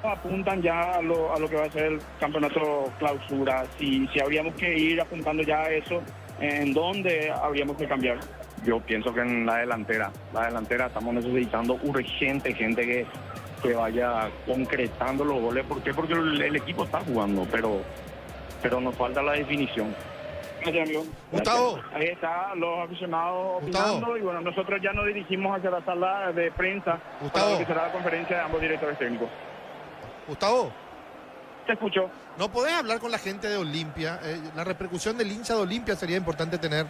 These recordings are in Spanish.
apuntan ya a lo que va a ser el campeonato clausura. Si habríamos que ir apuntando ya a eso, ¿en dónde habríamos que cambiar? Yo pienso que en la delantera estamos necesitando urgente gente que vaya concretando los goles. ¿Por qué? Porque el equipo está jugando, pero nos falta la definición. Gracias, amigo. Gustavo. Gracias. Ahí está, los aficionados Gustavo. opinando, y bueno, nosotros ya nos dirigimos hacia la sala de prensa Gustavo. para lo que será la conferencia de ambos directores técnicos. Gustavo, Te escucho. ¿no podés hablar con la gente de Olimpia? La repercusión del hincha de Olimpia sería importante tener.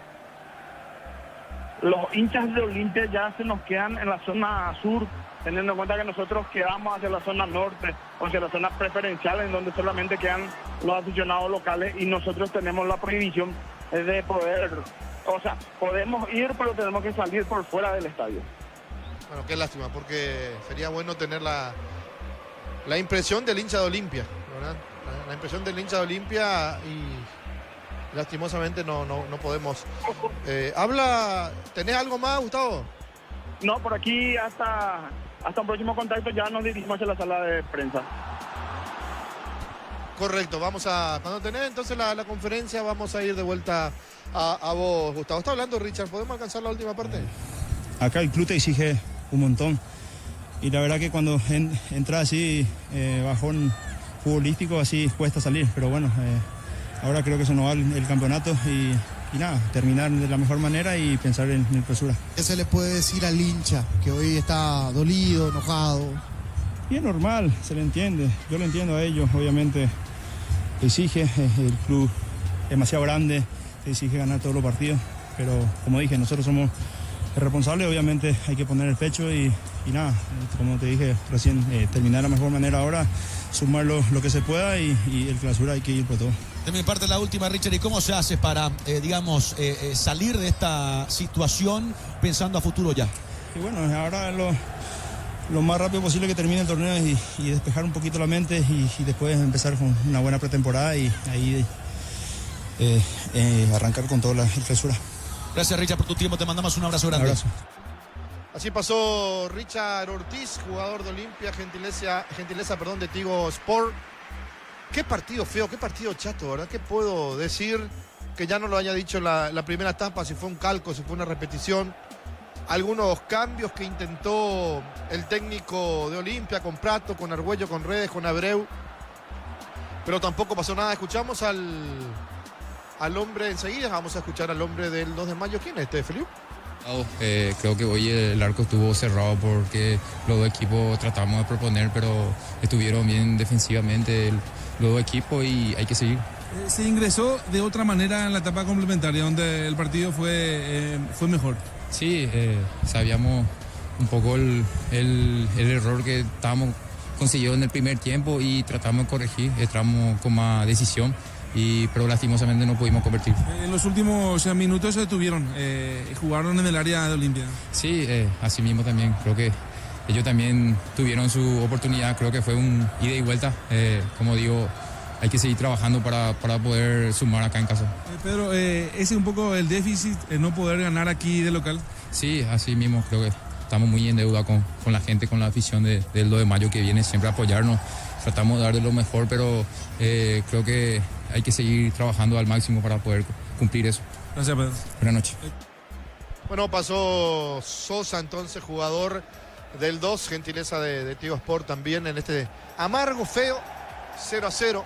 Los hinchas de Olimpia ya se nos quedan en la zona sur, teniendo en cuenta que nosotros quedamos hacia la zona norte, o hacia la zona preferencial, en donde solamente quedan los aficionados locales, y nosotros tenemos la prohibición de poder, o sea, podemos ir, pero tenemos que salir por fuera del estadio. Bueno, qué lástima, porque sería bueno tener la impresión del hincha de Olimpia, ¿verdad? La impresión del hincha de Olimpia, y lastimosamente no podemos. ¿Tenés algo más, Gustavo? No, por aquí hasta un próximo contacto ya nos dirigimos hacia la sala de prensa. Correcto, cuando tenés entonces la conferencia, vamos a ir de vuelta a vos, Gustavo. Está hablando Richard, ¿podemos alcanzar la última parte? Acá el club te exige un montón, y la verdad que cuando entra así bajón futbolístico, así cuesta salir, pero bueno, ahora creo que se nos va el campeonato, y nada, terminar de la mejor manera y pensar en el clausura. ¿Qué se le puede decir al hincha que hoy está dolido, enojado? Y es normal, se le entiende, yo lo entiendo a ellos, obviamente exige, el club es demasiado grande, exige ganar todos los partidos, pero como dije, nosotros somos responsables, obviamente hay que poner el pecho y nada, como te dije recién, terminar de la mejor manera ahora, sumar lo que se pueda, y el clausura hay que ir por todo. De mi parte, la última, Richard, ¿y cómo se hace para, salir de esta situación pensando a futuro ya? Y bueno, ahora lo más rápido posible que termine el torneo, y despejar un poquito la mente, y después empezar con una buena pretemporada, y ahí arrancar con toda el clausura. Gracias, Richard, por tu tiempo. Te mandamos un abrazo grande. Un abrazo. Así pasó Richard Ortiz, jugador de Olimpia, gentileza de Tigo Sport. Qué partido feo, qué partido chato, ¿verdad? ¿Qué puedo decir que ya no lo haya dicho la primera etapa? Si fue un calco, si fue una repetición. Algunos cambios que intentó el técnico de Olimpia, con Prato, con Argüello, con Redes, con Abreu, pero tampoco pasó nada. Escuchamos al hombre enseguida. Vamos a escuchar al hombre del 2 de mayo. ¿Quién es Felipe? Creo que hoy el arco estuvo cerrado porque los dos equipos tratamos de proponer, pero estuvieron bien defensivamente los dos equipos, y hay que seguir. Se ingresó de otra manera en la etapa complementaria, donde el partido fue mejor. Sí, sabíamos un poco el error que estábamos consiguiendo en el primer tiempo, y tratamos de corregir, entramos con más decisión, pero lastimosamente no pudimos convertir. En los últimos minutos se detuvieron, jugaron en el área de Olimpia. Sí, así mismo también, creo que ellos también tuvieron su oportunidad, creo que fue un ida y vuelta. Como digo, hay que seguir trabajando para poder sumar acá en casa. Pedro, ese es un poco el déficit, no poder ganar aquí de local. Sí, así mismo, creo que estamos muy en deuda con la gente, con la afición del 2 de mayo, que viene siempre a apoyarnos. Tratamos de dar de lo mejor, pero creo que hay que seguir trabajando al máximo para poder cumplir eso. Gracias, Pedro. Buenas noches. Bueno, pasó Sosa, entonces, jugador del 2, gentileza de Tigo Sport también, en este amargo, feo 0-0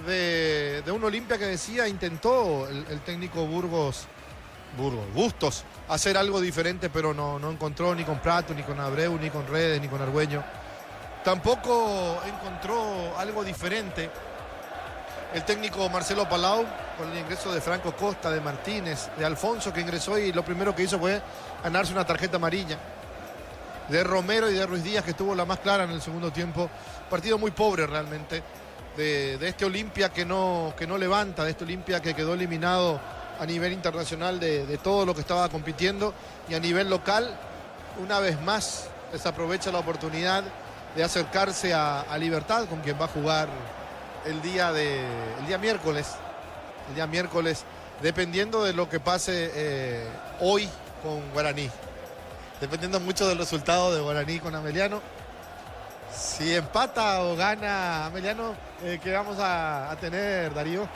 de un Olimpia que decía, intentó el técnico Bustos hacer algo diferente, pero no encontró ni con Prato, ni con Abreu, ni con Redes, ni con Argüello. Tampoco encontró algo diferente el técnico Marcelo Palau, con el ingreso de Franco Costa, de Martínez, de Alfonso, que ingresó y lo primero que hizo fue ganarse una tarjeta amarilla. De Romero y de Ruiz Díaz, que tuvo la más clara en el segundo tiempo. Partido muy pobre realmente de este Olimpia que no levanta, de este Olimpia que quedó eliminado a nivel internacional de todo lo que estaba compitiendo, y a nivel local, una vez más, desaprovecha la oportunidad de acercarse a Libertad, con quien va a jugar el día miércoles, dependiendo de lo que pase hoy con Guaraní. Dependiendo mucho del resultado de Guaraní con Ameliano, Si empata o gana Ameliano, ¿qué vamos a tener, Darío?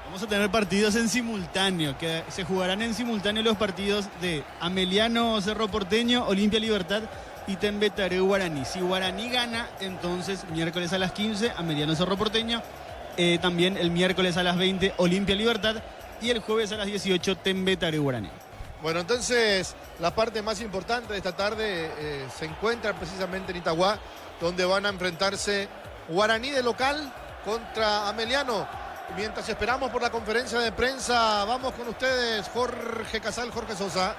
Vamos a tener partidos en simultáneo, que se jugarán en simultáneo los partidos de Ameliano Cerro Porteño, Olimpia Libertad y Tembetaré Guaraní. Si Guaraní gana, entonces miércoles a las 15, Ameliano Cerro Porteño, también el miércoles a las 20, Olimpia Libertad y el jueves a las 18, Tembetaré Guaraní. Bueno, entonces la parte más importante de esta tarde se encuentra precisamente en Itagüá, donde van a enfrentarse Guaraní de local contra Ameliano. Mientras esperamos por la conferencia de prensa, vamos con ustedes, Jorge Casal, Jorge Sosa.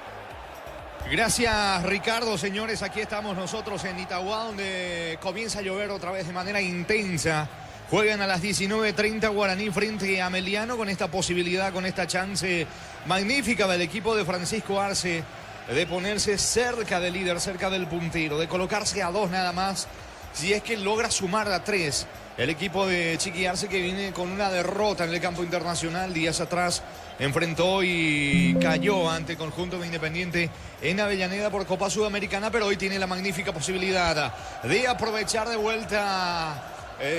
Gracias, Ricardo. Señores, aquí estamos nosotros en Itagüá, donde comienza a llover otra vez de manera intensa. Juegan a las 19:30 Guaraní frente a Ameliano, con esta posibilidad, con esta chance magnífica del equipo de Francisco Arce de ponerse cerca del líder, cerca del puntero, de colocarse a 2 nada más, si es que logra sumar a 3. El equipo de Chiqui Arce, que viene con una derrota en el campo internacional. Días atrás enfrentó y cayó ante el conjunto de Independiente en Avellaneda por Copa Sudamericana, pero hoy tiene la magnífica posibilidad de aprovechar de vuelta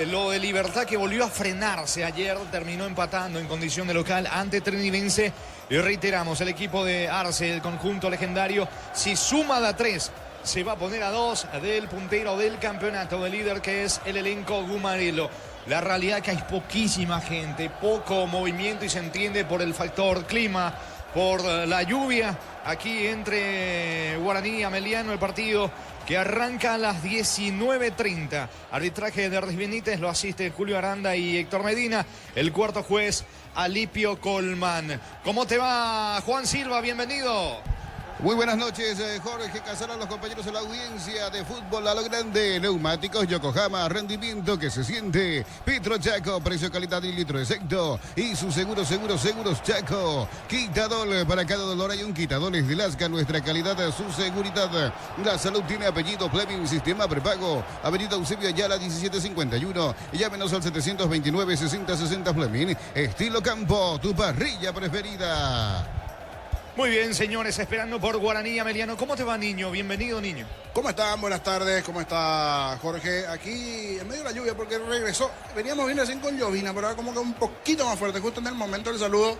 lo de Libertad, que volvió a frenarse ayer, terminó empatando en condición de local ante Trinidense. Y reiteramos, el equipo de Arce, el conjunto legendario, si suma de 3, se va a poner a 2 del puntero del campeonato, del líder, que es el elenco Gumarelo. La realidad es que hay poquísima gente, poco movimiento, y se entiende por el factor clima, por la lluvia. Aquí entre Guaraní y Ameliano, el partido que arranca a las 19:30. Arbitraje de Ernest Benítez, lo asiste Julio Aranda y Héctor Medina. El cuarto juez, Alipio Colman. ¿Cómo te va, Juan Silva? Bienvenido. Muy buenas noches, Jorge Casal, a los compañeros de la audiencia de Fútbol a lo Grande. Neumáticos Yokohama, rendimiento que se siente. Petro Chaco, precio, calidad y litro exacto. Y sus seguros Chaco. Quitadol, para cada dolor hay un quitadol. Es de Lasca, nuestra calidad, su seguridad. La salud tiene apellido Fleming, sistema prepago. Avenida Eusebio Ayala, 1751. Llámenos al 729-6060 Fleming. Estilo Campo, tu parrilla preferida. Muy bien, señores, esperando por Guaraní y Ameliano. ¿Cómo te va, Niño? Bienvenido, Niño. ¿Cómo están? Buenas tardes, ¿cómo está Jorge? Aquí en medio de la lluvia, porque regresó. Veníamos bien recién con llovina, pero ahora como que un poquito más fuerte. Justo en el momento del saludo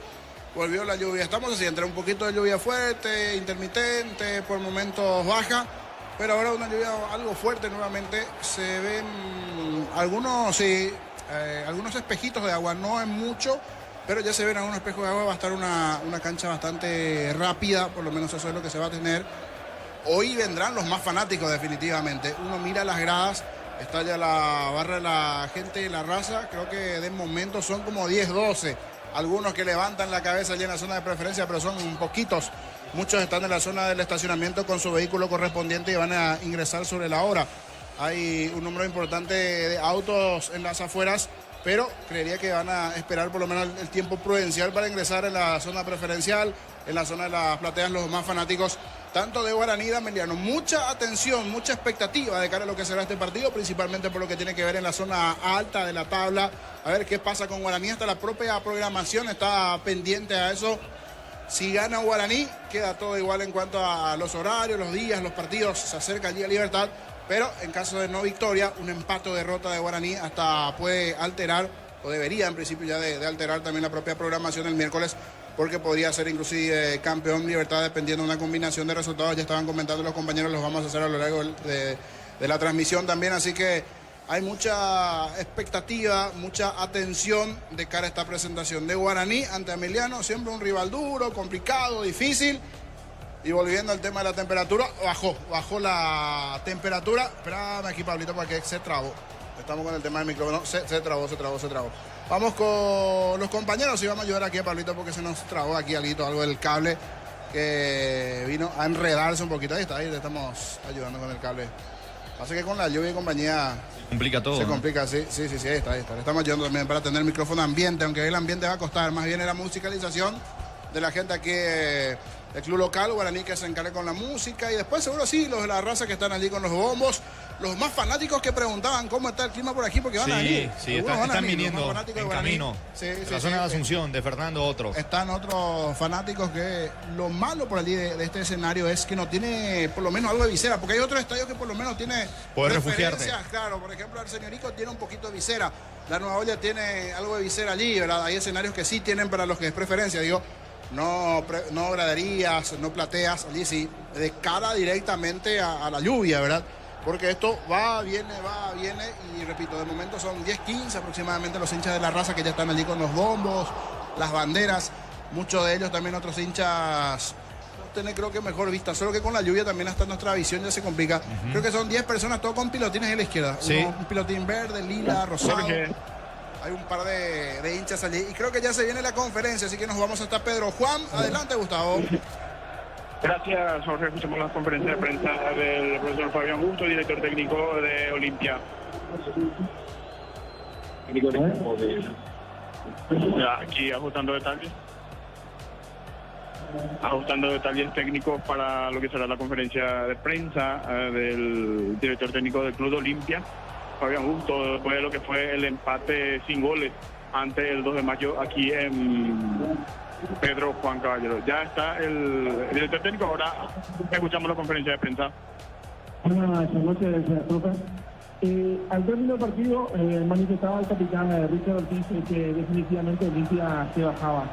volvió la lluvia. Estamos así, entre un poquito de lluvia fuerte, intermitente, por momentos baja, pero ahora una lluvia algo fuerte nuevamente. Se ven algunos espejitos de agua, no es mucho, pero ya se ven algunos espejos de agua. Va a estar una cancha bastante rápida, por lo menos eso es lo que se va a tener. Hoy vendrán los más fanáticos definitivamente. Uno mira las gradas, está ya la barra de la gente de la raza. Creo que de momento son como 10, 12. Algunos que levantan la cabeza allí en la zona de preferencia, pero son poquitos. Muchos están en la zona del estacionamiento con su vehículo correspondiente y van a ingresar sobre la hora. Hay un número importante de autos en las afueras, pero creería que van a esperar por lo menos el tiempo prudencial para ingresar en la zona preferencial, en la zona de las plateas, los más fanáticos, tanto de Guaraní y de Ameliano. Mucha atención, mucha expectativa de cara a lo que será este partido, principalmente por lo que tiene que ver en la zona alta de la tabla. A ver qué pasa con Guaraní, hasta la propia programación está pendiente a eso. Si gana Guaraní, queda todo igual en cuanto a los horarios, los días, los partidos. Se acerca allí a Libertad. Pero en caso de no victoria, un empate o derrota de Guaraní hasta puede alterar, o debería en principio ya de alterar también la propia programación el miércoles, porque podría ser inclusive campeón Libertad dependiendo de una combinación de resultados. Ya estaban comentando los compañeros, los vamos a hacer a lo largo de la transmisión también. Así que hay mucha expectativa, mucha atención de cara a esta presentación de Guaraní ante Ameliano. Siempre un rival duro, complicado, difícil. Y volviendo al tema de la temperatura, bajó la temperatura. Espérame aquí, Pablito, porque se trabó. Estamos con el tema del micrófono. Se trabó. Vamos con los compañeros y vamos a ayudar aquí a Pablito porque se nos trabó aquí algo del cable que vino a enredarse un poquito. Ahí le estamos ayudando con el cable. Así que con la lluvia y compañía complica todo. Se complica, sí, ahí está. Le estamos ayudando también para tener micrófono ambiente, aunque el ambiente va a costar. Más bien es la musicalización de la gente aquí del club local, Guaraní, que se encargue con la música, y después seguro sí, los de la raza que están allí con los bombos, los más fanáticos que preguntaban cómo está el clima por aquí, porque van a venir. Sí, Algunos están venir, viniendo los más fanáticos de en Guaraní. camino. De la zona de Asunción, de Fernando otros. Están otros fanáticos que lo malo por allí de este escenario es que no tiene por lo menos algo de visera, porque hay otros estadios que por lo menos tiene Poder refugiarte. Claro, por ejemplo, el Señorico tiene un poquito de visera, la Nueva Olla tiene algo de visera allí, ¿verdad? Hay escenarios que sí tienen para los que es preferencia, digo, no graderías, no plateas, allí sí, de cara directamente a la lluvia, ¿verdad? Porque esto va, viene, y repito, de momento son 10, 15 aproximadamente los hinchas de la raza que ya están allí con los bombos, las banderas, muchos de ellos también otros hinchas tener creo que mejor vista, solo que con la lluvia también hasta nuestra visión ya se complica. Creo que son 10 personas, todos con pilotines en la izquierda. Sí. Un pilotín verde, lila, rosado. Hay un par de hinchas allí. Y creo que ya se viene la conferencia, así que nos vamos hasta Pedro Juan. Adelante, Gustavo. Gracias, Jorge. Escuchamos la conferencia de prensa del profesor Fabián Busto, director técnico de Olimpia. Ya, aquí ajustando detalles técnicos para lo que será la conferencia de prensa del director técnico del Club de Olimpia, Fabián Busto, después de lo que fue el empate sin goles ante el 2 de mayo aquí en Pedro Juan Caballero. Ya está el director técnico, ahora escuchamos la conferencia de prensa. Buenas noches, profe. Al término del partido manifestaba el capitán Richard Ortiz que definitivamente Olimpia se bajaba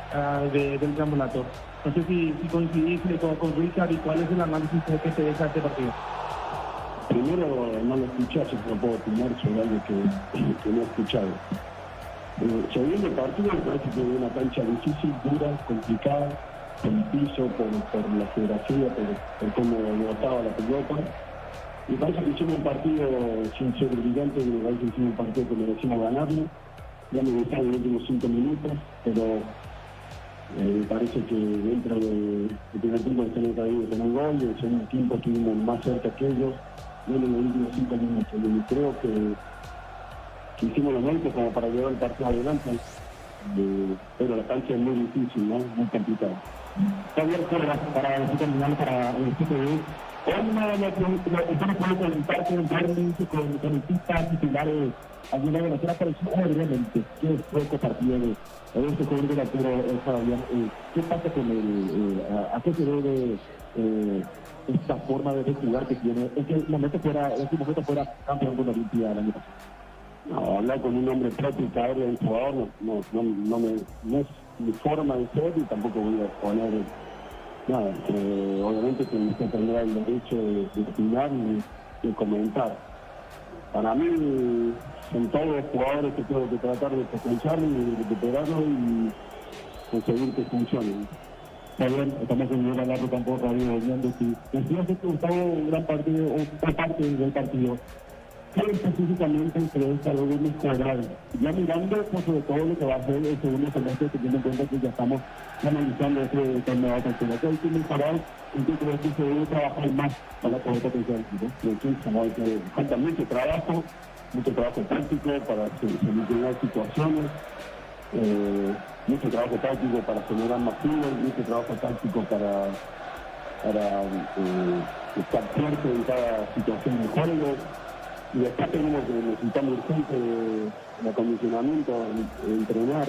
del triangulato. No sé si coincidís con Richard y cuál es el análisis que te deja este partido. Primero, no lo escuché, así que no puedo opinar sobre algo que no he escuchado. Sabiendo el partido, me parece que es una cancha difícil, dura, complicada, por el piso, por la geografía, por cómo botaba la pelota. Me parece que hicimos un partido sin ser brillante, me parece que hicimos un partido que merecimos ganarlo. Ya me gustaron los últimos 5 minutos, pero me parece que dentro del primer tiempo tenemos caído con un gol, y el segundo tiempo estuvimos más cerca que ellos, no en los últimos 5 minutos. Y creo que hicimos los méritos como para llevar el partido adelante, pero la cancha es muy difícil, ¿no? Muy complicada. Javier Cuerdas, para el terminal para el equipo de hoy. Estamos con el parte del Berlín con el pista titulares allí en la Venezuela, pero obviamente que fue el partido de este joven delantero Fabián. ¿Qué pasa con a qué se debe esta forma de jugar que tiene? ¿En qué momento fuera campeón de la Olimpia el año pasado? No, hablar con un hombre propio y caerle a un jugador no es mi forma de ser, y tampoco voy a poner nada. Obviamente que usted tendrá el derecho de opinar y de comentar. Para mí son todos jugadores que tengo que tratar de potenciar y recuperarlos y conseguir que funcionen. Está bien, estamos en el largo campo radio viendo si decías que te gustaba gran parte del partido. ¿Qué específicamente crees que algo mejorar? Ya mirando sobre todo lo que va a ser el segundo semestre, teniendo en cuenta que ya estamos analizando este torneo de apertura. ¿Qué hay que mejorar? ¿En qué crees que se debe trabajar más para poder potenciar el equipo? Muchísimo, hay que falta mucho trabajo táctico para solucionar situaciones, mucho trabajo táctico para generar más fútbol, mucho trabajo táctico para estar fuerte en cada situación de juego. Y después necesitamos urgente el acondicionamiento, entrenar,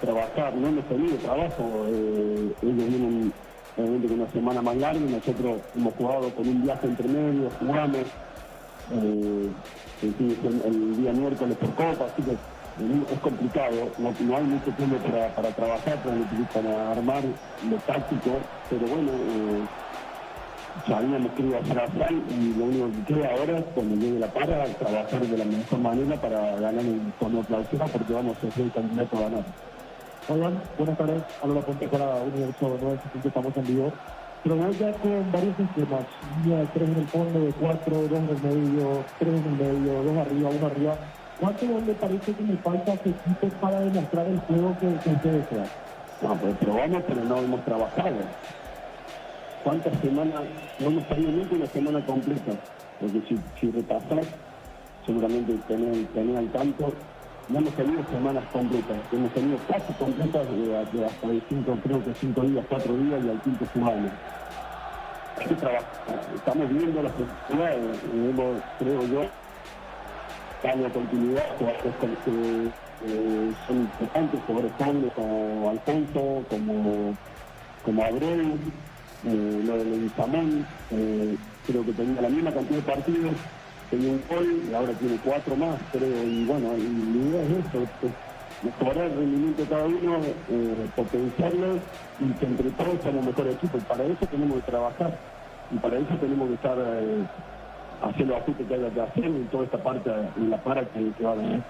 trabajar, no hemos tenido trabajo. Ellos vienen obviamente con una semana más larga, y nosotros hemos jugado con un viaje entre medio, jugamos el día miércoles por Copa, así que es complicado, no hay mucho tiempo para trabajar, para armar lo táctico, pero bueno, sabíamos que iba a ser así, y lo único que queda ahora es, cuando llegue la para, trabajar de la mejor manera para ganar el torneo clausura, porque vamos a ser el candidato a ganar. Hola, buenas tardes, hablo la Ponte para Universo 9, que estamos en vivo. Pero voy ya con varios esquemas, 3 en el fondo, de 4, 2 en el medio, 3 en el medio, 2 arriba, 1 arriba. ¿Cuánto le parece que me falta a este equipo para demostrar el juego que ustedes crean? No, pues probamos, pero no hemos trabajado. ¿Cuántas semanas? No hemos tenido nunca una semana completa, porque si repasas, seguramente tenés al tanto, no hemos tenido semanas completas, hemos tenido casi completas de hasta de 5 días, 4 días y al quinto jugamos. Hay que trabajar, estamos viendo las posibilidades, creo yo, darle continuidad a jugadores que son importantes, jugadores jóvenes como Alfonso, como Abreu, lo de Leguizamón, creo que tenía la misma cantidad de partidos, tenía un gol y ahora tiene 4 más, creo, y bueno, y la idea es eso, mejorar el rendimiento de cada uno, potenciarlo y que entre todos seamos mejor equipo, y para eso tenemos que trabajar, y para eso tenemos que estar haciendo los ajustes que haya que hacer en toda esta parte, en la para que va a venir.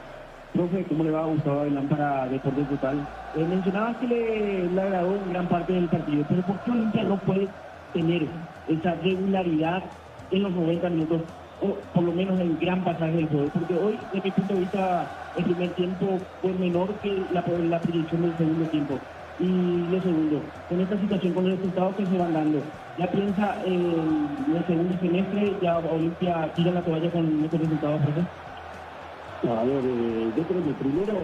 Profe, ¿cómo le va? Gustavo Avelán para Deportes Total. Mencionabas que le agradó en gran parte del partido, pero ¿por qué Olimpia no puede tener esa regularidad en los 90 minutos, o por lo menos en gran pasaje del juego? Porque hoy, desde mi punto de vista, el primer tiempo fue menor que la proyección del segundo tiempo. Y lo segundo, con esta situación, con los resultados que se van dando, ¿ya piensa en el segundo semestre, ya Olimpia tira la toalla con estos resultados, profe? A ver, yo creo que primero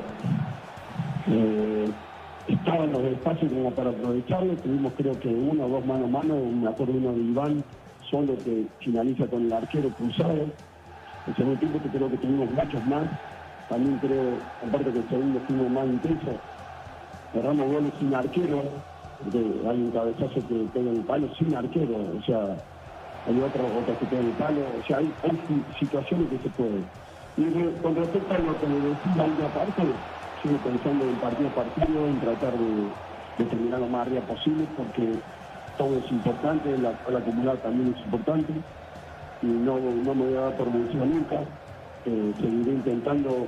estaban los espacios como para aprovecharlo, tuvimos creo que 1 o 2 mano a mano, me acuerdo uno de Iván solo que finaliza con el arquero cruzado. El segundo tiempo que creo que tuvimos muchos más, también creo, aparte que el segundo fuimos más intensos, cerramos goles sin arquero, porque hay un cabezazo que pega en el palo sin arquero, o sea, hay otras que pegan en el palo, o sea, hay situaciones que se pueden. Y con respecto a lo que me decía ahí aparte, sigo pensando en partido a partido, en tratar de terminar lo más arriba posible, porque todo es importante, la acumulada también es importante, y no me voy a dar por vencido nunca. Seguiré intentando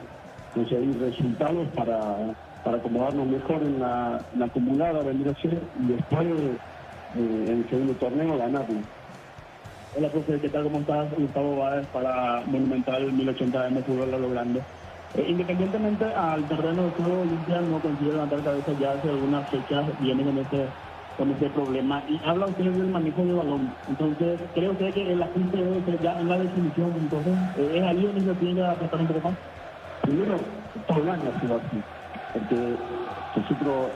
conseguir resultados para acomodarnos mejor en la acumulada, vendría a ser, y después en el segundo torneo ganarlo. Hola, profe, ¿qué tal? ¿Cómo estás? Gustavo Báez para Monumental 1080M Fútbol Logrando. Independientemente al terreno de juego, Olimpia no consigue levantar cabeza ya hace algunas fechas, viene con ese problema. Y habla usted del manejo del balón. Entonces, ¿cree usted que el ajuste debe ser ya en la definición? Entonces, ¿es ahí donde se tiene que apretar un poco más? Primero, todo el año ha sido así, porque nosotros,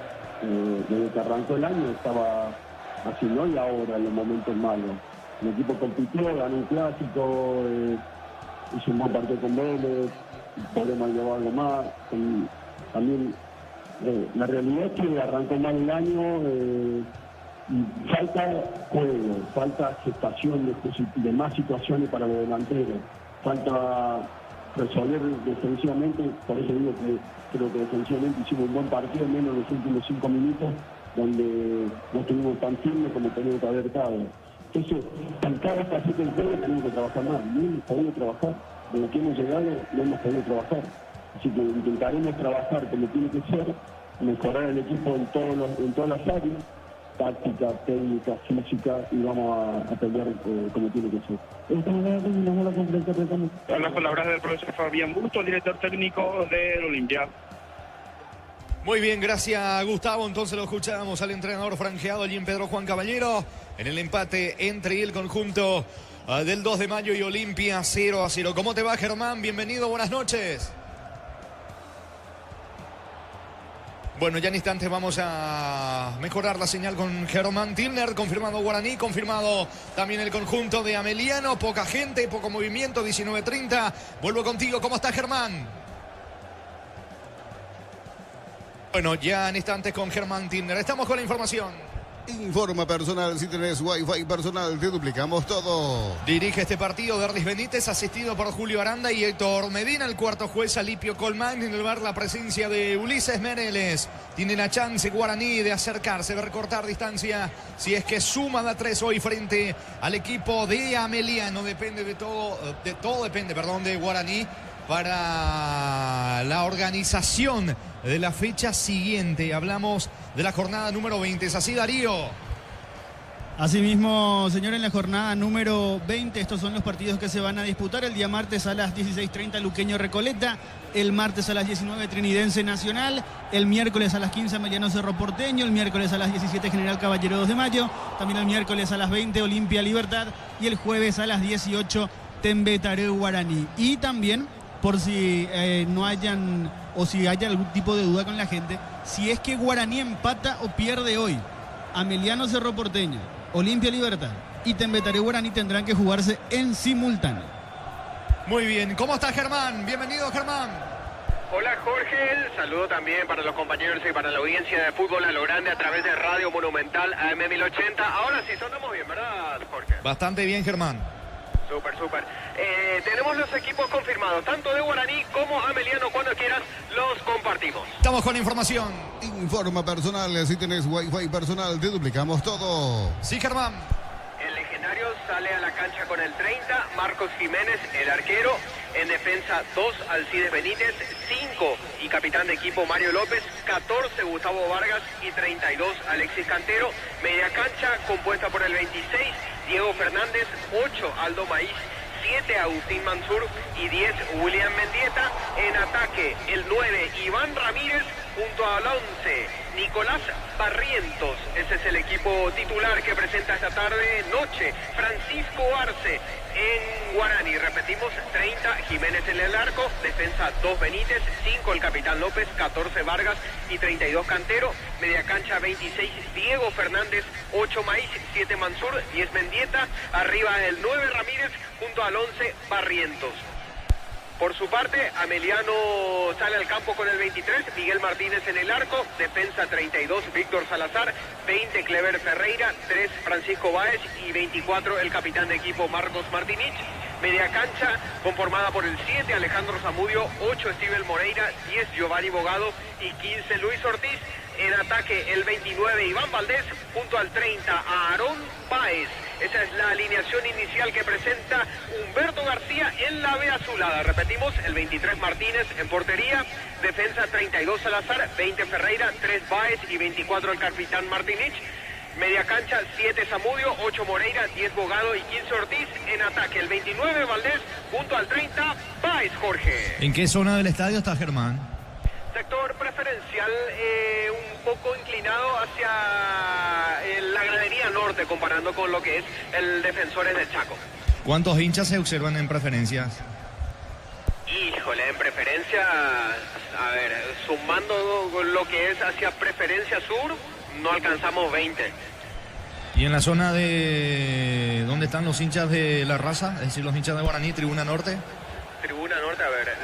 desde que arrancó el año, estaba así, ¿no? Y ahora, en los momentos malos. El equipo compitió, ganó un clásico, hizo un buen partido con Vélez, podemos llevar algo más. Y también la realidad es que arrancó mal el año y falta juego, falta gestación de más situaciones para los delanteros, falta resolver defensivamente, por eso digo que creo que defensivamente hicimos un buen partido, menos en los últimos 5 minutos, donde no estuvimos tan firmes como teníamos que haber estado. Entonces, en cada faceta del juego tenemos que trabajar más. No hemos podido trabajar. Desde que hemos llegado, no hemos podido trabajar. Así que intentaremos trabajar como tiene que ser, mejorar el equipo en todas las áreas, táctica, técnica, física, y vamos a pelear como tiene que ser. Esta manera terminamos la conferencia de prensa. Las palabras del profesor Fabián Busto, director técnico del Olimpia. Muy bien, gracias Gustavo. Entonces lo escuchamos al entrenador franjeado allí en Pedro Juan Caballero en el empate entre el conjunto del 2 de mayo y Olimpia 0-0. ¿Cómo te va, Germán? Bienvenido, buenas noches. Bueno, ya en instantes vamos a mejorar la señal con Germán Tilner, confirmado Guaraní, confirmado también el conjunto de Ameliano. Poca gente, poco movimiento, 19:30. Vuelvo contigo, ¿cómo estás, Germán? Bueno, ya en instantes con Germán Tilner. Estamos con la información. Informa personal, si tenés Wi-Fi personal, te duplicamos todo. Dirige este partido Derlis Benítez, asistido por Julio Aranda y Héctor Medina. El cuarto juez Alipio Colmán. En el bar la presencia de Ulises Mereles. Tiene la chance Guaraní de acercarse, de recortar distancia. Si es que suma da 3 hoy frente al equipo de Ameliano. Depende de todo depende de Guaraní para la organización de la fecha siguiente. Hablamos de la jornada número 20. ¿Es así, Darío? Asimismo, señor, en la jornada número 20, estos son los partidos que se van a disputar. El día martes a las 16:30, Luqueño Recoleta. El martes a las 19, Trinidense Nacional. El miércoles a las 15, Ameliano Cerro Porteño. El miércoles a las 17, General Caballero 2 de Mayo. También el miércoles a las 20, Olimpia Libertad. Y el jueves a las 18, Tembe Tareu Guaraní. Y también, por si no hayan o si hay algún tipo de duda con la gente, si es que Guaraní empata o pierde hoy, Ameliano Cerro Porteño, Olimpia Libertad y Tembetaré Guaraní tendrán que jugarse en simultáneo. Muy bien, ¿cómo estás, Germán? Bienvenido, Germán. Hola, Jorge. El saludo también para los compañeros y para la audiencia de Fútbol a lo Grande a través de Radio Monumental AM 1080. Ahora sí sonamos bien, ¿verdad, Jorge? Bastante bien, Germán. Súper, súper. Tenemos los equipos confirmados, tanto de Guaraní como Ameliano. Cuando quieras, los compartimos. Estamos con información. Informa personal, si tenés Wi-Fi personal, te duplicamos todo. Sí, Germán. El legendario sale a la cancha con el 30, Marcos Jiménez, el arquero. En defensa, 2, Alcides Benítez, 5 y capitán de equipo Mario López, 14, Gustavo Vargas y 32, Alexis Cantero. Media cancha compuesta por el 26, Diego Fernández, 8, Aldo Maíz, 7, Agustín Mansur y 10, William Mendieta. En ataque, el 9, Iván Ramírez, junto al 11, Nicolás Barrientos. Ese es el equipo titular que presenta esta tarde, noche, Francisco Arce. En Guaraní, repetimos, 30, Jiménez en el arco, defensa 2, Benítez, 5, el capitán López, 14, Vargas y 32, Cantero. Media cancha, 26, Diego Fernández, 8, Maíz, 7, Mansur, 10, Mendieta. Arriba el 9, Ramírez, junto al 11, Barrientos. Por su parte, Ameliano sale al campo con el 23, Miguel Martínez en el arco, defensa 32, Víctor Salazar, 20, Clever Ferreira, 3, Francisco Báez y 24, el capitán de equipo Marcos Martinich. Media cancha conformada por el 7, Alejandro Zamudio, 8, Steven Moreira, 10, Giovanni Bogado y 15, Luis Ortiz. En ataque, el 29, Iván Valdés, junto al 30, Aarón Páez. Esa es la alineación inicial que presenta Humberto García en la B azulada. Repetimos, el 23 Martínez en portería, defensa 32 Salazar, 20 Ferreira, 3 Báez y 24 el capitán Martinich. Media cancha, 7 Zamudio, 8 Moreira, 10 Bogado y 15 Ortiz. En ataque, el 29 Valdés, junto al 30 Báez, Jorge. ¿En qué zona del estadio está, Germán? Sector preferencial un poco inclinado hacia la gradería norte, comparando con lo que es el Defensores del Chaco. ¿Cuántos hinchas se observan en preferencias? Híjole, en preferencia, a ver, sumando lo que es hacia preferencia sur, no alcanzamos 20. ¿Y en la zona de dónde están los hinchas de la raza? Es decir, los hinchas de Guaraní, Tribuna Norte. Tribuna Norte, a ver,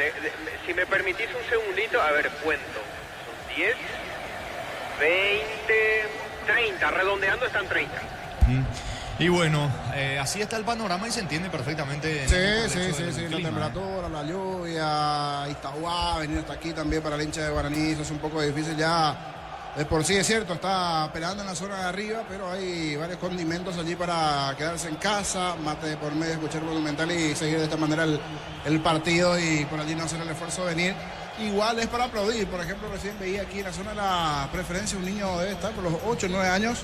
si me permitís un segundito, a ver, cuento. Son 10, 20, 30, redondeando están 30. Y bueno, así está el panorama y se entiende perfectamente. Sí, la temperatura, la lluvia, Itaguá, venir hasta aquí también para el hincha de Guaraní, eso es un poco difícil ya. De por sí es cierto, está peleando en la zona de arriba, pero hay varios condimentos allí para quedarse en casa, mate de por medio, escuchar Monumental y seguir de esta manera el partido y por allí no hacer el esfuerzo de venir. Igual es para aplaudir, por ejemplo, recién veía aquí en la zona de la preferencia un niño debe estar por los 8 o 9 años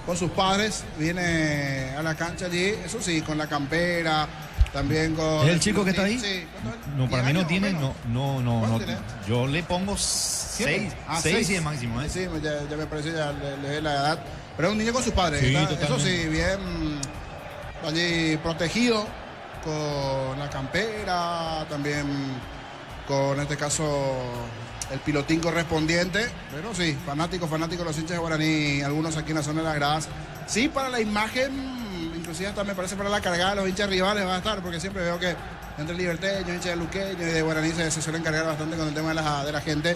con sus padres, viene a la cancha allí, eso sí, con la campera, también con... ¿Es el chico que está ahí? Sí. No, para mí no tiene, no. Yo le pongo 6 y el máximo. Sí, ya me parece, ya le ve la edad. Pero es un niño con sus padres, sí, eso sí, bien allí protegido, con la campera, también con, en este caso, el pilotín correspondiente. Pero sí, fanáticos los hinchas de Guaraní, algunos aquí en la zona de las gradas. Sí, para la imagen... Inclusive hasta me parece para la cargada de los hinchas rivales va a estar, porque siempre veo que entre liberteños, hinchas de luqueños y de Guaraní se suelen cargar bastante con el tema de la gente.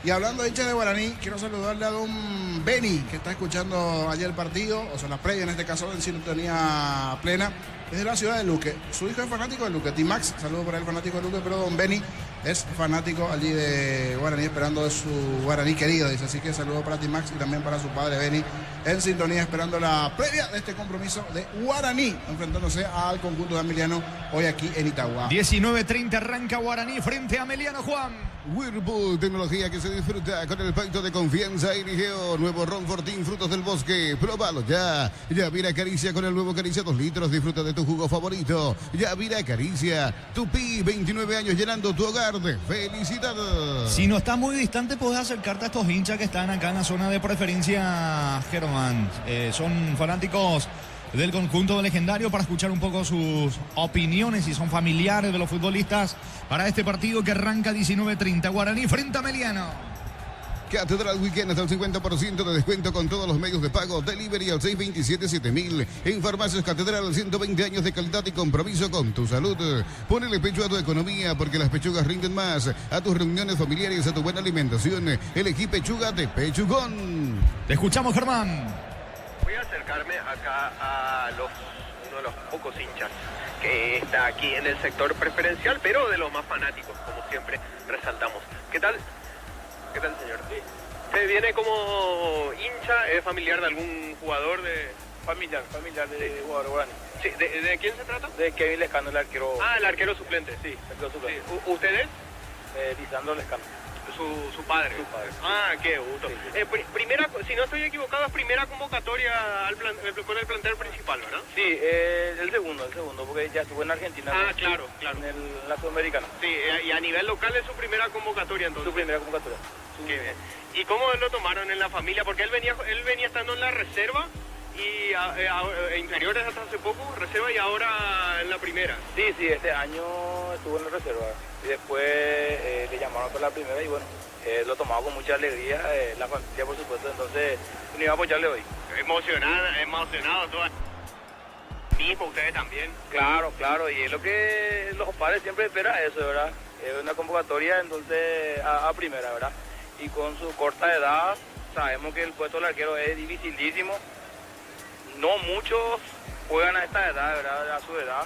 Y hablando de hinchas de Guaraní, quiero saludarle a don Beni, que está escuchando ayer el partido, o sea, la previa en este caso en sintonía plena, es de la ciudad de Luque. Su hijo es fanático de Luque, T-Max, saludo para él, fanático de Luque, pero don Beni es fanático allí de Guaraní, esperando de su Guaraní querido, dice, así que saludo para T-Max y también para su padre Beni, en sintonía, esperando la previa de este compromiso de Guaraní, enfrentándose al conjunto de Ameliano hoy aquí en Itagua. 19:30 arranca Guaraní frente a Ameliano, Juan. Whirlpool, tecnología que se disfruta con el pacto de confianza y rigor. Nuevo Ron Fortín, frutos del bosque. Próbalo ya. Yavira Caricia con el nuevo Caricia 2 litros. Disfruta de tu jugo favorito. Yavira Caricia. Tupi, 29 años llenando tu hogar de felicidad. Si no estás muy distante, puedes acercarte a estos hinchas que están acá en la zona de preferencia, Germán. Son fanáticos del conjunto legendario para escuchar un poco sus opiniones, si son familiares de los futbolistas, para este partido que arranca 19:30. Guaraní frente a Ameliano. Catedral Weekend hasta el 50% de descuento con todos los medios de pago. Delivery al 627-7000. En Farmacias Catedral, 120 años de calidad y compromiso con tu salud. Ponele pecho a tu economía porque las pechugas rinden más. A tus reuniones familiares, a tu buena alimentación. Elegí pechuga de Pechugón. Te escuchamos, Germán. Voy a acercarme acá a uno de los pocos hinchas que está aquí en el sector preferencial, pero de los más fanáticos, como siempre resaltamos. ¿Qué tal? ¿Qué tal, señor? ¿Usted viene como hincha? ¿Es familiar de algún jugador de...? Familiar de jugador guaraní. Sí, ¿de quién se trata? De Kevin Lescano, el arquero. Ah, el arquero suplente. Sí, el arquero suplente. Sí. ¿Usted es? Lisandro Lescano. Su padre. Su padre. Ah, qué gusto. Sí. Primera, si no estoy equivocado, es primera convocatoria con el plantel principal, ¿verdad? Sí, el segundo, porque ya estuvo en Argentina. Ah, claro. En la Sudamericana. Sí, y a nivel local es su primera convocatoria, entonces. Su primera convocatoria. Qué bien. ¿Y cómo lo tomaron en la familia? Porque él venía estando en la reserva y inferiores hasta hace poco, reserva, y ahora en la primera. Sí, este año estuvo en la reserva y después le llamaron para la primera y bueno, lo tomaba con mucha alegría, la familia por supuesto, entonces no iba a apoyarle hoy. Emocionado todo. Mismo, ustedes también. Claro, y es lo que los padres siempre esperan eso, ¿verdad? Es una convocatoria entonces a primera, ¿verdad? Y con su corta edad, sabemos que el puesto del arquero es dificilísimo. No muchos juegan a esta edad, ¿verdad? A su edad.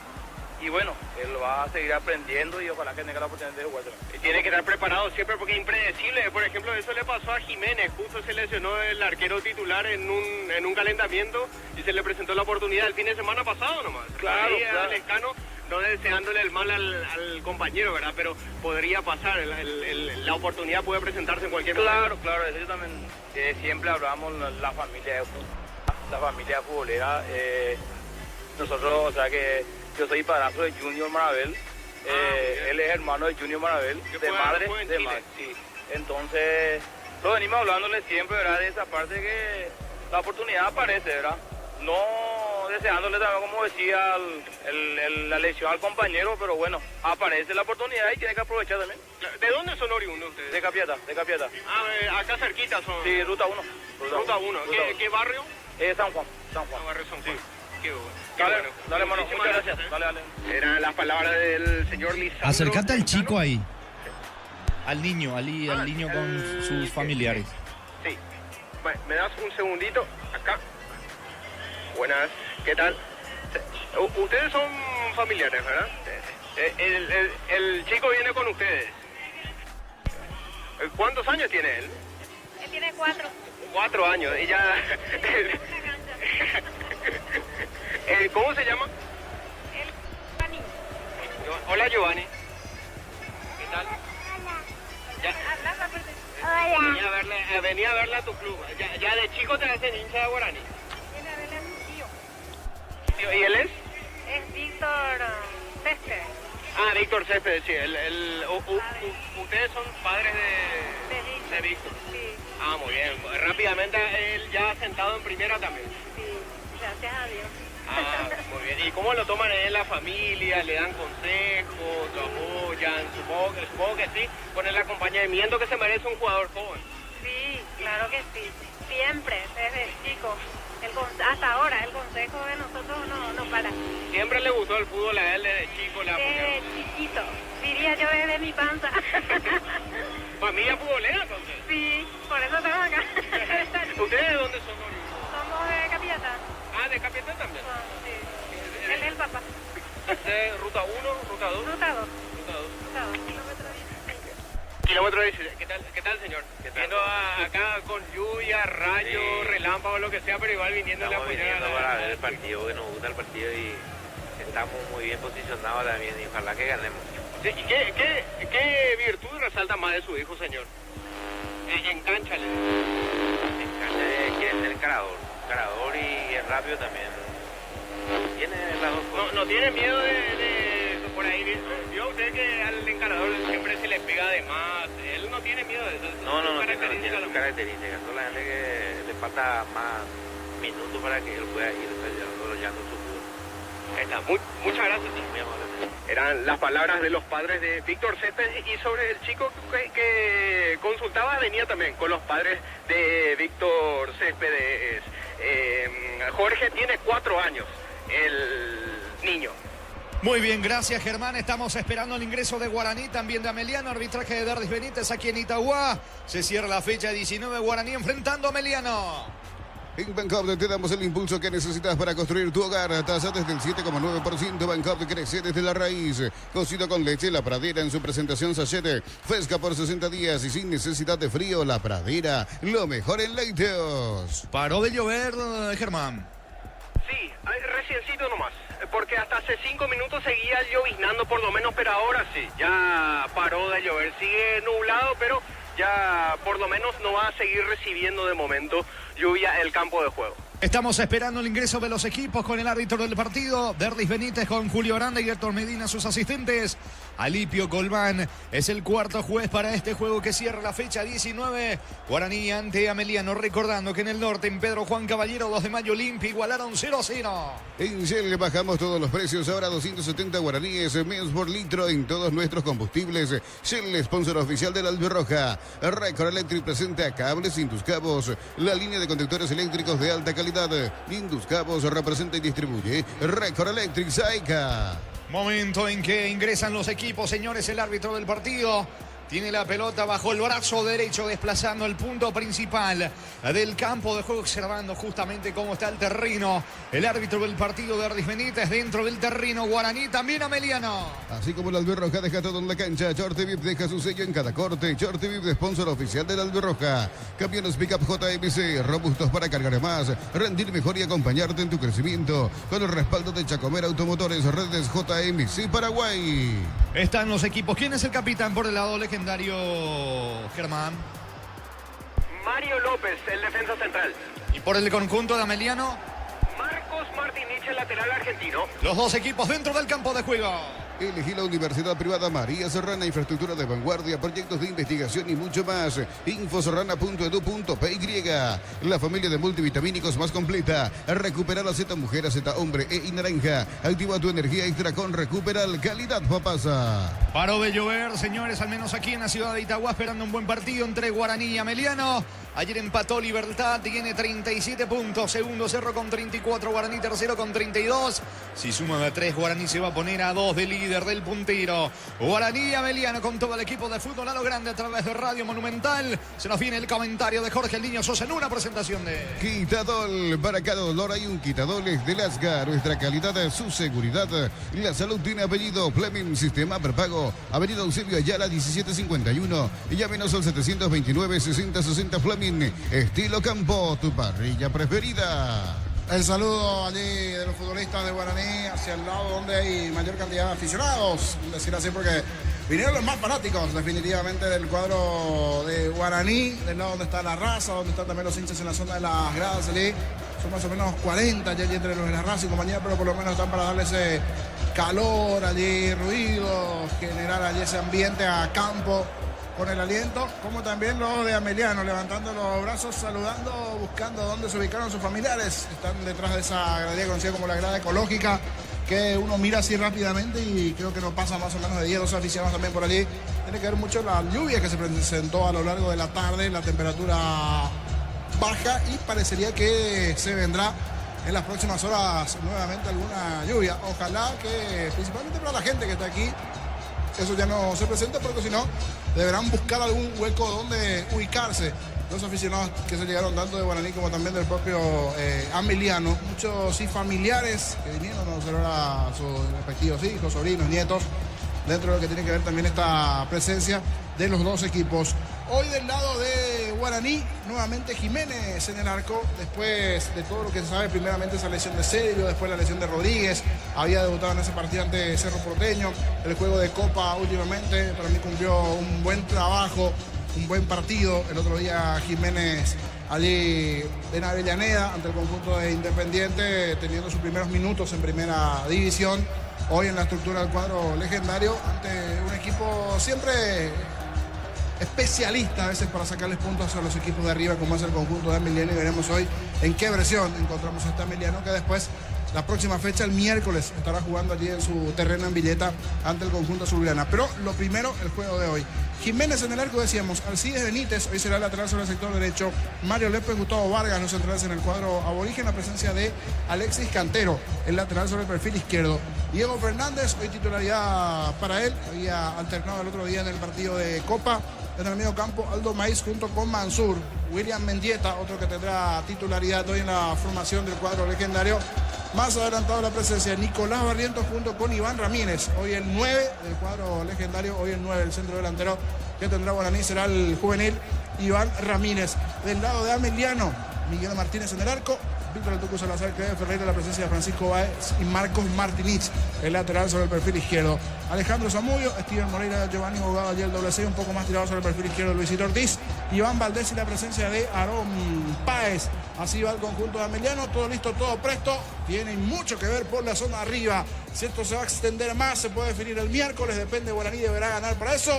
Y bueno, él va a seguir aprendiendo y ojalá que tenga la oportunidad de jugar. Y tiene que estar preparado siempre porque es impredecible. Por ejemplo, eso le pasó a Jiménez. Justo se lesionó el arquero titular en un calentamiento y se le presentó la oportunidad el fin de semana pasado nomás. Claro. Lescano, no deseándole el mal al compañero, ¿verdad? Pero podría pasar, la oportunidad puede presentarse en cualquier momento. Claro, eso también siempre hablamos, la familia futbolera. Nosotros, o sea que yo soy padrastro de Junior Marabel, él es hermano de Junior Marabel, de madre, sí. Entonces, lo venimos hablándole siempre, ¿verdad? De esa parte que la oportunidad aparece, ¿verdad? No deseándole también, como decía, la lesión al compañero, pero bueno, aparece la oportunidad y tiene que aprovechar también. ¿De dónde son oriundos ustedes? De Capiata. Ah, acá cerquita son. Sí, Ruta 1. Ruta 1. ¿Qué barrio? San Juan. Barrio San Juan. Sí. Qué Dale, bueno. Dale, hermano, muchas gracias. Dale. Eran las palabras del señor Lisandro. Acércate al chico ahí. Al niño con sus familiares. Sí. Bueno, me das un segundito. Acá. Buenas. ¿Qué tal? Ustedes son familiares, ¿verdad? El chico viene con ustedes. ¿Cuántos años tiene él? Él tiene 4. 4 años. Y ya... ¿Cómo se llama? Giovanni. Hola, Giovanni. ¿Qué tal? Hola. Venía a verla a tu club. Ya de chico te hacen hincha de Guaraní. Viene a verle a mi tío. ¿Y él es? Es Víctor Céspedes. Ah, Víctor Céspedes, sí. Ustedes son padres de Víctor. Sí. Ah, muy bien. Rápidamente, él ya sentado en primera también. Sí, gracias a Dios. Ah, muy bien. ¿Y cómo lo toman en la familia? ¿Le dan consejos? ¿Lo apoyan? Supongo que sí, con el acompañamiento que se merece un jugador joven. Sí, claro que sí. Siempre, desde chico. Hasta ahora, el consejo de nosotros no para. ¿Siempre le gustó el fútbol a él desde chico? Desde chiquito. Diría yo desde mi panza. ¿Familia futbolera entonces? Sí, por eso estamos acá. ¿Ustedes de dónde son? Somos de Capiata. Ah, de Capiata también. Sí. Él es el papá. ¿De ruta 1, ruta 2? Ruta 2. Ruta 2. Kilómetro 16. Kilómetro 16. ¿Qué tal, señor? Viendo acá con lluvia, rayo, relámpago, lo que sea, pero igual viniendo a apoyar. Estamos viniendo para ver el partido, que nos gusta el partido y estamos muy bien posicionados también y ojalá que ganemos. Sí, ¿y qué virtud resalta más de su hijo, señor? En cancha, le digo. En cancha quiere ser encarador y es rápido también. Tiene las dos cosas. No tiene miedo de por ahí. Vio usted que al encarador siempre se le pega de más. Él no tiene miedo de eso. No tiene sus características. Solamente que le falta más minutos para que él pueda ir desarrollando apoyando su fútbol. Ahí está. Muchas gracias. Muy amable. Eran las palabras de los padres de Víctor Céspedes, y sobre el chico que consultaba venía también con los padres de Víctor Céspedes. Jorge tiene 4 años, el niño. Muy bien, gracias Germán. Estamos esperando el ingreso de Guaraní, también de Ameliano. Arbitraje de Dardis Benítez aquí en Itagua. Se cierra la fecha 19, Guaraní enfrentando a Ameliano. En Bancopp te damos el impulso que necesitas para construir tu hogar. Tasa desde el 7,9%. Bancopp crece desde la raíz. Cocido con leche, La Pradera en su presentación sachet. Fresca por 60 días y sin necesidad de frío. La Pradera, lo mejor en lácteos. Paró de llover, Germán. Sí, reciencito nomás, porque hasta hace 5 minutos seguía lloviznando por lo menos, pero ahora sí, ya paró de llover. Sigue nublado, pero ya por lo menos no va a seguir recibiendo de momento lluvia el campo de juego. Estamos esperando el ingreso de los equipos con el árbitro del partido, Dardis Benítez, con Julio Aranda y Héctor Medina, sus asistentes. Alipio Colmán es el cuarto juez para este juego que cierra la fecha 19. Guaraní ante Ameliano, recordando que en el norte, en Pedro Juan Caballero, 2 de mayo, Olimpia igualaron 0-0. En Shell bajamos todos los precios, ahora 270 guaraníes menos por litro en todos nuestros combustibles. Shell, sponsor oficial de la Albirroja. Record Electric presenta cables Induscabos, la línea de conductores eléctricos de alta calidad. Induscabos representa y distribuye Record Electric Saica. Momento en que ingresan los equipos, señores. El árbitro del partido tiene la pelota bajo el brazo derecho, desplazando el punto principal del campo de juego, observando justamente cómo está el terreno. El árbitro del partido, Dardis Benítez, dentro del terreno. Guaraní, también Ameliano. Así como el Albirroja deja todo en la cancha, Chortevip deja su sello en cada corte. Chortevip, sponsor oficial del Albirroja. Camiones Pickup JMC, robustos para cargar más, rendir mejor y acompañarte en tu crecimiento. Con el respaldo de Chacomer Automotores, redes JMC Paraguay. Están los equipos. ¿Quién es el capitán por el lado legendario, Germán? Mario López, el defensa central. ¿Y por el conjunto de Ameliano? Marcos Martinich, el lateral argentino. Los dos equipos dentro del campo de juego. Elegí la Universidad Privada María Serrana, infraestructura de vanguardia, proyectos de investigación y mucho más. Infoserrana.edu.py. La familia de multivitamínicos más completa. Recupera la Z Mujer, Z Hombre y Naranja. Activa tu energía extra con Recuperal, calidad papasa. Paró de llover, señores, al menos aquí en la ciudad de Itagua, esperando un buen partido entre Guaraní y Ameliano. Ayer empató Libertad, tiene 37 puntos. Segundo Cerro con 34, Guaraní tercero con 32. Si suma de 3, Guaraní se va a poner a 2 de líder del puntero. Guaraní y Ameliano con todo el equipo de fútbol a lo grande a través de Radio Monumental. Se nos viene el comentario de Jorge El Niño Sosa en una presentación de Quitadol. Para cada dolor hay un Quitadol de Lasga. Nuestra calidad, su seguridad. La salud tiene apellido. Fleming, sistema prepago. Avenida Eusebio Ayala 1751. Llámenos al 729-6060 Fleming. Estilo campo, tu parrilla preferida. El saludo allí de los futbolistas de Guaraní hacia el lado donde hay mayor cantidad de aficionados, decir así porque vinieron los más fanáticos definitivamente del cuadro de Guaraní, del lado donde está la raza, donde están también los hinchas en la zona de las gradas allí. Son más o menos 40 allí entre los de la raza y compañía, pero por lo menos están para darle ese calor allí, ruido, generar allí ese ambiente a campo con el aliento, como también los de Ameliano, levantando los brazos, saludando, buscando dónde se ubicaron sus familiares. Están detrás de esa gradería conocida como la grada ecológica, que uno mira así rápidamente y creo que no pasa más o menos de 10, 12 aficionados también por allí. Tiene que ver mucho la lluvia que se presentó a lo largo de la tarde, la temperatura baja y parecería que se vendrá en las próximas horas nuevamente alguna lluvia. Ojalá que, principalmente para la gente que está aquí, eso ya no se presenta, porque si no, deberán buscar algún hueco donde ubicarse los aficionados que se llegaron tanto de Guaraní como también del propio Ameliano. Muchos sí familiares que vinieron a observar a sus respectivos hijos, sobrinos, nietos, dentro de lo que tiene que ver también esta presencia de los dos equipos. Hoy del lado de Guaraní, nuevamente Jiménez en el arco, después de todo lo que se sabe, primeramente esa lesión de Sergio, después la lesión de Rodríguez, había debutado en ese partido ante Cerro Porteño, el juego de Copa últimamente, para mí cumplió un buen trabajo, un buen partido, el otro día Jiménez allí en Avellaneda, ante el conjunto de Independiente, teniendo sus primeros minutos en primera división, hoy en la estructura del cuadro legendario, ante un equipo siempre especialista a veces para sacarles puntos a los equipos de arriba, como es el conjunto de Ameliano, y veremos hoy en qué versión encontramos a este Ameliano, que después la próxima fecha, el miércoles, estará jugando allí en su terreno en Villeta ante el conjunto azulgrana. Pero lo primero, el juego de hoy. Jiménez en el arco, decíamos, Alcides Benítez, hoy será el lateral sobre el sector derecho, Mario López, Gustavo Vargas, los centrales en el cuadro aborigen, la presencia de Alexis Cantero, el lateral sobre el perfil izquierdo. Diego Fernández, hoy titularidad para él, había alternado el otro día en el partido de Copa. En el medio campo, Aldo Maíz junto con Mansur. William Mendieta, otro que tendrá titularidad hoy en la formación del cuadro legendario. Más adelantado la presencia de Nicolás Barrientos junto con Iván Ramírez. Hoy el 9 del cuadro legendario, hoy el 9, el centro delantero que tendrá Guaraní será el juvenil Iván Ramírez. Del lado de Ameliano, Miguel Martínez en el arco. Víctor El Tucu Salazar, Cleber Ferreira, la presencia de Francisco Báez y Marcos Martínez, el lateral sobre el perfil izquierdo. Alejandro Zamudio, Steven Moreira, Giovanni Bogado, allí el doble 6, un poco más tirado sobre el perfil izquierdo, Luisito Ortiz, Iván Valdés y la presencia de Aarón Páez. Así va el conjunto de Ameliano, todo listo, todo presto. Tiene mucho que ver por la zona arriba. Si esto se va a extender más, se puede definir el miércoles, depende, Guaraní deberá ganar para eso.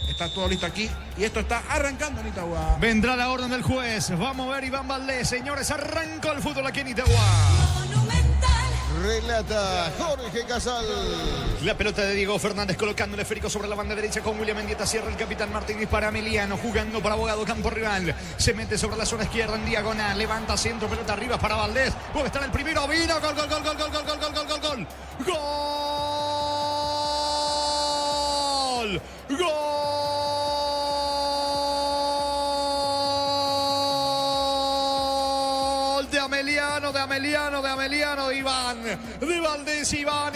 Está todo listo aquí y esto está arrancando en Itagua. Vendrá la orden del juez. Vamos a ver Iván Valdés. Señores, arrancó el fútbol aquí en Itagua. Relata Jorge Casal. La pelota de Diego Fernández colocando el esférico sobre la banda derecha con William Mendieta. Cierra el capitán Martínez para Ameliano. Jugando para Abogado, campo rival. Se mete sobre la zona izquierda en diagonal. Levanta centro, pelota arriba para Valdés. Puede estar el primero. Vino. Gol, gol, gol, gol, gol, gol, gol, gol, gol, gol, gol. Gol. Gol. De Ameliano, de Iván, de Valdés, Iván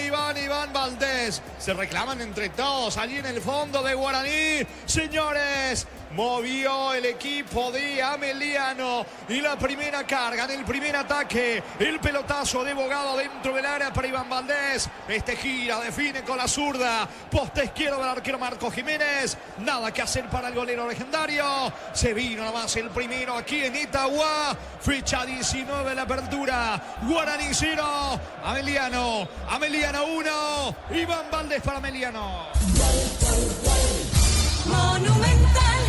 Valdés. Se reclaman entre todos allí en el fondo de Guaraní. Señores, movió el equipo de Ameliano y la primera carga en el primer ataque. El pelotazo de Bogado dentro del área para Iván Valdés. Este gira, define con la zurda. Poste izquierdo del arquero Marcos Jiménez. Nada que hacer para el golero legendario. Se vino nada más el primero aquí en Itagua. Fecha 19 la apertura. Guaraní 0. Ameliano 1. Iván Valdés para Ameliano. Monumental.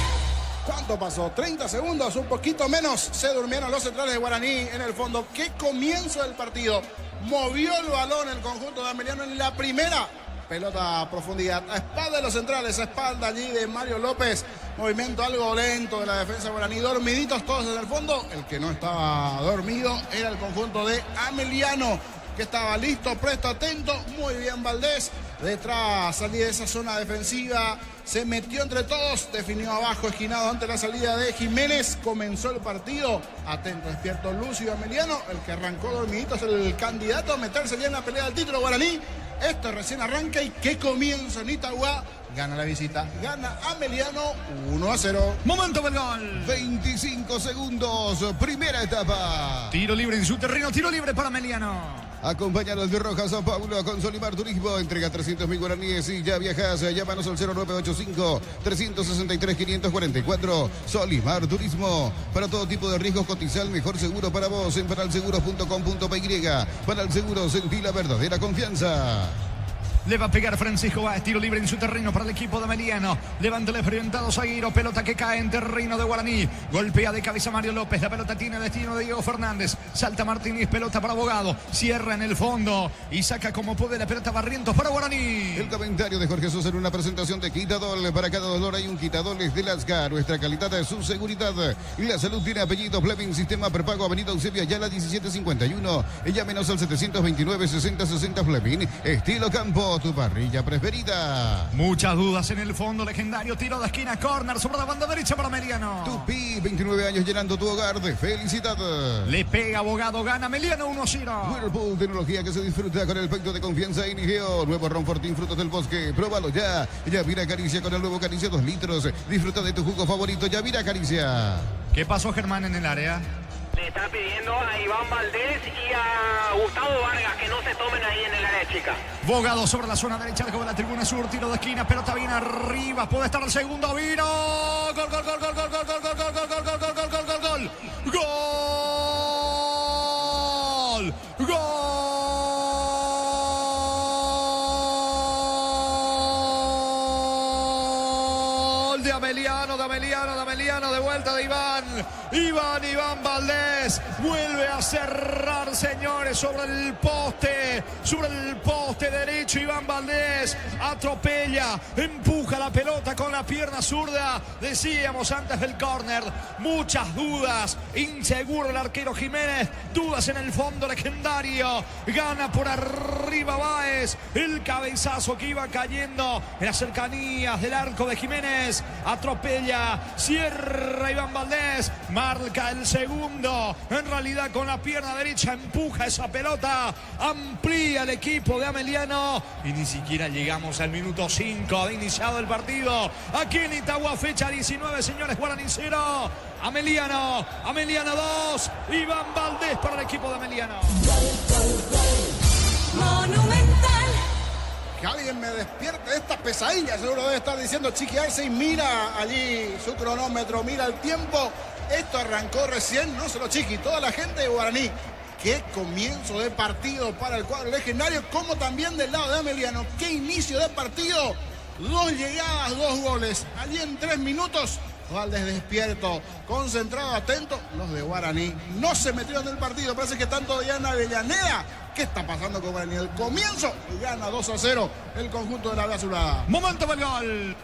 ¿Cuánto pasó? 30 segundos, un poquito menos. Se durmieron los centrales de Guaraní en el fondo. ¿Qué comienzo del partido? Movió el balón el conjunto de Ameliano en la primera. Pelota a profundidad, a espalda de los centrales, a espalda allí de Mario López. Movimiento algo lento de la defensa guaraní. Dormiditos todos en el fondo. El que no estaba dormido era el conjunto de Ameliano, que estaba listo, presto, atento. Muy bien Valdés. Detrás, salida de esa zona defensiva. Se metió entre todos, definió abajo, esquinado ante la salida de Jiménez. Comenzó el partido. Atento, despierto Lucio Ameliano. El que arrancó dormidito es el candidato a meterse ya en la pelea del título guaraní. Esto recién arranca y qué comienzo en Itagua. Gana la visita, gana Ameliano 1-0. Momento del gol. 25 segundos, primera etapa. Tiro libre en su terreno, tiro libre para Ameliano. Acompáñanos de Roja Sao Paulo con Solimar Turismo. Entrega 300.000 guaraníes y ya viajas. Llámanos al 0985-363-544. Solimar Turismo. Para todo tipo de riesgos, cotiza el mejor seguro para vos en panalseguros.com.py. Panal Seguros, sentí la verdadera confianza. Le va a pegar Francisco Báez, tiro libre en su terreno para el equipo de Ameliano. Levanta el enfrentado Zaguiro, pelota que cae en terreno de Guaraní. Golpea de cabeza Mario López, la pelota tiene destino de Diego Fernández. Salta Martínez, pelota para Abogado. Cierra en el fondo y saca como puede la pelota Barrientos para Guaraní. El comentario de Jorge Sosa en una presentación de Quitadol. Para cada dolor hay un Quitadol de Lascar. Nuestra calidad es su seguridad. Y la salud tiene apellido. Fleming, sistema prepago, Avenida Eusebio Ayala 1751. Llámenos al 729-6060 Fleming. Estilo Campo, tu parrilla preferida. Muchas dudas en el fondo legendario. Tiro de esquina, corner sobre la banda derecha para Ameliano. Tupi, 29 años llenando tu hogar de felicidad. Le pega Abogado, gana Ameliano 1-0. Whirlpool, tecnología que se disfruta con el pacto de confianza Inigeo. Nuevo Ron Fortín, frutos del bosque. Próbalo ya. Yavira Caricia con el nuevo Caricia 2 litros. Disfruta de tu jugo favorito, Yavira Caricia. ¿Qué pasó, Germán, en el área? Le está pidiendo a Iván Valdés y a Gustavo Vargas que no se tomen ahí en el área chica. Bogado sobre la zona derecha de la tribuna sur, tiro de esquina, pelota bien arriba, puede estar el segundo, vino. Gol, gol, gol, gol, gol, gol, gol, gol, gol, gol, gol, gol, gol, gol, gol, gol, gol. Gol. de Ameliano, de vuelta de Iván Valdés, vuelve a cerrar, señores, sobre el poste derecho. Iván Valdés atropella, empuja la pelota con la pierna zurda. Decíamos antes del córner, muchas dudas, inseguro el arquero Jiménez, dudas en el fondo legendario. Gana por arriba Báez, el cabezazo que iba cayendo en las cercanías del arco de Jiménez. Atropella, cierra Iván Valdés, marca el segundo. En realidad con la pierna derecha empuja esa pelota, amplía el equipo de Ameliano y ni siquiera llegamos al minuto 5 de iniciado el partido. Aquí en Itagua, fecha 19, señores. Guaraní 0, Ameliano 2, Iván Valdés para el equipo de Ameliano. Monumental. Que alguien me despierte de esta pesadilla, seguro debe estar diciendo Chiqui Arce, y mira allí su cronómetro, mira el tiempo. Esto arrancó recién, no solo Chiqui, toda la gente de Guaraní. Qué comienzo de partido para el cuadro legendario, como también del lado de Ameliano. Qué inicio de partido. 2 llegadas, 2 goles. Allí en 3 minutos, Valdés despierto, concentrado, atento. Los de Guaraní no se metieron en el partido. Parece que tanto de Diana Avellaneda. ¿Qué está pasando con Guaraní? El comienzo y gana 2-0 el conjunto de la Vía Azulada. Momento del gol.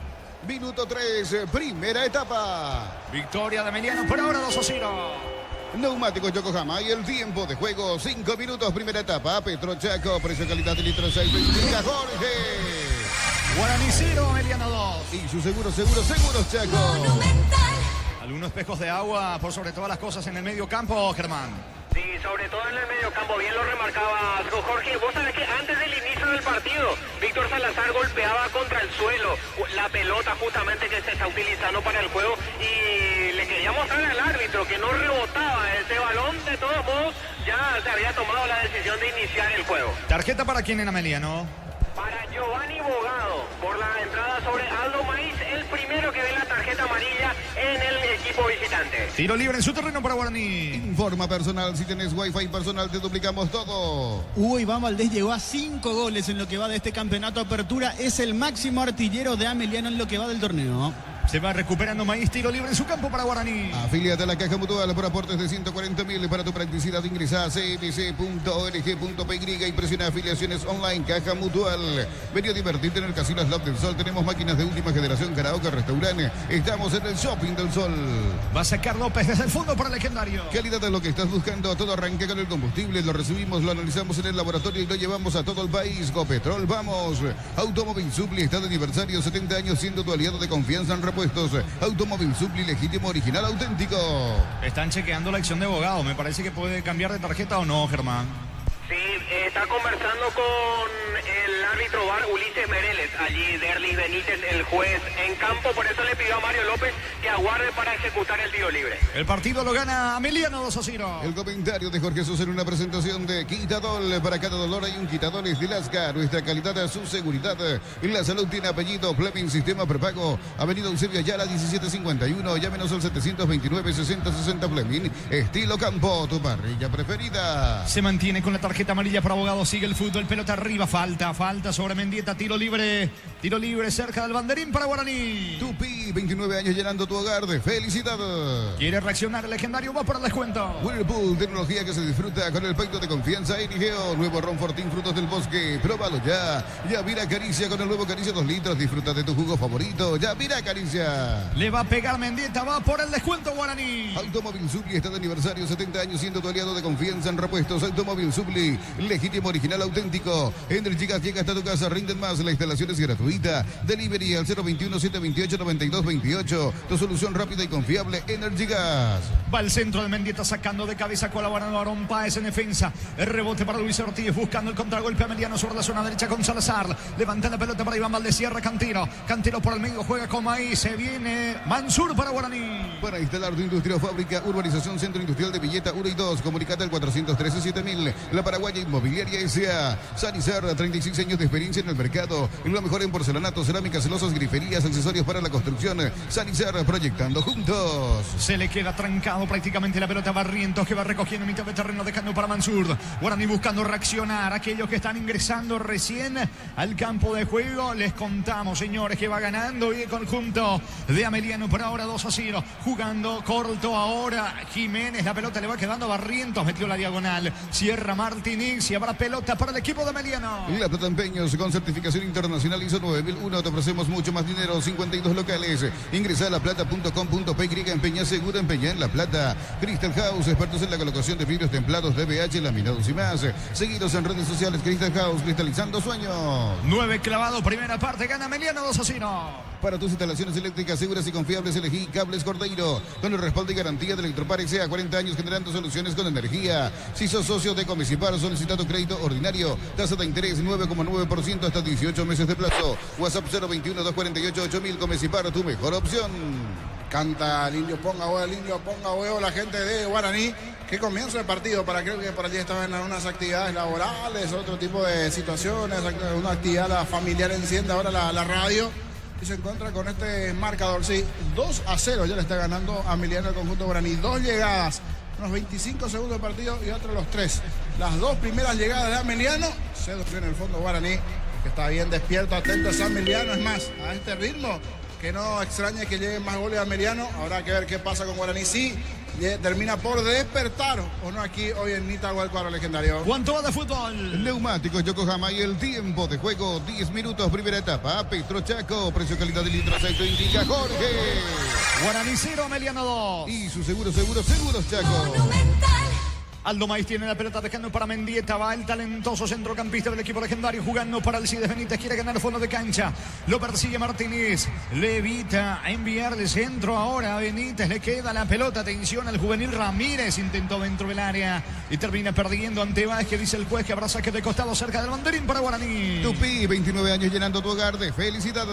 Minuto 3, primera etapa. Victoria de Ameliano por ahora 2-0. Neumáticos Yokohama y el tiempo de juego 5 minutos, primera etapa. Petro Chaco, precio calidad de litro 6, Jorge. Guaraní 0, Ameliano 2. Y su seguros Chaco. Monumental. Algunos espejos de agua por sobre todas las cosas en el medio campo, Germán. Sí, sobre todo en el mediocampo, bien lo remarcaba Jorge. Vos sabés que antes del inicio del partido, Víctor Salazar golpeaba contra el suelo la pelota justamente que se está utilizando para el juego y le quería mostrar al árbitro que no rebotaba ese balón. De todos modos, ya se había tomado la decisión de iniciar el juego. ¿Tarjeta para quién en Ameliano? Para Giovanni Bogado, por la entrada sobre Aldo Maíz, el primero que ve la tarjeta amarilla en el equipo visitante. Tiro libre en su terreno para Guaraní. Informa personal, si tenés wifi personal te duplicamos todo. Iván Valdés llegó a 5 goles en lo que va de este campeonato Apertura. Es el máximo artillero de Ameliano en lo que va del torneo. Se va recuperando Maíz, tiro libre en su campo para Guaraní. Afíliate a la Caja Mutual por aportes de 140.000 para tu practicidad. Ingresa a cmc.org.py y presiona afiliaciones online. Caja Mutual. Vení a divertirte en el Casino Slot del Sol. Tenemos máquinas de última generación, karaoke, restaurante. Estamos en el Shopping del Sol. Va a sacar López desde el fondo para el legendario. Calidad es lo que estás buscando. Todo arranca con el combustible. Lo recibimos, lo analizamos en el laboratorio y lo llevamos a todo el país. Copetrol, vamos. Automóvil Supli está de aniversario. 70 años siendo tu aliado de confianza en repuestos. Automóvil Supli, legítimo, original, auténtico. Están chequeando la acción de Bogado. Me parece que puede cambiar de tarjeta o no, Germán. Sí, está conversando con el árbitro VAR Ulises Mereles, allí Derlis Benítez, el juez en campo, por eso le pidió a Mario López que aguarde para ejecutar el tiro libre. El partido lo gana Ameliano 2-0. El comentario de Jorge Sosa en una presentación de Quitadol. Para cada dolor hay un Quitadol es de Lasca. Nuestra calidad, su seguridad. La salud tiene apellido. Fleming, sistema prepago. Avenida Eusebio Ayala 1751. Llámenos al 729-6060 Fleming. Estilo campo, tu parrilla preferida. Se mantiene con la tarjeta amarilla para Abogado, sigue el fútbol, pelota arriba, falta sobre Mendieta, tiro libre cerca del banderín para Guaraní. Tupi, 29 años llenando tu hogar de felicidad. Quiere reaccionar el legendario, va para el descuento. Whirlpool, tecnología que se disfruta con el pacto de confianza en Igeo. Nuevo Ron Fortín, frutos del bosque, próbalo ya. Yavira Caricia con el nuevo Caricia 2 litros, disfruta de tu jugo favorito. Yavira Caricia. Le va a pegar Mendieta, va por el descuento Guaraní. Automóvil Supli está de aniversario, 70 años siendo tu aliado de confianza en repuestos. Automóvil Supli, legítimo, original, auténtico. Energy Gas llega hasta tu casa, rinden más, la instalación es gratuita. Delivery al 021-728-9228. Tu solución rápida y confiable, Energy Gas. Va al centro de Mendieta sacando de cabeza, colaborando a Aaron Páez en defensa. El rebote para Luis Ortiz, buscando el contragolpe Ameliano sobre la zona derecha con Salazar. Levanta la pelota para Iván Valdés, cierra Cantero. Cantero por el medio, juega con Maíz. Se viene Mansur para Guaraní. Para instalar tu industria o fábrica, urbanización Centro Industrial de Villeta 1 y 2. Comunicate al 413-7000. La Paraguaya Inmobiliaria S.A. Sanizar, 36 años de experiencia en el mercado. Lo mejor en porcelanato, cerámicas, celosas, griferías, accesorios para la construcción. producción Sanizar, proyectando juntos. Se le queda trancado prácticamente la pelota a Barrientos, que va recogiendo en mitad de terreno, dejando para Mansur. Guaraní buscando reaccionar. Aquellos que están ingresando recién al campo de juego, les contamos, señores, que va ganando y el conjunto de Ameliano por ahora 2-0. Jugando corto ahora Jiménez, la pelota le va quedando a Barrientos, metió la diagonal. Cierra Martínez y habrá pelota para el equipo de Ameliano. La Plata Empeños con certificación internacional ISO 9001. Te ofrecemos mucho más dinero, 52 locales. Ingresa a laplata.com.py, empeña seguro, empeña en La Plata. Crystal House, expertos en la colocación de vidrios templados, DBH, laminados y más. Seguidos en redes sociales, Crystal House, cristalizando sueños. 9 clavado, primera parte, gana Ameliano 2-0. Para tus instalaciones eléctricas seguras y confiables, elegí Cables Cordeiro, con el respaldo y garantía de Electropar S.A. 40 años generando soluciones con energía. Si sos socio de Comecipar, solicita tu crédito ordinario. Tasa de interés 9,9% hasta 18 meses de plazo. WhatsApp 021-248-8000. Comecipar, tu mejor opción. Canta el Indio Ponga Huevo, la gente de Guaraní. Que comienza el partido, para creo que por allí estaban en unas actividades laborales, otro tipo de situaciones, una actividad familiar. Enciende ahora la radio y se encuentra con este marcador. Sí, 2-0 ya le está ganando a Ameliano el conjunto Guaraní. 2 llegadas, unos 25 segundos de partido y otro los 3. Las 2 primeras llegadas de Ameliano, se durmió en el fondo Guaraní, que está bien despierto, atento a San Ameliano. Es más, a este ritmo, que no extrañe que lleguen más goles a Ameliano. Habrá que ver qué pasa con Guaraní. Sí, termina por despertar o no aquí hoy en Nitagua, el cuadro legendario. ¿Cuánto va de fútbol? Neumáticos Yokohama y el tiempo de juego, 10 minutos, primera etapa. Petro Chaco, precio calidad de litro aceite, indica Jorge. Guaraní 0, Ameliano 2. Y su seguros Chaco. Aldo Maiz tiene la pelota dejando para Mendieta. Va el talentoso centrocampista del equipo legendario jugando para Alcides Benítez. Quiere ganar fondo de cancha. Lo persigue Martínez. Le evita enviar el centro ahora a Benítez. Le queda la pelota. Atención al juvenil Ramírez. Intentó dentro del área y termina perdiendo ante Vázquez. Dice el juez que habrá saque de costado cerca del banderín para Guaraní. Tupi, 29 años llenando tu hogar de felicidad.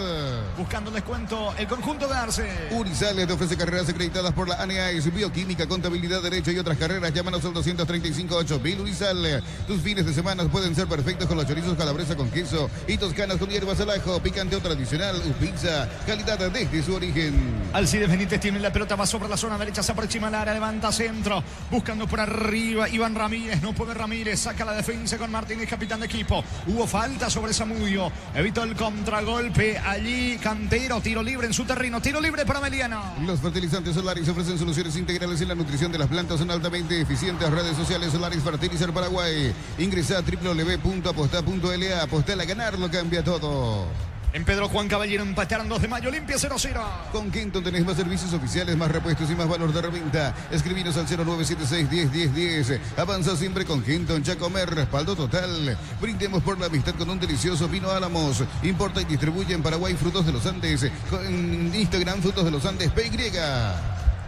Buscando descuento el conjunto de Arce. Urizale te ofrece carreras acreditadas por la ANEAES, bioquímica, contabilidad, derecho y otras carreras. Llámanos al 235-8000. Urizale, tus fines de semana pueden ser perfectos con los chorizos calabresa con queso y toscanas con hierbas al ajo, picante o tradicional. Pizza, calidad desde su origen. Alcides Benítez tiene la pelota, va sobre la zona derecha, se aproxima al área, levanta centro, buscando por arriba Iván Ramírez, no puede Ramírez, saca la defensa con Martínez, capitán de equipo. Hubo falta sobre Zamudio, evitó el contragolpe allí Cantero, tiro libre en su terreno, tiro libre para Ameliano. Los fertilizantes Solaris ofrecen soluciones integrales en la nutrición de las plantas, son altamente eficientes. Redes sociales Solaris Fertilizar Paraguay. Ingresa a www.aposta.la. Apostala a ganar, lo cambia todo. En Pedro Juan Caballero empataron 2 de mayo, limpia 0-0. Con Kenton tenés más servicios oficiales, más repuestos y más valor de reventa. Escribinos al 0976-101010. Avanza siempre con Kenton. Chacomer, respaldo total. Brindemos por la amistad con un delicioso vino Álamos. Importa y distribuye en Paraguay Frutos de los Andes. En Instagram Frutos de los Andes PY.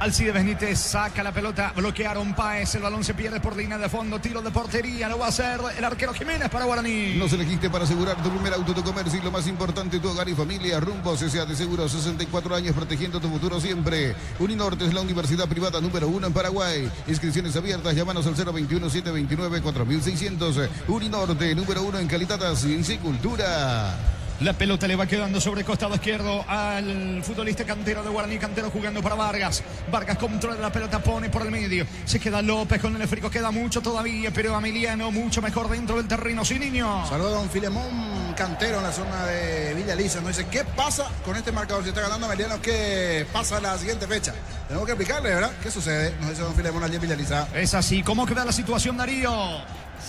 Alcides Benítez saca la pelota, bloquearon Páez, el balón se pierde por línea de fondo, tiro de portería, lo va a hacer el arquero Jiménez para Guaraní. Nos elegiste para asegurar tu primer auto, tu comercio y lo más importante, tu hogar y familia. Rumbo CSA de Seguros, 64 años protegiendo tu futuro siempre. Uninorte es la universidad privada número 1 en Paraguay. Inscripciones abiertas, llámanos al 021-729-4600. Uninorte, número 1 en calidad, ciencia y cultura. La pelota le va quedando sobre el costado izquierdo al futbolista Cantero de Guaraní. Cantero jugando para Vargas. Vargas controla la pelota, pone por el medio. Se queda López con el esférico. Queda mucho todavía, pero Ameliano mucho mejor dentro del terreno. Sí, niño. Saluda a don Filemón Cantero en la zona de Villa Lisa. Nos dice, ¿qué pasa con este marcador? Si está ganando Ameliano, ¿qué pasa en la siguiente fecha? Tenemos que explicarle, ¿verdad? ¿Qué sucede? Nos dice don Filemón allí en Villa Lisa. Es así. ¿Cómo queda la situación, Darío?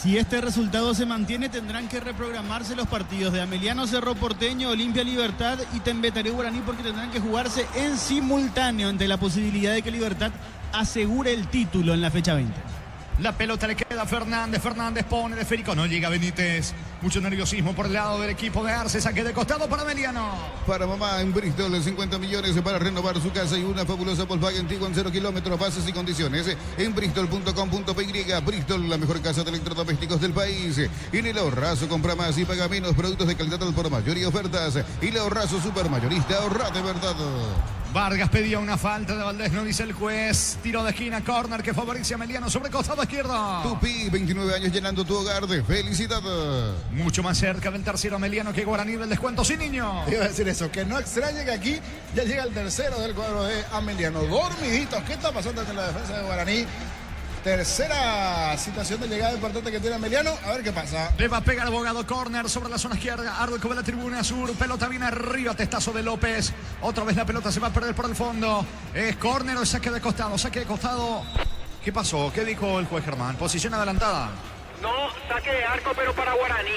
Si este resultado se mantiene, tendrán que reprogramarse los partidos de Ameliano Cerro Porteño, Olimpia Libertad y Tembetaré Guaraní, porque tendrán que jugarse en simultáneo ante la posibilidad de que Libertad asegure el título en la fecha 20. La pelota le queda a Fernández. Fernández pone de esférico. No llega Benítez. Mucho nerviosismo por el lado del equipo de Arce. Saque de costado para Ameliano. Para mamá en Bristol, 50 millones para renovar su casa y una fabulosa Volkswagen Tiguan 0 kilómetros, bases y condiciones en bristol.com.py. Bristol, la mejor casa de electrodomésticos del país. En el Ahorrazo compra más y paga menos, productos de calidad al por mayor y ofertas. Y el Ahorrazo Supermayorista, ahorra de verdad. Vargas pedía una falta de Valdés, no dice el juez. Tiro de esquina, córner que favorece a Meliano sobre costado izquierdo. Tupi, 29 años llenando tu hogar de felicidad. Mucho más cerca del tercero Meliano que Guaraní del descuento sin niño. Iba a decir eso, que no extrañe que aquí ya llega el tercero del cuadro de Ameliano. Dormiditos, ¿qué está pasando ante la defensa de Guaraní? Tercera situación de llegada importante que tiene Ameliano. A ver qué pasa. Le va a pegar Abogado, córner sobre la zona izquierda. Arco de la tribuna sur. Pelota viene arriba. Testazo de López. Otra vez la pelota se va a perder por el fondo. Es córner o saque de costado. Saque de costado. ¿Qué pasó? ¿Qué dijo el juez Germán? Posición adelantada. No, saque de arco, pero para Guaraní.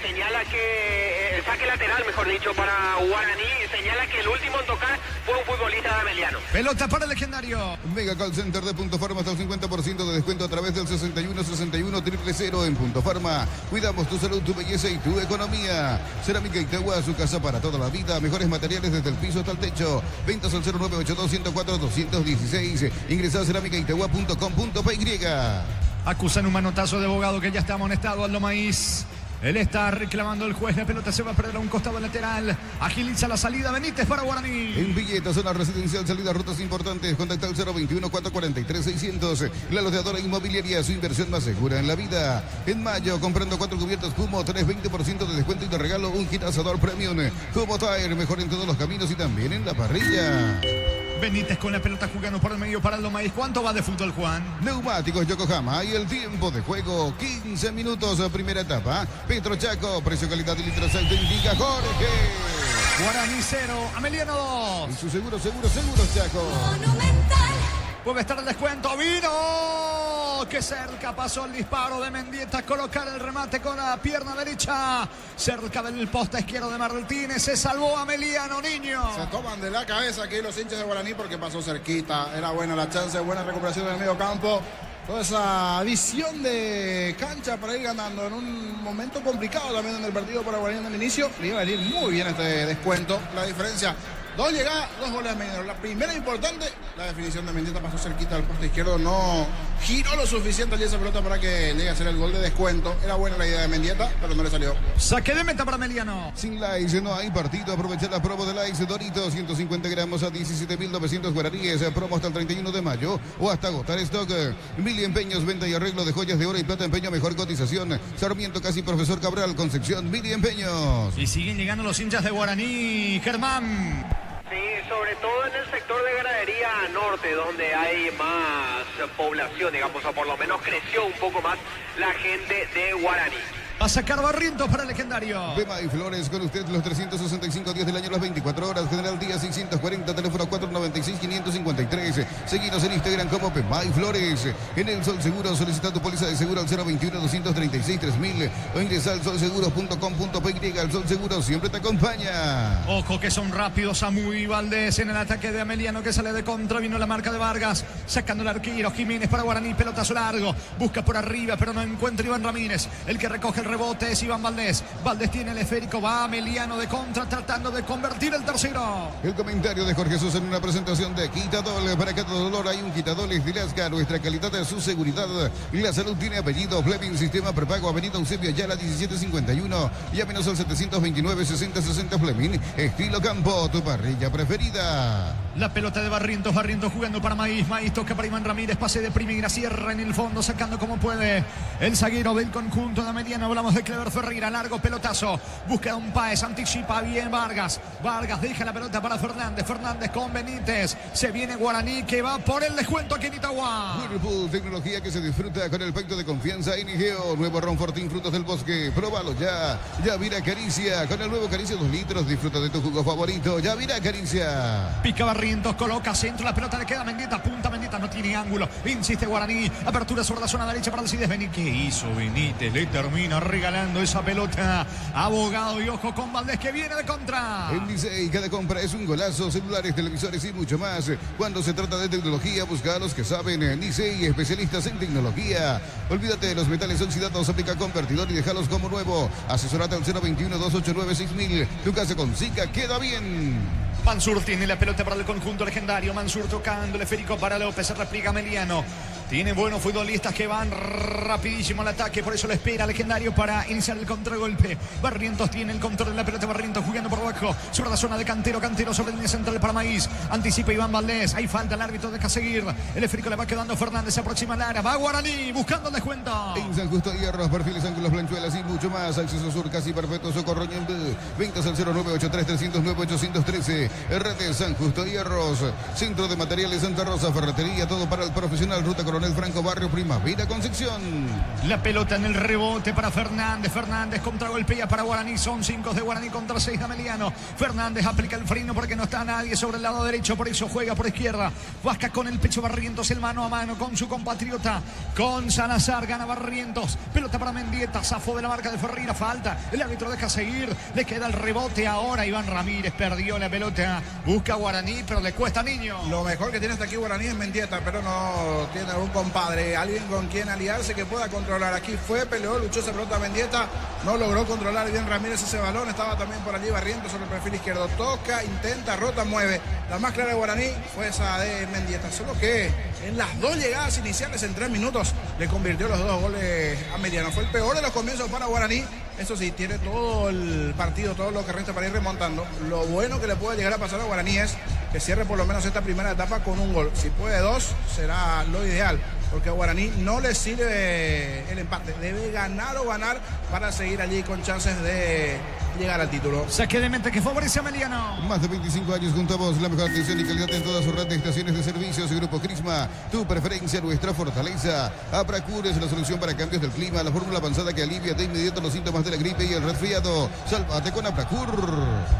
Señala que el saque lateral, mejor dicho, para Guaraní. Señala que el último en tocar fue un futbolista de Ameliano. Pelota para el legendario. Mega Call Center de Punto Farma hasta el 50% de descuento a través del 6161-000 en Punto Farma. Cuidamos tu salud, tu belleza y tu economía. Cerámica Itagua, su casa para toda la vida. Mejores materiales desde el piso hasta el techo. Ventas al 0982-104-216. Ingresa a cerámicaitagua.com.py. Acusan un manotazo de Abogado que ya está amonestado. Aldo Maíz. Él está reclamando el juez. La pelota se va a perder a un costado lateral. Agiliza la salida. Benítez para Guaraní. En Villeta, zona residencial, salida, rutas importantes. Contacta al 021-443-600. La loteadora inmobiliaria, su inversión más segura en la vida. En mayo, comprando 4 cubiertos Kumo, 320% de descuento y de regalo un kit asador premium. Kumo Tire, mejor en todos los caminos y también en la parrilla. Benítez con la pelota jugando por el medio para Aldo Maíz. ¿Cuánto va de fútbol, Juan? Neumáticos Yokohama y el tiempo de juego, 15 minutos, primera etapa. Petro Chaco, precio, calidad y litros auténtica, Jorge. Guaraní 0, Ameliano 2. Y su seguro, Chaco. Monumental. Puede estar el descuento, vino. Que cerca pasó el disparo de Mendieta, colocar el remate con la pierna derecha. Cerca del poste izquierdo de Martínez, se salvó Ameliano, niño. Se toman de la cabeza aquí los hinchas de Guaraní porque pasó cerquita. Era buena la chance, buena recuperación en el medio campo. Toda esa visión de cancha para ir ganando en un momento complicado también en el partido para Guaraní en el inicio. Le iba a venir muy bien este descuento. La diferencia, 2 llegadas, 2 goles a Mendieta. La primera importante, la definición de Mendieta, pasó cerquita al poste izquierdo. No giró lo suficiente allí esa pelota para que llegue a hacer el gol de descuento. Era buena la idea de Mendieta, pero no le salió. Saque de meta para Ameliano. Sin Lays no hay partido. Aprovechar la promo de Lays Doritos, 150 gramos a 17.900 guaraníes. Promo hasta el 31 de mayo o hasta agotar stock. Mil empeños, venta y arreglo de joyas de oro y plata, empeño, mejor cotización. Sarmiento, casi Profesor Cabral, Concepción, Mil empeños. Y siguen llegando los hinchas de Guaraní, Germán. Sí, sobre todo en el sector de Ganadería Norte, donde hay más población, digamos, o por lo menos creció un poco más la gente de Guaraní. Va a sacar Barrientos para el legendario. Bema y Flores con usted los 365 días del año, las 24 horas. General Díaz 640, teléfono 496-553. Seguinos en Instagram como Bema y Flores. En el Sol Seguro, solicita tu póliza de seguro al 021-236-3000 o ingresa al solseguro.com.py. El Sol Seguro siempre te acompaña. Ojo que son rápidos. Samu y Valdés en el ataque de Ameliano que sale de contra. Vino la marca de Vargas, sacando el arquero. Jiménez para Guaraní, pelotazo largo. Busca por arriba, pero no encuentra Iván Ramírez. El que recoge el rebote es Iván Valdés. Valdés tiene el esférico, va Ameliano de contra tratando de convertir el tercero. El comentario de Jorge Sosa en una presentación de Quitadol. Para cada dolor hay un Quitadol. Es Dilasca, nuestra calidad de su seguridad. La salud tiene apellido. Fleming, sistema prepago, avenida Eusebio Ayala 1751. Y a menos al 729-6060 Fleming. Estilo campo, tu parrilla preferida. La pelota de Barrientos, Barrientos jugando para Maíz. Maíz toca para Iván Ramírez, pase de primera, cierra en el fondo, sacando como puede el zaguero del conjunto de Ameliano. Hablamos de Clever Ferreira, largo pelotazo, busca un Páez, anticipa bien Vargas. Vargas deja la pelota para Fernández, Fernández con Benítez. Se viene Guaraní que va por el descuento aquí en Itagua. Whirlpool, tecnología que se disfruta con el pacto de confianza en Igeo. Nuevo Ron Fortín, frutos del bosque, próbalo ya. Yavira Caricia, con el nuevo Caricia 2 litros, disfruta de tu jugo favorito. Yavira Caricia. Pica Barrientos, coloca centro, la pelota le queda a Mendieta, punta Mendieta, no tiene ángulo, insiste Guaraní, apertura sobre la zona derecha para Alcides Benítez. ¿Qué hizo Benítez? Le termina regalando esa pelota. Abogado y ojo con Valdés que viene de contra. En Licey cada compra es un golazo, celulares, televisores y mucho más. Cuando se trata de tecnología, busca a los que saben. En Licey, especialistas en tecnología. Olvídate de los metales oxidados, aplica convertidor y déjalos como nuevo. Asesorate al 021-289-6000. Tu casa con Zika queda bien. Mansur tiene la pelota para el conjunto legendario. Mansur tocando el esférico para López. Se repliega Ameliano. Tiene buenos futbolistas que van rapidísimo al ataque, por eso lo espera Legendario para iniciar el contragolpe. Barrientos tiene el control de la pelota, Barrientos jugando por abajo, sobre la zona de Cantero, Cantero sobre la línea central para Maíz, anticipa Iván Valdés, hay falta, el árbitro deja seguir, el esférico le va quedando Fernández, se aproxima al área, va Guaraní buscando el descuento. En San Justo Hierros, perfiles, ángulos, blanchuelas y mucho más. Acceso Sur, casi perfecto, Socorro Ñembe. Ventas al 0983-309-813. RT San Justo Hierros, Centro de Materiales Santa Rosa, Ferretería, todo para el profesional. Ruta Coronel Franco, Barrio Primavera, Concepción. La pelota en el rebote para Fernández, Fernández contragolpea para Guaraní, son 5 de Guaraní contra 6 de Ameliano. Fernández aplica el freno porque no está nadie sobre el lado derecho, por eso juega por izquierda. Vasca con el pecho, Barrientos el mano a mano con su compatriota, con Salazar, gana Barrientos, pelota para Mendieta, zafó de la marca de Ferreira, falta, el árbitro deja seguir, le queda el rebote ahora, Iván Ramírez perdió la pelota, busca Guaraní, pero le cuesta, Niño. Lo mejor que tiene hasta aquí Guaraní es Mendieta, pero no tiene un compadre, alguien con quien aliarse que pueda controlar. Aquí peleó, luchó esa pelota Mendieta, no logró controlar bien Ramírez ese balón, estaba también por allí Barrientos sobre el perfil izquierdo, toca, intenta, rota, mueve. La más clara de Guaraní fue esa de Mendieta, solo que en las dos llegadas iniciales en 3 minutos le convirtió los 2 goles a Ameliano. Fue el peor de los comienzos para Guaraní. Eso sí, tiene todo el partido, todo lo que resta para ir remontando. Lo bueno que le puede llegar a pasar a Guaraní es que cierre por lo menos esta primera etapa con un gol. Si puede 2, será lo ideal, porque a Guaraní no le sirve el empate. Debe ganar o ganar para seguir allí con chances de llegar al título. Saque de mente que favorece a Ameliano. Más de 25 años juntamos la mejor atención y calidad en toda su red de estaciones de servicios. Grupo Crisma, tu preferencia, nuestra fortaleza. Apracur es la solución para cambios del clima, la fórmula avanzada que alivia de inmediato los síntomas de la gripe y el resfriado. Sálvate con Apracur.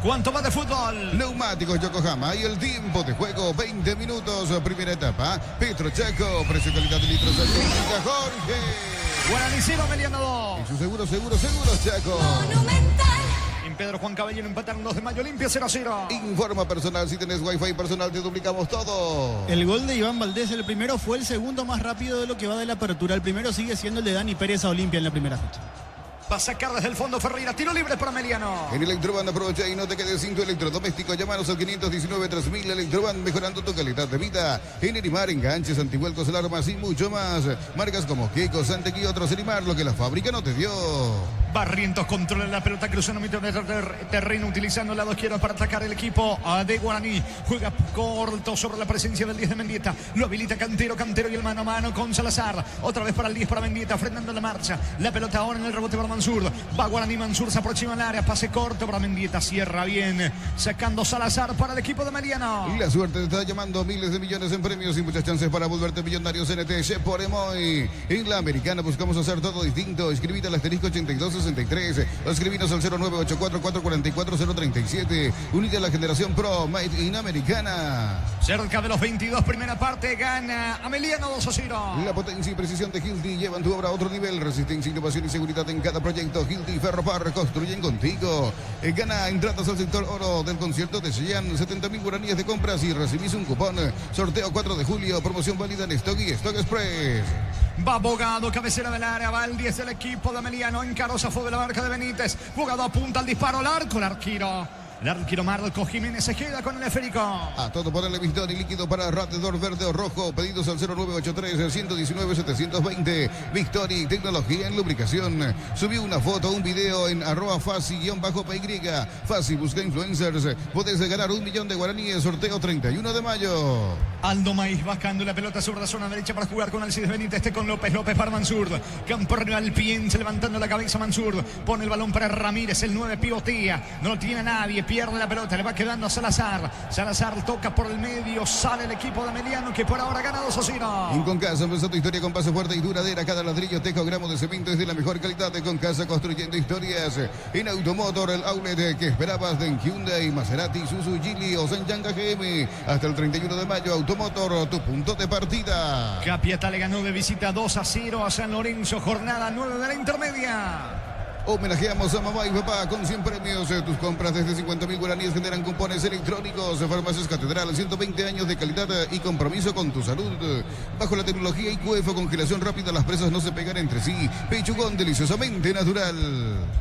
¿Cuánto va de fútbol? Neumáticos Yokohama y el tiempo de juego 20 minutos. Primera etapa. Petro Chaco, precio calidad de litros. Jorge. Guaraní 0, Ameliano 2. Y su seguro Chaco. En Pedro Juan Caballero empataron 2 de Mayo, limpia 0-0. Informa personal, si tenés wifi personal te duplicamos todo. El gol de Iván Valdés, el primero, fue el segundo más rápido de lo que va de la apertura. El primero sigue siendo el de Dani Pérez a Olimpia en la primera fecha. Va a sacar desde el fondo Ferreira, tiro libre para Ameliano. En Electroban aprovecha y no te quedes sin tu electrodoméstico. Llámanos al 519-3000. Electroban, mejorando tu calidad de vida. En Erimar, enganches, antivuelcos, alarmas y mucho más. Marcas como Keiko, Santec y otros. Erimar, lo que la fábrica no te dio. Barrientos controla la pelota, cruzando mitad de terreno, utilizando el lado izquierdo para atacar el equipo de Guaraní. Juega corto sobre la presencia del 10 de Mendieta. Lo habilita Cantero, Cantero y el mano a mano con Salazar. Otra vez para el 10 para Mendieta, frenando la marcha. La pelota ahora en el rebote para Mansur. Va Guaraní, Mansur se aproxima al área, pase corto para Mendieta, cierra bien, sacando Salazar para el equipo de Ameliano. La suerte te está llamando, miles de millones en premios y muchas chances para volverte millonario. CNT por Emoy. En la Americana buscamos hacer todo distinto. Escribite al asterisco 8263 o escribinos al 0984-444-037. Unite a la generación Pro, Made in Americana. Cerca de los 22, primera parte, gana Ameliano 2-0. La potencia y precisión de Hilti llevan tu obra a otro nivel. Resistencia, innovación y seguridad en cada proyecto. Hilti Ferropar, construyen contigo. Gana entradas al sector oro del concierto de Cheyenne. 70.000 guaraníes de compras y recibís un cupón. Sorteo 4 de julio, promoción válida en Stock y Stock Express. Va Bogado, cabecera del área, va el 10 del equipo de Ameliano. Encaró, zafó de la marca de Benítez. Bogado apunta al disparo, el arquero. El arquero Marco Jiménez se queda con el esférico. A todo por el Levistón y líquido para Ratedor verde o rojo. Pedidos al 0983-119-720. Victory, tecnología en lubricación. Subió una foto, un video en @fasi_PY. Fasi busca influencers. Podés ganar 1 millón de guaraníes. Sorteo 31 de mayo. Aldo Maíz bajando la pelota sobre la zona derecha para jugar con Alcides Benítez. Con López, López para Mansur. Camporrio al piense, levantando la cabeza Mansur. Pone el balón para Ramírez, el 9 pivotea. No lo tiene nadie. Pierde la pelota, le va quedando a Salazar. Salazar toca por el medio, sale el equipo de Ameliano que por ahora gana 2-0. En Concasa empezó tu historia con paso fuerte y duradera. Cada ladrillo, tejo, gramo de cemento es de la mejor calidad. De Concasa, construyendo historias. En Automotor, el outlet que esperabas de Hyundai, Maserati, Suzuki, Geely o Sanyanga GM. Hasta el 31 de mayo, Automotor, tu punto de partida. Capiatá le ganó de visita 2-0 a San Lorenzo, jornada 9 de la intermedia. Homenajeamos a mamá y papá con 100 premios. Tus compras desde 50.000 guaraníes generan cupones electrónicos. Farmacias Catedral, 120 años de calidad y compromiso con tu salud. Bajo la tecnología IQF, congelación rápida, las presas no se pegan entre sí. Pechugón deliciosamente natural.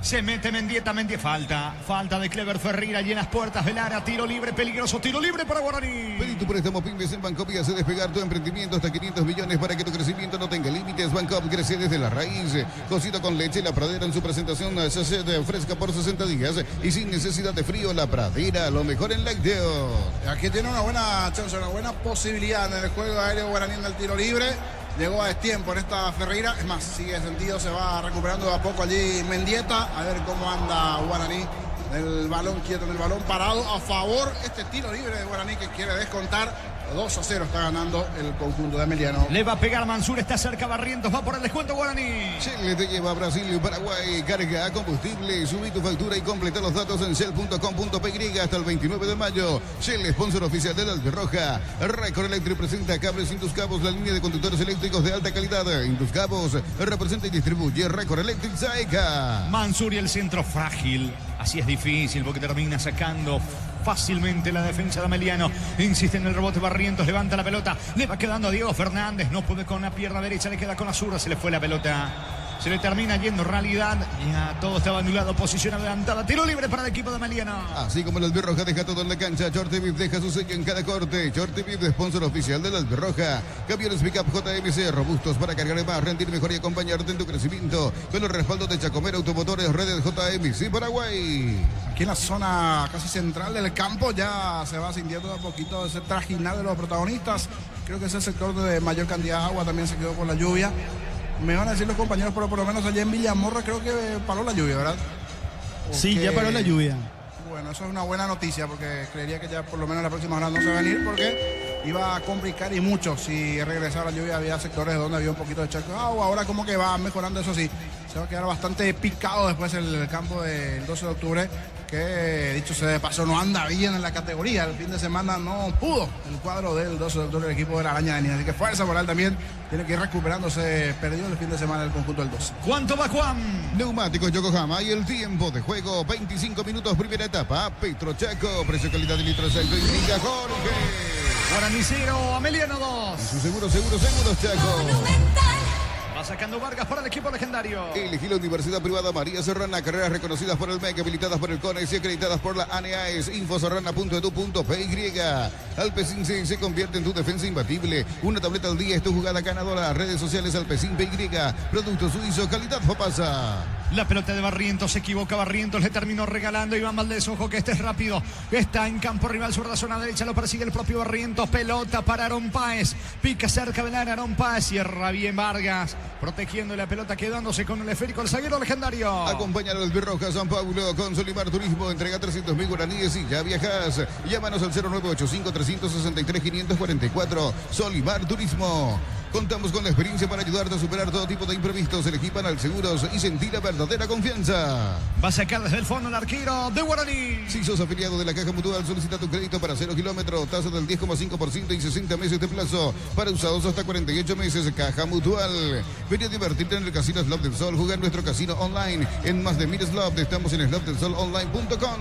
Se mete Mendieta, falta de Clever Ferreira y en las puertas del área. Tiro libre, peligroso, tiro libre para Guaraní. Pedí tu préstamo Pymes en Bancop y hace despegar tu emprendimiento hasta 500 millones para que tu crecimiento no tenga límites. Bancop crece desde la raíz. Cocido con leche, La Pradera en su presentación sachet fresca por 60 días y sin necesidad de frío. La Pradera, lo mejor en lácteos. Aquí tiene una buena chance, una buena posibilidad en el juego aéreo guaraní en el tiro libre. Llegó a destiempo en esta Ferreira. Es más, sigue sentido, se va recuperando de a poco allí Mendieta. A ver cómo anda Guaraní. El balón quieto, en el balón parado. A favor este tiro libre de Guaraní que quiere descontar. 2-0 está ganando el conjunto de Emiliano. Le va a pegar Mansur, está cerca Barrientos, va por el descuento Guaraní. Shell te lleva a Brasil y Paraguay. Carga combustible, subí tu factura y completa los datos en shell.com.py hasta el 29 de mayo. Shell, sponsor oficial de la Albirroja. Record Electric presenta Cables Induscabos, la línea de conductores eléctricos de alta calidad. Induscabos representa y distribuye Record Electric Saeca. Mansur y el centro frágil. Así es difícil porque termina sacando fácilmente la defensa de Ameliano. Insiste en el rebote Barrientos, levanta la pelota. Le va quedando a Diego Fernández. No puede con la pierna derecha, le queda con la zurda. Se le fue la pelota. Se le termina yendo realidad. Ya todo estaba anulado. Posición adelantada. Tiro libre para el equipo de Ameliano. Así como el Albirroja deja todo en la cancha. Shortibib deja su sello en cada corte. Shortibib, sponsor oficial del Albirroja. Camiones Pickup JMC, robustos para cargar más, rendir mejor y acompañarte en tu crecimiento. Con los respaldos de Chacomera Automotores, redes JMC Paraguay. Aquí en la zona casi central del campo ya se va sintiendo un poquito ese trajinar de los protagonistas. Creo que ese sector de mayor cantidad de agua también se quedó por la lluvia. Me van a decir los compañeros, pero por lo menos allá en Villamorra creo que paró la lluvia, ¿verdad? Sí, ya paró la lluvia. Bueno, eso es una buena noticia porque creería que ya por lo menos la próxima hora no se va a venir porque iba a complicar y mucho si regresaba la lluvia. Había sectores donde había un poquito de charco de agua. Ahora como que va mejorando, eso sí. Se va a quedar bastante picado después el campo del 12 de octubre. Que dicho sea de paso no anda bien en la categoría. El fin de semana no pudo el cuadro del 12 de octubre, el equipo de la Araña de Niña. Así que fuerza moral también. Tiene que ir recuperándose. Perdió el fin de semana el conjunto del 12. ¿Cuánto va Juan? Neumáticos Yokohama y el tiempo de juego. 25 minutos, primera etapa. Petrochaco, precio calidad de litro secto. Indica Jorge. Guaraní 0, Ameliano 2. Y su seguro, Chaco. Va sacando Vargas para el equipo legendario. Elegí la Universidad Privada María Serrana. Carreras reconocidas por el MEC, habilitadas por el CONEX y acreditadas por la ANEAES. Infoserrana.edu.py. Alpecin se convierte en tu defensa imbatible. Una tableta al día es tu jugada ganadora. Redes sociales Alpecin PY. Producto suizo, calidad Fopasa. La pelota de Barrientos, se equivoca Barrientos, le terminó regalando Iván Valdés. Ojo que este es rápido. Está en campo rival sobre la zona derecha, lo persigue el propio Barrientos. Pelota para Aarón Páez. Pica cerca del área Aarón Páez. Cierra bien Vargas, protegiendo la pelota, quedándose con el esférico el zaguero legendario. Acompañar al Albirroja San Pablo con Solimar Turismo. Entrega 300.000 guaraníes y ya viajas. Llámanos al 0985-363-544. Solimar Turismo. Contamos con la experiencia para ayudarte a superar todo tipo de imprevistos. Elegí Panal Seguros y sentir la verdadera confianza. Va a sacar desde el fondo el arquero de Guaraní. Si sos afiliado de la Caja Mutual, solicita tu crédito para 0 kilómetros, tasa del 10,5% y 60 meses de plazo. Para usados hasta 48 meses. Caja Mutual. Vení a divertirte en el Casino Slot del Sol. Juega en nuestro casino online en más de 1000 slots. Estamos en slotdelsolonline.com.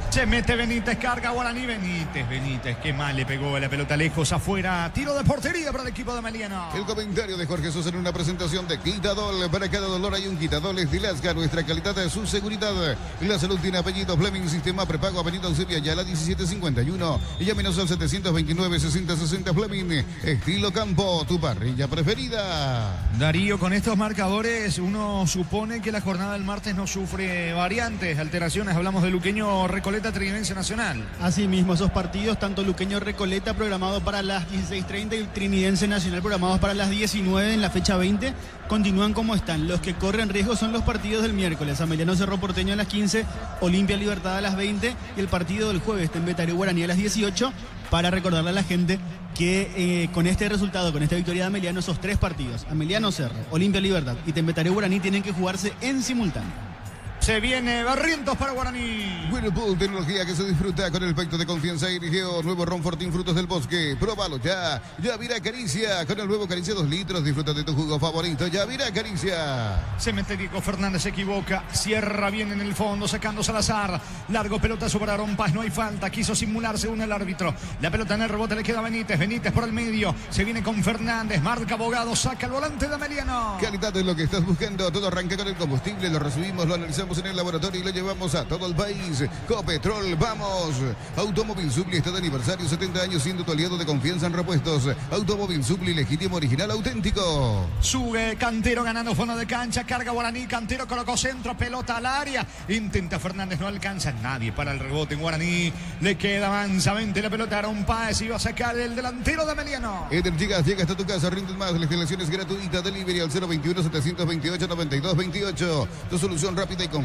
Se mete Benítez, carga Guaraní. Benítez, qué mal le pegó la pelota lejos afuera. Tiro de portería para el equipo de Ameliano. El comentario de Jorge Sosa en una presentación de Quitadol. Para cada dolor hay un Quitadol. Es Dilasca, nuestra calidad de su seguridad. La salud tiene apellido Fleming, sistema prepago, avenida Eusebio Ayala 1751. Y llámenos al 729-6060 Fleming. Estilo campo, tu parrilla preferida. Darío, con estos marcadores uno supone que la jornada del martes no sufre variantes, alteraciones. Hablamos de Luqueño Recoleta, Trinidense Nacional. Así mismo, esos partidos, tanto Luqueño Recoleta programado para las 16:30 y Trinidense Nacional programados para las 19 en la fecha 20, continúan como están. Los que corren riesgo son los partidos del miércoles. Ameliano Cerro Porteño a las 15, Olimpia Libertad a las 20 y el partido del jueves, Tembetario Guaraní a las 18, para recordarle a la gente que con este resultado, con esta victoria de Ameliano, esos tres partidos, Ameliano Cerro, Olimpia Libertad y Tembetario Guaraní, tienen que jugarse en simultáneo. Se viene Barrientos para Guaraní. Whirlpool, tecnología que se disfruta con el pacto de confianza y Rigeo. Nuevo Ron Fortín Frutos del Bosque. Próbalo ya. Yavira Caricia. Con el nuevo Caricia 2 litros. Disfruta de tu jugo favorito. Yavira Caricia. Se mete Diego Fernández, se equivoca. Cierra bien en el fondo, sacando Salazar. Largo pelota sobre Aaron Paz. No hay falta. Quiso simular según el árbitro. La pelota en el rebote le queda a Benítez. Benítez por el medio. Se viene con Fernández. Marca Abogado. Saca el volante de Ameliano. Calidad es lo que estás buscando. Todo arranca con el combustible. Lo recibimos, lo analizamos en el laboratorio y lo llevamos a todo el país. Copetrol, vamos. Automóvil Supli está de aniversario, 70 años siendo tu aliado de confianza en repuestos. Automóvil Supli, legítimo, original, auténtico. Sube Cantero ganando fondo de cancha. Carga Guaraní. Cantero colocó centro. Pelota al área. Intenta Fernández. No alcanza nadie para el rebote en Guaraní. Le queda mansamente la pelota a Aaron Páez. Iba a sacar el delantero de Ameliano. Eder Gigas llega hasta tu casa. Rinden más. La instalación es gratuita. Delivery al 021-728-9228. Tu solución rápida y confiable.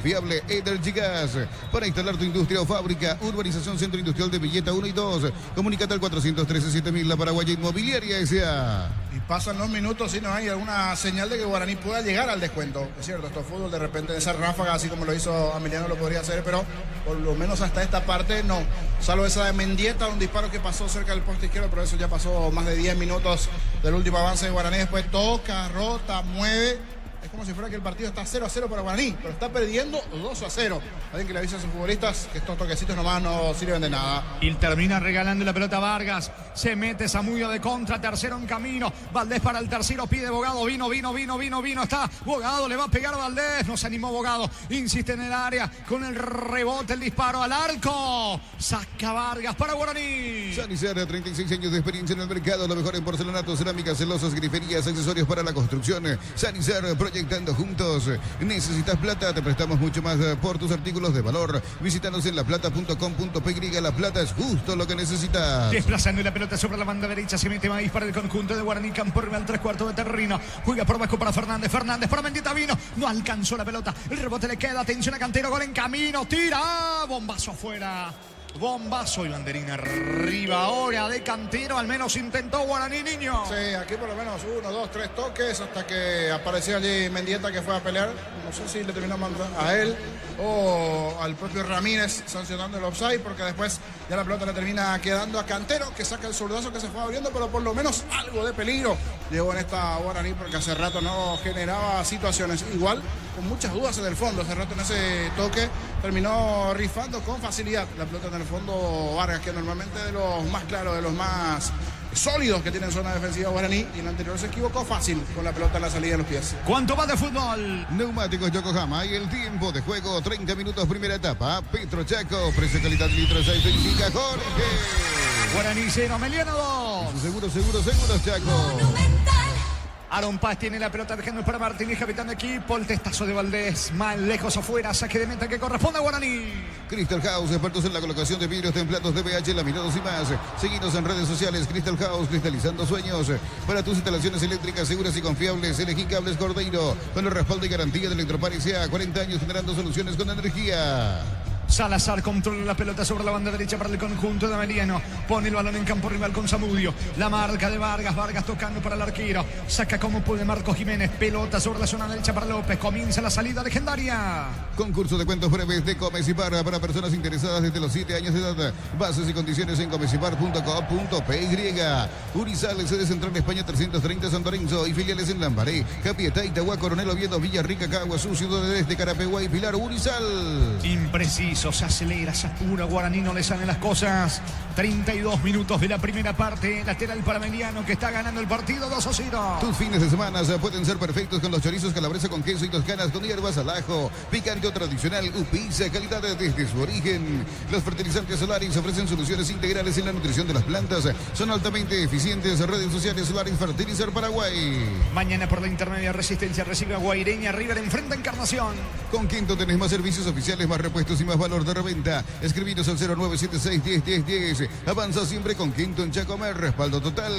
Eder Gigas. Para instalar tu industria o fábrica. Urbanización Centro Industrial de Villeta 1 y 2. Comunícate al 413-7000. La Paraguaya Inmobiliaria S.A. Y pasan los minutos y no hay alguna señal de que Guaraní pueda llegar al descuento. Es cierto, esto es fútbol, de repente esa ráfaga, así como lo hizo Ameliano, lo podría hacer, pero por lo menos hasta esta parte no. Salvo esa de Mendieta, un disparo que pasó cerca del poste izquierdo, pero eso ya pasó más de 10 minutos del último avance de Guaraní. Después toca, rota, mueve. Es como si fuera que el partido está 0-0 para Guaraní, pero está perdiendo 2-0. Alguien que le avise a sus futbolistas que estos toquecitos nomás no sirven de nada. Y termina regalando la pelota a Vargas. Se mete Zamudio de contra, tercero en camino. Valdés para el tercero, pide Bogado. Vino. Está Bogado, le va a pegar a Valdés. No se animó Bogado. Insiste en el área con el rebote, el disparo al arco. Saca Vargas para Guaraní. Sanicera, 36 años de experiencia en el mercado. Lo mejor en porcelanato, cerámicas, celosas, griferías, accesorios para la construcción. Sanicera, proyectando juntos. ¿Necesitas plata? Te prestamos mucho más por tus artículos de valor. Visítanos en laplata.com.py. La Plata es justo lo que necesitas. Desplazando la pelota sobre la banda derecha. Se mete Maíz para el conjunto de Guaraní. Campo rival, 3/4 de terreno. Juega por abajo para Fernández. Fernández para Mendieta. Vino. No alcanzó la pelota. El rebote le queda. Atención a Cantero. Gol en camino. Tira. Bombazo afuera. Bombazo y banderina arriba ahora de Cantero. Al menos intentó Guaraní, niño. Sí, aquí por lo menos 1, 2, 3 toques hasta que apareció allí Mendieta, que fue a pelear. No sé si le terminó mandando a él o al propio Ramírez sancionando el offside, porque después ya la pelota le termina quedando a Cantero, que saca el zurdazo que se fue abriendo, pero por lo menos algo de peligro llegó en esta Guaraní, porque hace rato no generaba situaciones. Igual con muchas dudas en el fondo, hace rato en ese toque terminó rifando con facilidad la pelota en el fondo Vargas, que normalmente de los más claros, de los más sólidos que tienen zona defensiva Guaraní, y en el anterior se equivocó fácil con la pelota en la salida de los pies. ¿Cuánto va de fútbol? Neumáticos Yokohama y el tiempo de juego, 30 minutos primera etapa. Petro Chaco, precio calidad litro 6 indica Jorge. Guaraní 0, Ameliano 2. Seguro Chaco. Aaron Paz tiene la pelota dejando para Martínez, capitán de equipo. El testazo de Valdés, más lejos afuera, saque de meta que corresponde a Guaraní. Crystal House, expertos en la colocación de vidrios templados de pH, laminados y más. Seguinos en redes sociales. Crystal House, cristalizando sueños. Para tus instalaciones eléctricas seguras y confiables, elegí Cables Cordeiro, con el respaldo y garantía de Electropar S.A. 40 años generando soluciones con energía. Salazar controla la pelota sobre la banda derecha para el conjunto de Ameliano. Pone el balón en campo rival con Zamudio. La marca de Vargas. Vargas tocando para el arquero. Saca como puede Marcos Jiménez. Pelota sobre la zona derecha para López. Comienza la salida legendaria. Concurso de cuentos breves de Comecipar para personas interesadas desde los 7 años de edad. Bases y condiciones en comecipar.com.py. Urizal, sede central de España 330 San Lorenzo y filiales en Lambaré, Capietá, Itagua, Coronel Oviedo, Villarrica, Caguazú, Ciudades de Carapeguá y Pilar. Urizal. Impreciso. Se acelera, se apura, Guaraní no le salen las cosas. 32 minutos de la primera parte. Lateral para Ameliano, que está ganando el partido 2-0. Tus fines de semana pueden ser perfectos con los chorizos calabresa con queso y toscanas con hierbas al ajo. Picante o tradicional, Upisa, calidad desde su origen. Los fertilizantes Solaris ofrecen soluciones integrales en la nutrición de las plantas. Son altamente eficientes. Redes sociales Solaris Fertilizar Paraguay. Mañana por la intermedia Resistencia recibe a Guaireña. River enfrenta a Encarnación. Con Quinto tenés más servicios oficiales, más repuestos y más valor valor de reventa. Escribinos al 0976-101010. Avanza siempre con Quinto Chacomer. Respaldo total.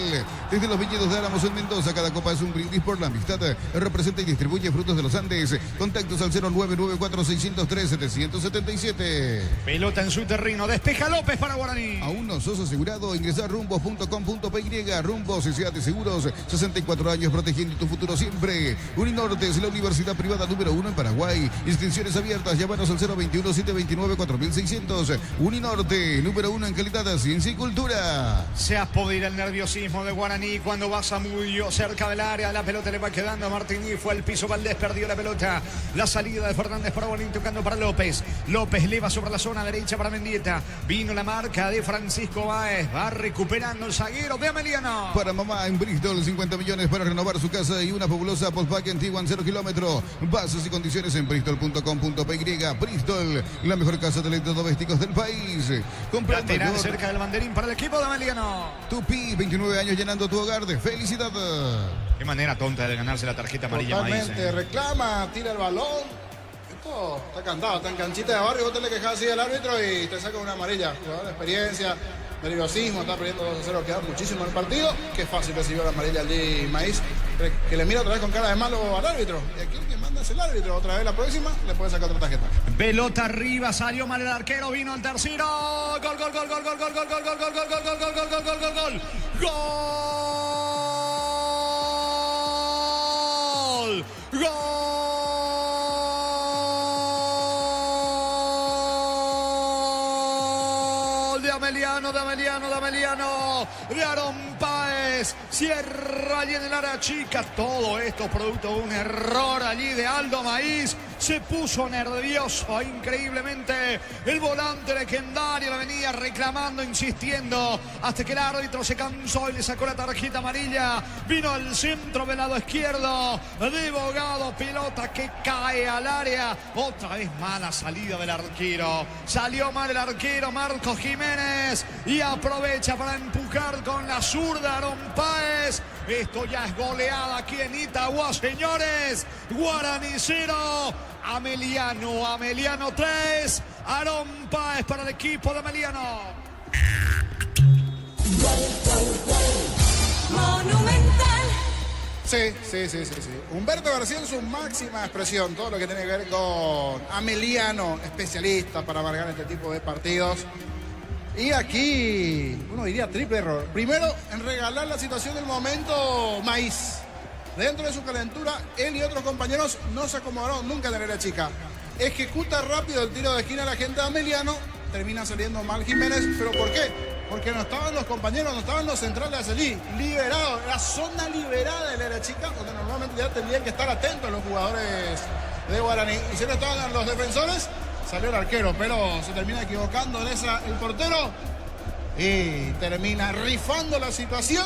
Desde los viñedos de Álamos en Mendoza, cada copa es un brindis por la amistad. Representa y distribuye frutos de los Andes. Contactos al 0994-603-777. Pelota en su terreno. Despeja López para Guaraní. Aún no sos asegurado. Ingresa a rumbos.com.py. Rumbos S.A. de Seguros. 64 años protegiendo tu futuro siempre. Uninorte es la universidad privada número 1 en Paraguay. Inscripciones abiertas. Llámanos al 021-729-4600. Uninorte, número 1 en calidad, ciencia y cultura. Se apodera el nerviosismo de Guaraní cuando va Zamudio cerca del área. La pelota le va quedando a Martini. Fue al piso. Valdés perdió la pelota. La salida de Fernández para Guaraní tocando para López. López eleva sobre la zona derecha para Mendieta. Vino la marca de Francisco Báez. Va recuperando el zaguero de Ameliano. Para mamá en Bristol, 50 millones para renovar su casa y una fabulosa Volkswagen Tiguan 0 kilómetro. Bases y condiciones en bristol.com.py. Bristol, la mejor casa de electrodomésticos del país. Compra lateral cerca del banderín para el equipo de Ameliano. Tupi, 29 años llenando tu hogar de felicidad. Qué manera tonta de ganarse la tarjeta amarilla. Totalmente, Maíz, reclama, tira el balón. Esto está cantado, está en canchita de barrio. Vos te le quejas así al árbitro y te saca una amarilla. Jugador de experiencia, nerviosismo, está perdiendo 2-0, queda muchísimo el partido. Qué fácil recibió la amarilla allí Maíz, que le mira otra vez con cara de malo al árbitro. Y aquí el que manda es el árbitro. Otra vez la próxima le puede sacar otra tarjeta. Pelota arriba, salió mal el arquero, vino el tercero. Gol, gol, gol, gol, gol, gol, gol, gol, gol, gol, gol, gol, gol, gol, gol, gol, gol, gol. Gol. Gol de Ameliano, de Aarón Páez. Cierra allí en el área chica. Todo esto producto de un error allí de Aldo Maíz. Se puso nervioso increíblemente. El volante legendario la venía reclamando, insistiendo, hasta que el árbitro se cansó y le sacó la tarjeta amarilla. Vino al centro del lado izquierdo de Bogado. Pelota que cae al área. Otra vez mala salida del arquero. Salió mal el arquero Marcos Jiménez y aprovecha para empujar con la zurda Aarón Páez. Esto ya es goleada aquí en Itagua, señores. Guaraní 0, Ameliano 3. Aarón Páez para el equipo de Ameliano. Monumental. Sí. Humberto García en su máxima expresión. Todo lo que tiene que ver con Ameliano, especialista para amargar este tipo de partidos. Y aquí, uno diría triple error. Primero, en regalar la situación del momento, Maíz. Dentro de su calentura, él y otros compañeros no se acomodaron nunca en la área chica. Ejecuta rápido el tiro de esquina a la gente de Ameliano. Termina saliendo mal Jiménez. ¿Pero por qué? Porque no estaban los compañeros, no estaban los centrales allí. Liberados, la zona liberada de la área chica, donde normalmente ya tendrían que estar atentos los jugadores de Guaraní. Y si no estaban los defensores, salió el arquero, pero se termina equivocando en esa el portero y termina rifando la situación.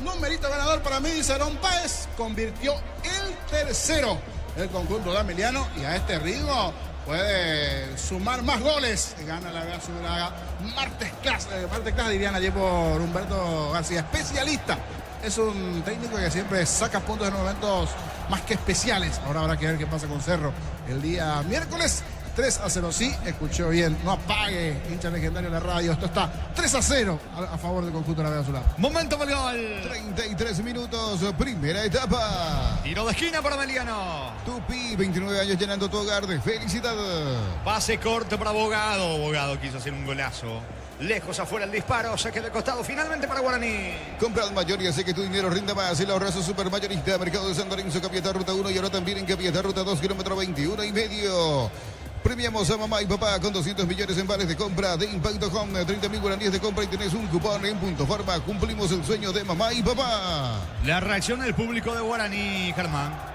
Numerito ganador para mí, dice Aarón Páez. Convirtió el tercero el conjunto de Ameliano y a este ritmo puede sumar más goles. Gana la Azulaga. Martes clase dirían allí por Humberto García, especialista. Es un técnico que siempre saca puntos en momentos más que especiales. Ahora habrá que ver qué pasa con Cerro el día miércoles. 3-0, sí, escuchó bien. No apague, hincha legendario de la radio. Esto está 3-0 a favor del conjunto de la Azulada. Momento para el gol. 33 minutos, primera etapa. Tiro de esquina para Ameliano. Tupi, 29 años llenando tu hogar de felicidad. Pase corto para Bogado. Bogado quiso hacer un golazo. Lejos afuera el disparo, saque de costado finalmente para Guaraní. Compra al mayor y hace que tu dinero rinda más. El ahorrazo supermayorista, Mercado de San Lorenzo, Capiatá, Ruta 1 y ahora también en Capiatá, Ruta 2, kilómetro 21,5. Premiamos a mamá y papá con 200 millones en vales de compra de Impacto Home. 30.000 guaraníes de compra y tenés un cupón en Punto Forma. Cumplimos el sueño de mamá y papá. La reacción del público de Guaraní, Germán.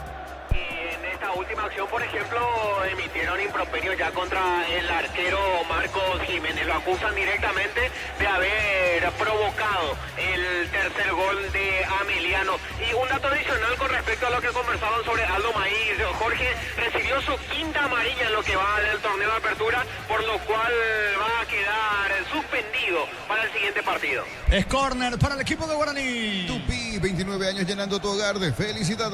Esta última acción, por ejemplo, emitieron improperio ya contra el arquero Marcos Jiménez. Lo acusan directamente de haber provocado el tercer gol de Ameliano. Y un dato adicional con respecto a lo que conversaban sobre Aldo Maíz. Jorge recibió su quinta amarilla en lo que va del torneo de apertura, por lo cual va a quedar suspendido para el siguiente partido. Es córner para el equipo de Guaraní. Tupi, 29 años llenando tu hogar de felicidad.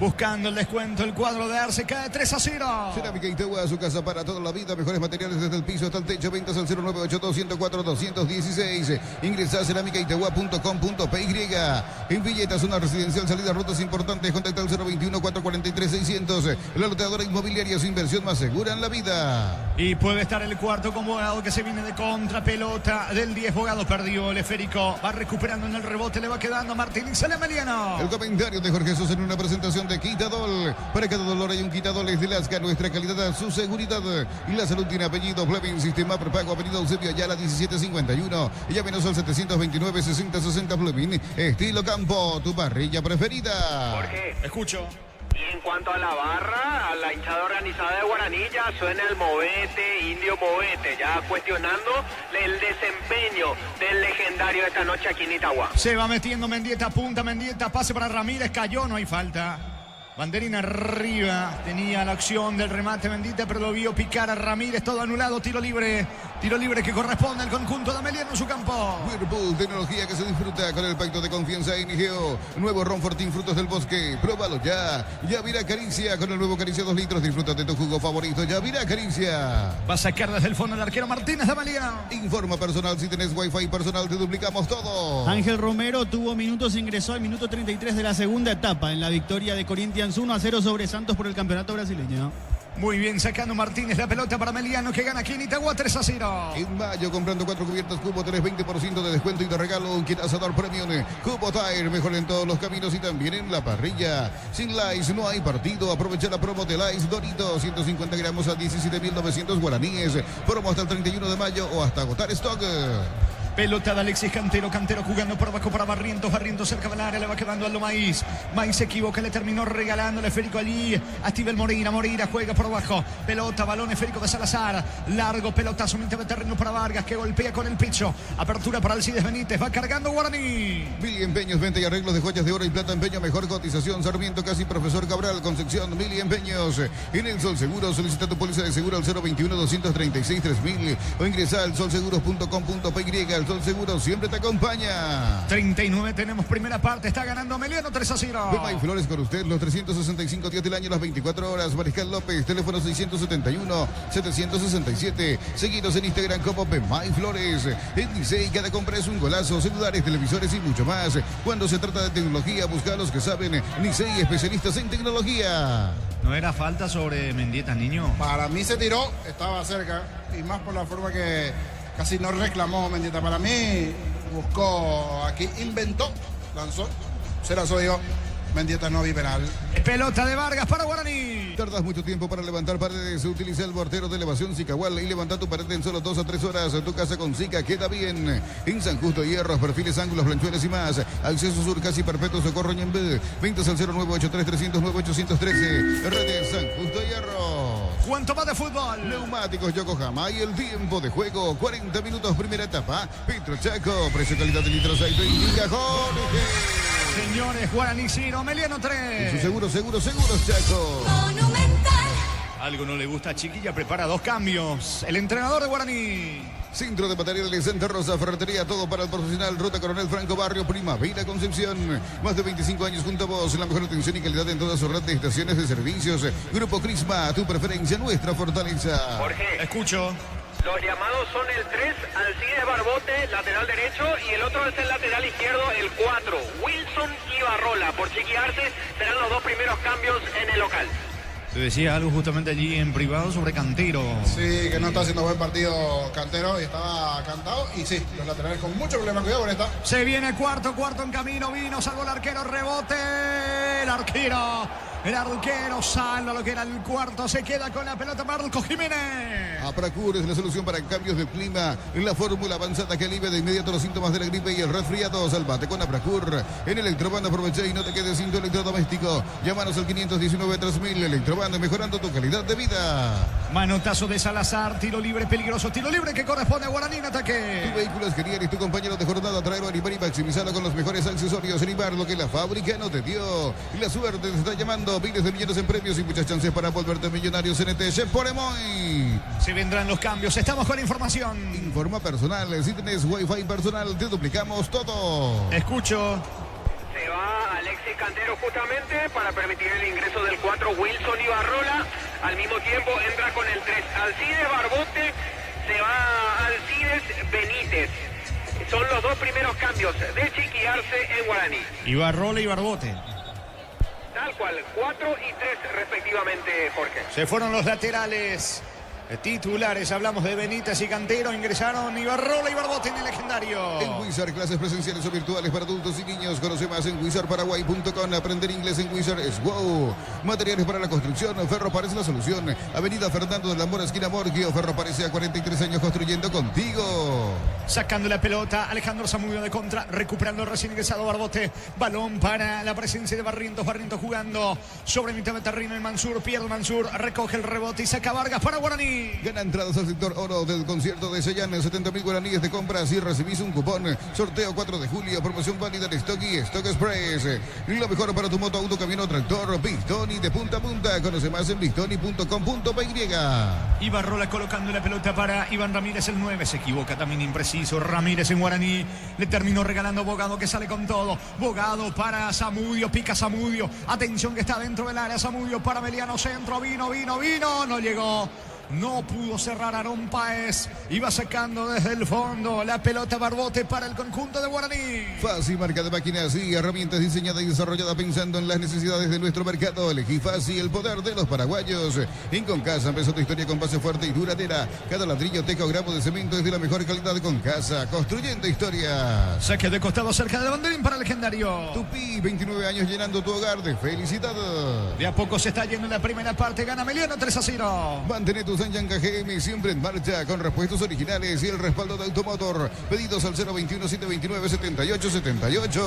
Buscando el descuento, el cuarto cuadro de Arce, cae 3-0. Cerámica Itagua, su casa para toda la vida. Mejores materiales desde el piso hasta el techo. Ventas al 098-204-216. Ingresa a cerámicaitagua.com.py. En Villeta, zona residencial, salida rutas importantes. Contacta al 021-443-600. La loteadora inmobiliaria, su inversión más segura en la vida. Y puede estar el cuarto con Bogado, que se viene de contra, pelota del 10. Bogado perdió el esférico, va recuperando en el rebote, le va quedando a Martín y sale Emiliano. El comentario de Jorge Sosa en una presentación de Quitadol. Para cada dolor hay un Quitadol, es de Lasca, nuestra calidad, su seguridad. Y la salud tiene apellido. Plebin, sistema prepago, avenida Eusebio Ayala 1751. Llámenos al 729-6060 Plebin. Estilo campo, tu parrilla preferida. Jorge, escucho. Y en cuanto a la barra, a la hinchada organizada de Guaraní, ya suena el movete, indio movete, ya cuestionando el desempeño del legendario esta noche aquí en Itagua. Se va metiendo Mendieta, punta Mendieta, pase para Ramírez, cayó, no hay falta. Banderín arriba, tenía la acción del remate Mendieta, pero lo vio picar a Ramírez, todo anulado, tiro libre que corresponde al conjunto de Ameliano en su campo. Whirlpool, tecnología que se disfruta con el pacto de confianza NGO. Nuevo Ron Fortín, frutos del bosque, pruébalo ya. Yavira Caricia, con el nuevo Caricia 2 litros, disfruta de tu jugo favorito, Yavira Caricia. Va a sacar desde el fondo el arquero Martínez de Ameliano. Informa personal, si tenés wifi personal te duplicamos todo. Ángel Romero tuvo minutos, ingresó al minuto 33 de la segunda etapa en la victoria de Corinthians 1-0 sobre Santos por el campeonato brasileño. Muy bien, sacando Martínez la pelota para Ameliano, que gana aquí en Itagua 3-0. En mayo, comprando 4 cubiertas Cubo, tenés 20% de descuento y de regalo un kit asador premium. Cubo Tire, mejor en todos los caminos y también en la parrilla. Sin Lice no hay partido. Aprovecha la promo de Lice Dorito, 150 gramos a 17.900 guaraníes. Promo hasta el 31 de mayo o hasta agotar stock. Pelota de Alexis Cantero, Cantero jugando por abajo para Barrientos, Barrientos cerca del área, le va quedando Aldo Maíz. Maíz se equivoca, le terminó regalando el esférico allí a Steven Moreira. Moreira juega por abajo, pelota, balón esférico de Salazar, largo pelotazo, mitad de terreno para Vargas, que golpea con el pecho. Apertura para Alcides Benítez, va cargando Guaraní. Mili Empeños, venta y arreglos de joyas de oro y plata, empeño, mejor cotización. Sarmiento, casi Profesor Cabral, Concepción, Mili Empeños. En el Sol Seguro, solicita tu póliza de seguro al 021-236-3000 o ingresa al solseguros.com.py. El Sol Seguro siempre te acompaña. 39 tenemos primera parte, está ganando Ameliano 3-0. Bemay Flores con usted, los 365 días del año, las 24 horas. Mariscal López, teléfono 671-767. Seguidos en Instagram como Bemay Flores. En Licey, cada compra es un golazo. Celulares, televisores y mucho más. Cuando se trata de tecnología, busca a los que saben. Licey, especialistas en tecnología. No era falta sobre Mendieta, niño. Para mí se tiró, estaba cerca. Y más por la forma que casi no reclamó Mendieta. Para mí buscó aquí, inventó, lanzó. Se lanzó, digo, Mendieta no vi penal. Pelota de Vargas para Guaraní. Tardas mucho tiempo para levantar paredes. Utiliza el mortero de elevación Zicahual y levanta tu pared en solo 2 a 3 horas. Tu casa con Zica queda bien. En San Justo, hierros, perfiles, ángulos, planchuelas y más. Acceso Sur, casi perfecto, Socorro Ñembé. Ventas al 0983-300-9813. Redes San Justo, hierros. ¿Cuánto va de fútbol? Neumáticos Yokohama y el tiempo de juego. 40 minutos, primera etapa. Petro Chaco, precio calidad de litros aceite. Indica Jorge. Señores, Guaraní 0, Ameliano 3. Su seguros, Chaco. Monumental. Algo no le gusta a Chiquilla, prepara 2 cambios. El entrenador de Guaraní. Centro de materiales Santa Rosa, ferretería, todo para el profesional. Ruta Coronel Franco, Barrio Primavera, Concepción. Más de 25 años junto a vos. La mejor atención y calidad en toda su red de estaciones de servicios. Grupo Crisma, tu preferencia, nuestra fortaleza. Jorge, escucho. Los llamados son el 3, Alcides Barbote, lateral derecho, y el otro es el lateral izquierdo, el 4, Wilson Ibarrola. Por Chiquiarse serán los 2 primeros cambios en el local. Te decía algo justamente allí en privado sobre Cantero. Sí, que no está haciendo buen partido Cantero y estaba cantado. Y sí, los laterales con mucho problema. Cuidado con esta. Se viene cuarto en camino. Vino, salvó el arquero, rebote. El arquero salva lo que era el cuarto. Se queda con la pelota Marco Jiménez. Apracur es la solución para cambios de clima. La fórmula avanzada que alivia de inmediato los síntomas de la gripe y el resfriado. Salvate con Apracur. En Electroband aprovecha y no te quedes sin tu electrodoméstico. Llámanos al 519-3000. Electroband, mejorando tu calidad de vida. Manotazo de Salazar, tiro libre peligroso, tiro libre que corresponde a Guaraní en ataque. Tu vehículo es genial y tu compañero de jornada, traerlo a Animar y maximizarlo con los mejores accesorios. Animar, lo que la fábrica no te dio. Y la suerte te está llamando. Miles de millones en premios y muchas chances para volverte millonario. CNT por Emoy. Se vendrán los cambios, estamos con información. Informa personal, si tenés wifi personal te duplicamos todo. Escucho. Se va Alex Alexis Cantero justamente para permitir el ingreso del 4 Wilson Ibarrola. Al mismo tiempo entra con el 3 Alcides Barbote, se va Alcides Benítez. Son los dos primeros cambios de Chiqui Arce en Guaraní. Ibarrola y Barbote. Tal cual, 4 y 3 respectivamente, Jorge. Se fueron los laterales titulares. Hablamos de Benítez y Cantero. Ingresaron Ibarrola y Barbote en el legendario. En Wizard, clases presenciales o virtuales para adultos y niños. Conoce más en wizardparaguay.com. Aprender inglés en Wizard es wow. Materiales para la construcción. Ferro parece la solución. Avenida Fernando de la Mora, esquina Morgio. Ferro parece a 43 años construyendo contigo. Sacando la pelota, Alejandro Zamudio de contra, recuperando el recién ingresado Barbote. Balón para la presencia de Barrientos. Barrientos jugando sobre mitad de terreno. El Mansur, pierde Mansur, recoge el rebote y saca Vargas para Guaraní. Gana entradas al sector oro del concierto de Sellán. 70.000 guaraníes de compras y recibís un cupón. Sorteo 4 de julio. Promoción válida en Stock y Stock Express. Lo mejor para tu moto, auto, camión o tractor. Bistoni de punta a punta. Conoce más en bistoni.com.py. Ibarrola colocando la pelota para Iván Ramírez, el 9. Se equivoca también impreciso. Ramírez en Guaraní. Le terminó regalando Bogado, que sale con todo. Bogado para Zamudio. Pica Zamudio. Atención que está dentro del área. Zamudio para Meliano Centro. Vino. No llegó. No pudo cerrar Aarón Páez. Iba sacando desde el fondo la pelota Barbote para el conjunto de Guaraní. Fácil, marca de máquinas y herramientas diseñada y desarrollada pensando en las necesidades de nuestro mercado. Elegí Fácil, el poder de los paraguayos. En Concasa empezó tu historia con base fuerte y duradera. Cada ladrillo, teca o gramo de cemento es de la mejor calidad de Concasa. Construyendo historias. Saque de costado cerca del banderín para el legendario. Tupi, 29 años llenando tu hogar de felicidad. De a poco se está yendo la primera parte. Gana Meliano 3-0. Mantén tu Sanyanga GM siempre en marcha con repuestos originales y el respaldo de Automotor. Pedidos al 021-729-7878.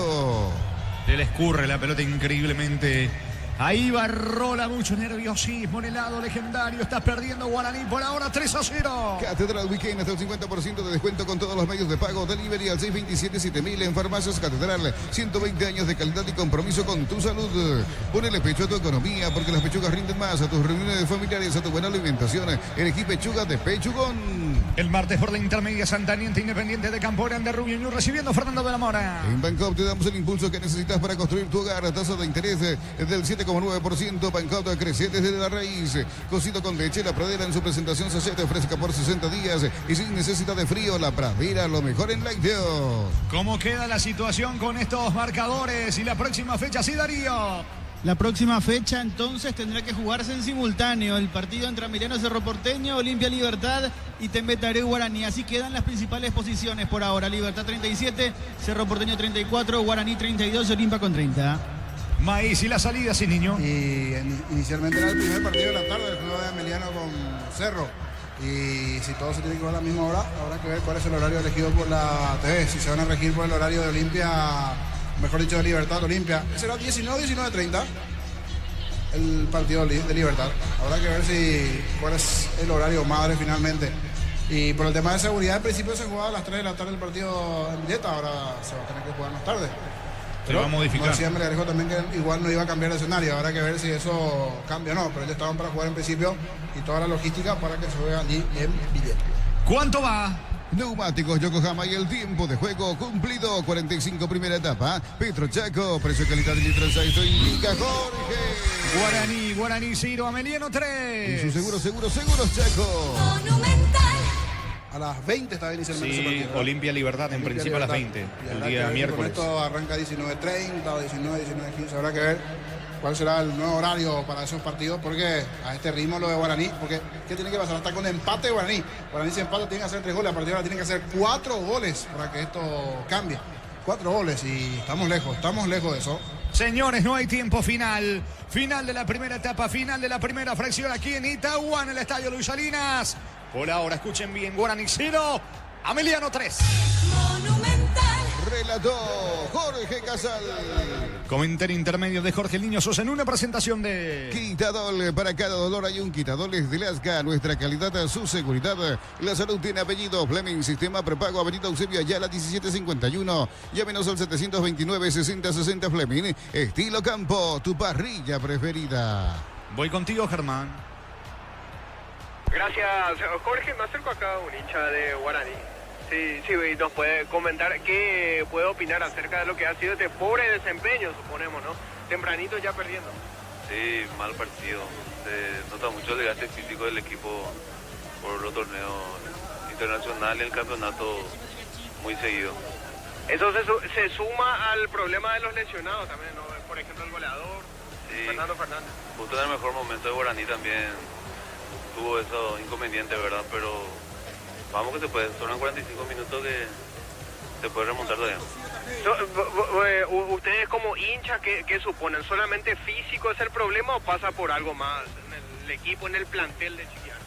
Se le escurre la pelota increíblemente. Ahí Barrola, mucho nerviosismo en el lado legendario. Está perdiendo Guaraní por ahora 3-0. Catedral Weekend hasta el 50% de descuento con todos los medios de pago. Delivery al 627-7000 en Farmacias Catedral. 120 años de calidad y compromiso con tu salud. Ponele pecho a tu economía porque las pechugas rinden más. A tus reuniones familiares, a tu buena alimentación. Elegí pechuga de Pechugón. El martes por la intermedia Santaniente Independiente de Camporán de Rubio Ñu recibiendo a Fernando de la Mora. En Bancop te damos el impulso que necesitas para construir tu hogar. Tasa de interés del 7,9%. Bancop crece desde la raíz. Cocido con leche, la pradera en su presentación sachet fresca por 60 días y sin necesidad de frío. La pradera, lo mejor en lácteos. ¿Cómo queda la situación con estos marcadores y la próxima fecha, sí, Darío? La próxima fecha entonces tendrá que jugarse en simultáneo el partido entre Emiliano Cerro Porteño, Olimpia Libertad y Tembetaré Guaraní. Así quedan las principales posiciones por ahora. Libertad 37, Cerro Porteño 34, Guaraní 32, Olimpia con 30. Maíz y la salida, sí, niño. Y inicialmente era el primer partido de la tarde, el juego de Emiliano con Cerro. Y si todo se tiene que jugar a la misma hora, habrá que ver cuál es el horario elegido por la TV. Si se van a regir por el horario de Olimpia, mejor dicho de Libertad, Olimpia. Será 19:30 el partido de Libertad. Habrá que ver cuál es el horario madre finalmente. Y por el tema de seguridad, en principio se jugaba a las 3 de la tarde el partido en Villeta, ahora se va a tener que jugar más tarde. Se va a modificar. Decía Melgarejo también que igual no iba a cambiar de escenario. Habrá que ver si eso cambia o no. Pero ellos estaban para jugar en principio y toda la logística para que se juegue allí en Villeta. ¿Cuánto va? Neumáticos Yokohama y el tiempo de juego cumplido. 45 primera etapa. Petro Chaco, precio calidad de litro 6. Indica Jorge. Guaraní 0, Ameliano 3. Y su seguros Chaco. A las 20 está inicialmente ese partido. Olimpia Libertad en principio Libertad. a las 20, el día con miércoles. Esto arranca 19:30 o 19:15. Habrá que ver cuál será el nuevo horario para esos partidos, porque a este ritmo lo de Guaraní, porque ¿qué tiene que pasar? Hasta con empate de Guaraní. Guaraní si empata tiene que hacer 3 goles, a partir de ahora tienen que hacer 4 goles para que esto cambie. 4 goles y estamos lejos de eso. Señores, no hay tiempo final. Final de la primera etapa, final de la primera fracción aquí en Itagua, en el estadio Luis Salinas. Por ahora, escuchen bien, Guaraní 0, Ameliano 3. Relató Jorge Casal. Comentario intermedio de Jorge Niño Sosa en una presentación de Quitadol. Para cada dolor hay un Quitadoles de Lasca. Nuestra calidad, su seguridad. La salud tiene apellido. Fleming, sistema prepago, Avenida Eusebio Ayala 1751. Llámenos al 729-6060 Fleming. Estilo Campo, tu parrilla preferida. Voy contigo, Germán. Gracias, Jorge. Me acerco acá a un hincha de Guaraní. Sí, y nos puede comentar qué puede opinar acerca de lo que ha sido este pobre desempeño, suponemos, ¿no? Tempranito ya perdiendo. Sí, mal partido. Se nota mucho el desgaste físico del equipo por los torneos internacionales y el campeonato muy seguido. Eso se suma al problema de los lesionados también, ¿no? Por ejemplo, el goleador, Sí. Fernando Fernández. Justo en el mejor momento de Guaraní también tuvo esos inconvenientes, ¿verdad? Pero vamos que se puede, son 45 minutos que se puede remontar todavía. Ustedes como hinchas, ¿qué suponen? ¿Solamente físico es el problema o pasa por algo más en el equipo, en el plantel de Chiquiarse?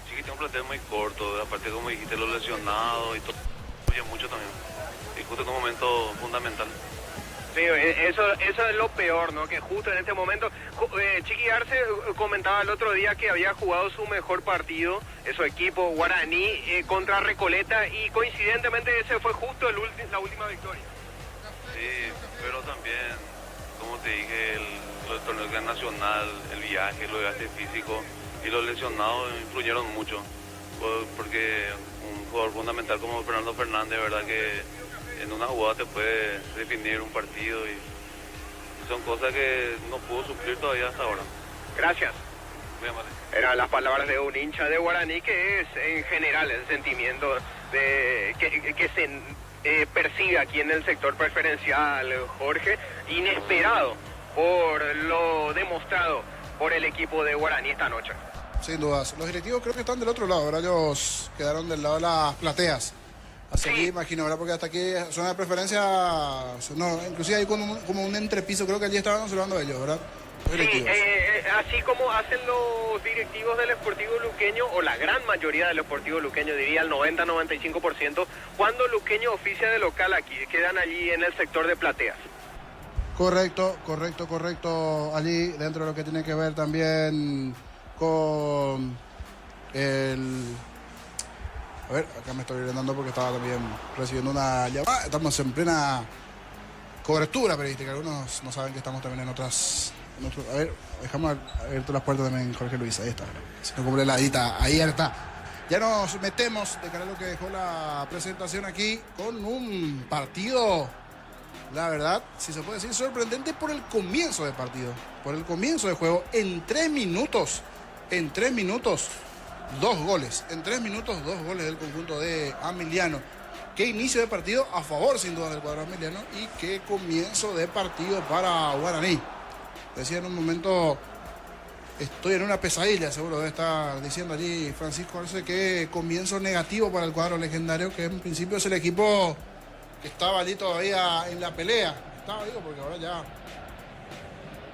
Chiqui tiene un plantel muy corto, aparte como dijiste, los lesionados y todo, oye mucho también. Y justo en un momento fundamental. Sí, eso es lo peor, ¿no? Que justo en este momento, Chiqui Arce comentaba el otro día que había jugado su mejor partido, su equipo Guaraní, contra Recoleta, y coincidentemente ese fue justo la última victoria. Sí, pero también, como te dije, el torneo nacional, el viaje, los gastos físicos y los lesionados influyeron mucho, porque un jugador fundamental como Fernando Fernández, verdad que en una jugada te puede definir un partido y son cosas que no pudo suplir todavía hasta ahora. Gracias. Muy amable. Eran las palabras de un hincha de Guaraní, que es en general el sentimiento de que se percibe aquí en el sector preferencial, Jorge, inesperado por lo demostrado por el equipo de Guaraní esta noche. Sin dudas. Los directivos creo que están del otro lado, ¿verdad? Ellos quedaron del lado de las plateas. Así que imagino, ¿verdad? Porque hasta aquí zona de preferencia, no, inclusive hay como un entrepiso, creo que allí estaban observando ellos, ¿verdad? Sí, así como hacen los directivos del Sportivo Luqueño, o la gran mayoría del Sportivo Luqueño, diría el 90-95%, cuando Luqueño oficia de local aquí, quedan allí en el sector de plateas. Correcto. Allí, dentro de lo que tiene que ver también con el... A ver, acá me estoy ordenando porque estaba también recibiendo una llamada. Estamos en plena cobertura periodística. Algunos no saben que estamos también en otras... a ver, dejamos abiertas las puertas también, Jorge Luis. Ahí está. Si no cumple la edita, ahí está. Ya nos metemos de cara a lo que dejó la presentación aquí con un partido, la verdad, si se puede decir, sorprendente por el comienzo de partido. Por el comienzo de juego. En 3 minutos. 2 goles. En 3 minutos, 2 goles del conjunto de Ameliano. Qué inicio de partido a favor, sin duda, del cuadro ameliano. Y qué comienzo de partido para Guaraní. Decía en un momento, estoy en una pesadilla, seguro debe estar diciendo allí Francisco Arce, que comienzo negativo para el cuadro legendario, que en principio es el equipo que estaba allí todavía en la pelea. Estaba, digo, porque ahora ya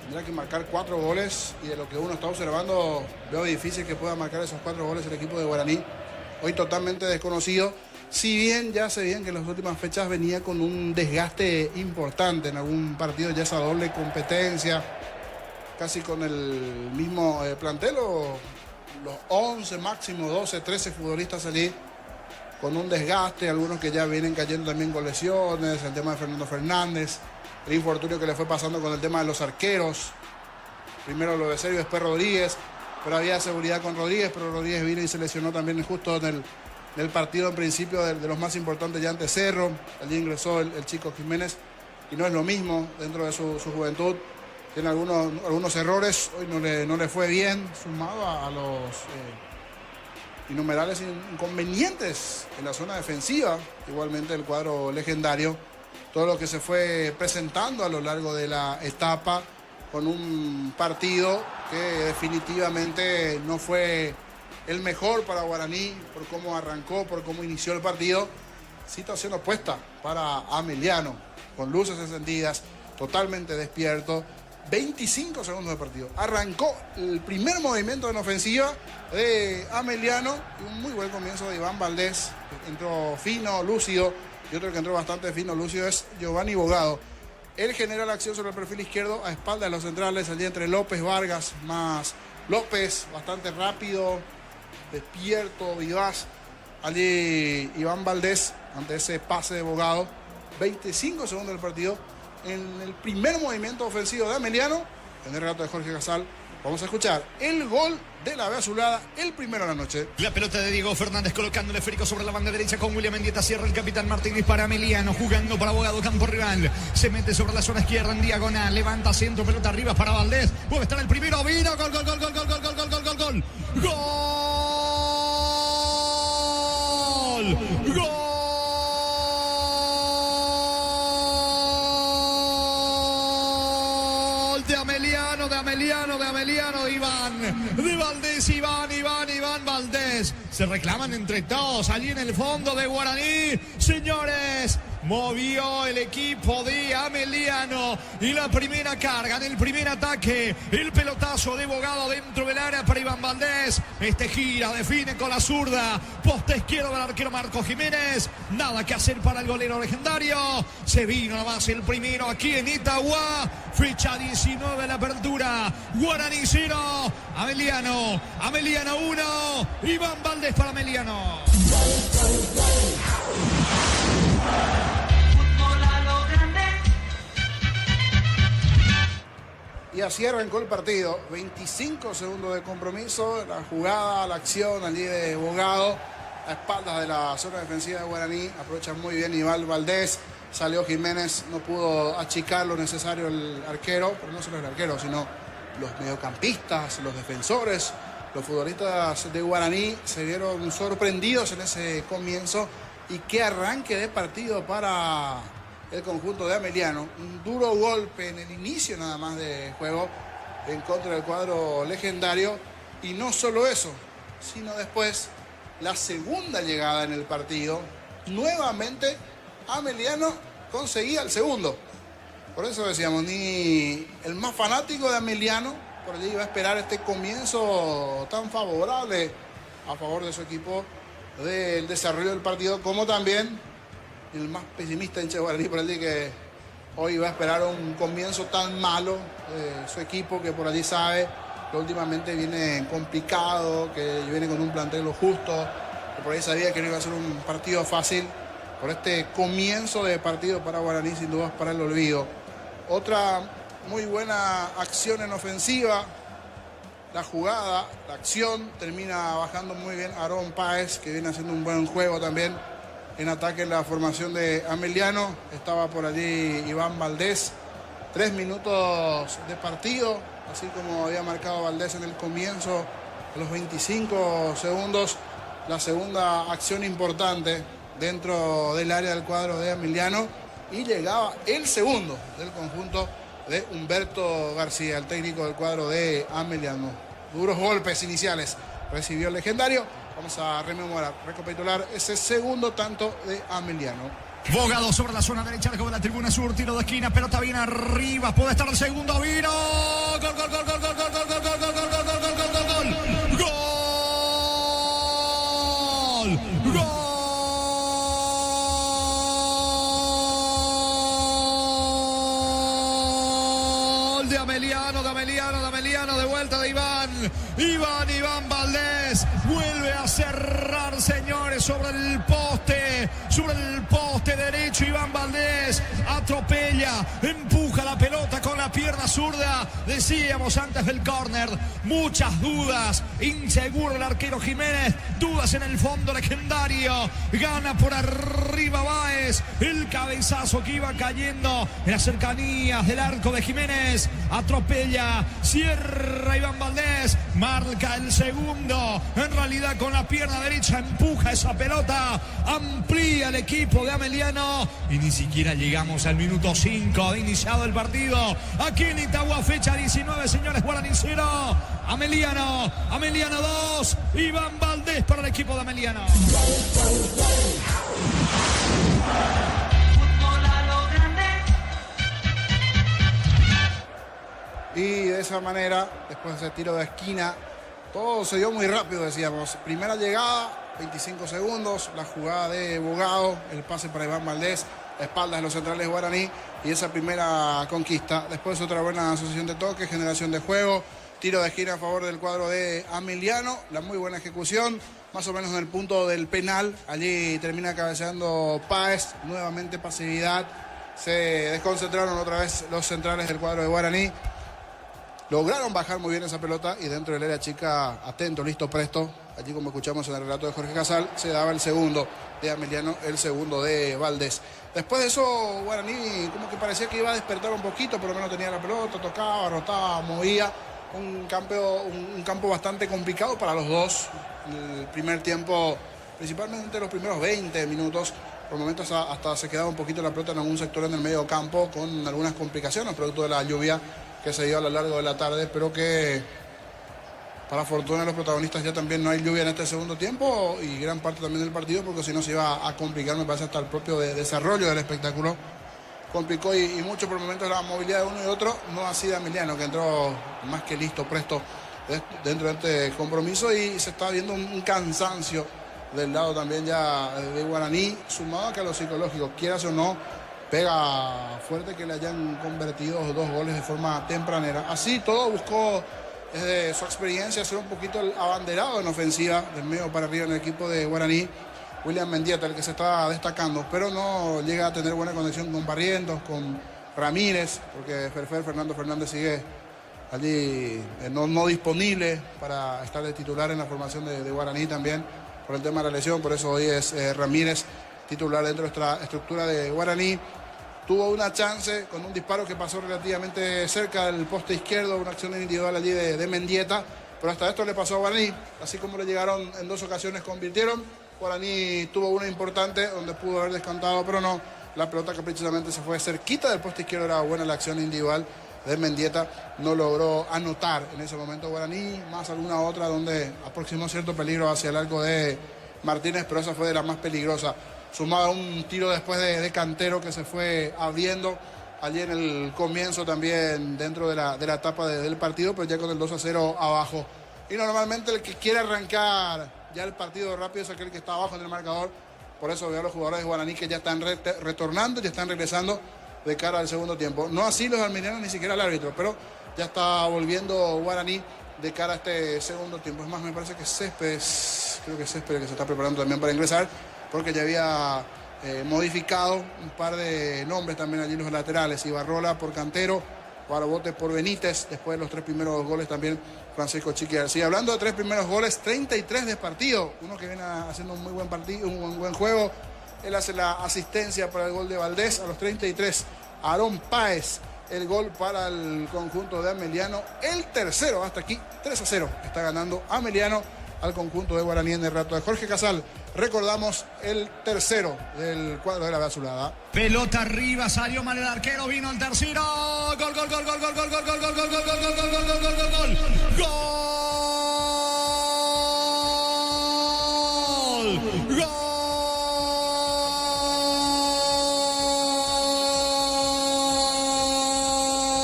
tendrá que marcar 4 goles, y de lo que uno está observando veo difícil que pueda marcar esos 4 goles el equipo de Guaraní. Hoy totalmente desconocido, si bien ya se veían que en las últimas fechas venía con un desgaste importante en algún partido, ya esa doble competencia, casi con el mismo plantel, o los 11, máximo 12, 13 futbolistas allí, con un desgaste, algunos que ya vienen cayendo también con lesiones, el tema de Fernando Fernández, el infortunio que le fue pasando con el tema de los arqueros, primero lo de Sergio, después Rodríguez, pero había seguridad con Rodríguez, pero Rodríguez vino y se lesionó también justo en el partido en principio de los más importantes ya ante Cerro. Allí ingresó el chico Jiménez y no es lo mismo dentro de su juventud, tiene algunos errores, hoy no le fue bien, sumado a los innumerables inconvenientes en la zona defensiva, igualmente el cuadro legendario, todo lo que se fue presentando a lo largo de la etapa, con un partido que definitivamente no fue el mejor para Guaraní, por cómo arrancó, por cómo inició el partido. Situación opuesta para Ameliano, con luces encendidas, totalmente despierto. 25 segundos de partido. Arrancó el primer movimiento en ofensiva de Ameliano, y un muy buen comienzo de Iván Valdés. Entró fino, lúcido, y otro que entró bastante fino, lúcido, es Giovanni Bogado. Él genera la acción sobre el perfil izquierdo, a espaldas de los centrales, allí entre López, Vargas, más López, bastante rápido, despierto, vivaz. Allí Iván Valdés, ante ese pase de Bogado. 25 segundos del partido. En el primer movimiento ofensivo de Ameliano, en el relato de Jorge Casal, Vamos a escuchar el gol de la B azulada, el primero de la noche. La pelota de Diego Fernández colocando el esférico sobre la banda derecha con William Mendieta. Cierra el capitán Martínez para Emiliano, jugando para Abogado, campo rival. Se mete sobre la zona izquierda en diagonal. Levanta centro, pelota arriba para Valdés. Puede estar el primero. Vino, gol, gol, gol, gol, gol, gol, gol, gol, gol, gol, gol. ¡Gol! ¡Gol! De Iván, de Valdés, Iván Valdés. Se reclaman entre todos allí en el fondo de Guaraní. Señores, movió el equipo de Ameliano y la primera carga en el primer ataque. El pelotazo de Bogado dentro del área para Iván Valdés. Gira, define con la zurda. Poste izquierdo del arquero Marco Jiménez. Nada que hacer para el golero legendario. Se vino nada más el primero aquí en Itagua. Fecha 19 de la apertura. Guaraní 0, Ameliano 1. Iván Valdés para Ameliano. Y así arrancó el partido. 25 segundos de compromiso. La jugada, la acción allí de Bogado a espaldas de la zona defensiva de Guaraní. Aprovecha muy bien Iván Valdés. Salió Jiménez, no pudo achicar lo necesario el arquero, pero no solo el arquero, sino los mediocampistas, los defensores, los futbolistas de Guaraní se vieron sorprendidos en ese comienzo. Y qué arranque de partido para el conjunto de Ameliano. Un duro golpe en el inicio nada más de juego en contra del cuadro legendario. Y no solo eso, sino después la segunda llegada en el partido. Nuevamente Ameliano conseguía el segundo. Por eso decíamos, ni el más fanático de Ameliano por allí iba a esperar este comienzo tan favorable a favor de su equipo del desarrollo del partido, como también el más pesimista hincha de Guaraní por allí, que hoy va a esperar un comienzo tan malo de su equipo, que por allí sabe que últimamente viene complicado, que viene con un plantel justo, que por ahí sabía que no iba a ser un partido fácil. Por este comienzo de partido para Guaraní, sin dudas para el olvido. Otra muy buena acción en ofensiva. La jugada, la acción, termina bajando muy bien Aarón Páez, que viene haciendo un buen juego también en ataque en la formación de Ameliano. Estaba por allí Iván Valdés. 3 minutos de partido, así como había marcado Valdés en el comienzo, a los 25 segundos. La segunda acción importante dentro del área del cuadro de Ameliano, y llegaba el segundo del conjunto de Humberto García, el técnico del cuadro de Ameliano. Duros golpes iniciales recibió el legendario. Vamos a rememorar, recapitular ese segundo tanto de Ameliano. Bogado sobre la zona derecha de la tribuna sur, tiro de esquina, pelota bien arriba, puede estar el segundo, vino, gol, gol, gol, gol, gol, gol, gol, gol, gol, gol, gol, gol, gol, gol, gol, gol. De vuelta de Iván Valdés, vuelve a cerrar, señores, sobre el poste derecho. Iván Valdés atropella, empuja la pelota con la pierna zurda. Decíamos antes del córner, muchas dudas, inseguro el arquero Jiménez, dudas en el fondo legendario. Gana por arriba Báez, el cabezazo que iba cayendo en las cercanías del arco de Jiménez. Atropella, cierra Iván Valdés, marca el segundo. En realidad con la pierna derecha empuja esa pelota, amplía el equipo de Ameliano y ni siquiera llegamos al minuto 5 de iniciado el partido. Aquí en Itagua, fecha 19, señores. Guaraní 0, Ameliano 2, Iván Valdés para el equipo de Ameliano. Y de esa manera, después de ese tiro de esquina, todo se dio muy rápido, decíamos. Primera llegada, 25 segundos, la jugada de Bogado, el pase para Iván Valdés, a espaldas de los centrales Guaraní, y esa primera conquista. Después otra buena asociación de toques, generación de juego, tiro de esquina a favor del cuadro de Ameliano, la muy buena ejecución, más o menos en el punto del penal. Allí termina cabeceando Páez, nuevamente pasividad. Se desconcentraron otra vez los centrales del cuadro de Guaraní. lograron bajar muy bien esa pelota y dentro del área chica, atento, listo, presto. Allí, como escuchamos en el relato de Jorge Casal, se daba el segundo de Ameliano, el segundo de Valdés. Después de eso, Guaraní como que parecía que iba a despertar un poquito, por lo menos tenía la pelota, tocaba, rotaba, movía. Un campo bastante complicado para los dos. El primer tiempo, principalmente los primeros 20 minutos, por momentos hasta se quedaba un poquito la pelota en algún sector en el medio campo, con algunas complicaciones producto de la lluvia que se dio a lo largo de la tarde, pero que para fortuna de los protagonistas ya también no hay lluvia en este segundo tiempo y gran parte también del partido, porque si no se iba a complicar, me parece, hasta el propio desarrollo del espectáculo. Complicó y mucho por momentos la movilidad de uno y otro, no así de Ameliano, que entró más que listo, presto dentro de este compromiso, y se está viendo un cansancio del lado también ya de Guaraní, sumado a que a lo psicológico, quieras o no, pega fuerte que le hayan convertido 2 goles de forma tempranera. Así todo buscó desde su experiencia ser un poquito el abanderado en ofensiva del medio para arriba en el equipo de Guaraní. William Mendieta, el que se está destacando, pero no llega a tener buena conexión con Barrientos, con Ramírez, porque Fernando Fernández sigue allí no disponible para estar de titular en la formación de Guaraní también, por el tema de la lesión. Por eso hoy es Ramírez titular dentro de esta estructura de Guaraní. Tuvo una chance con un disparo que pasó relativamente cerca del poste izquierdo, una acción individual allí de Mendieta, pero hasta esto le pasó a Guaraní, así como le llegaron en 2 ocasiones, convirtieron. Guaraní tuvo una importante donde pudo haber descontado, pero no. La pelota caprichosamente se fue cerquita del poste izquierdo. Era buena la acción individual de Mendieta. No logró anotar en ese momento Guaraní, más alguna otra donde aproximó cierto peligro hacia el arco de Martínez, pero esa fue de la más peligrosa. Sumado a un tiro después de Cantero que se fue abriendo allí en el comienzo también dentro de la etapa del partido, pero ya con el 2-0 abajo. Y normalmente el que quiere arrancar ya el partido rápido es aquel que está abajo en el marcador. Por eso veo a los jugadores de Guaraní que ya están retornando, ya están regresando de cara al segundo tiempo. No así los armenianos, ni siquiera el árbitro, pero ya está volviendo Guaraní de cara a este segundo tiempo. Es más, me parece que Céspedes, creo que es Céspedes que se está preparando también para ingresar, porque ya había modificado un par de nombres también allí los laterales. Ibarrola por Cantero, Barbote por Benítez, después de los 3 primeros goles también Francisco Chiqui García. Hablando de 3 primeros goles, 33 de partido, uno que viene haciendo un muy buen partido, un buen juego. Él hace la asistencia para el gol de Valdés a los 33. Aarón Páez, el gol para el conjunto de Ameliano, el tercero hasta aquí, 3-0. Está ganando Ameliano al conjunto de Guaraní en el rato de Jorge Casal. Recordamos el tercero del cuadro de la azulada. Pelota arriba, salió mal el arquero, vino el tercero. Gol, gol, gol, gol, gol, gol, gol, gol, gol, gol, gol, gol, gol, gol, gol, gol, gol, gol. Gol.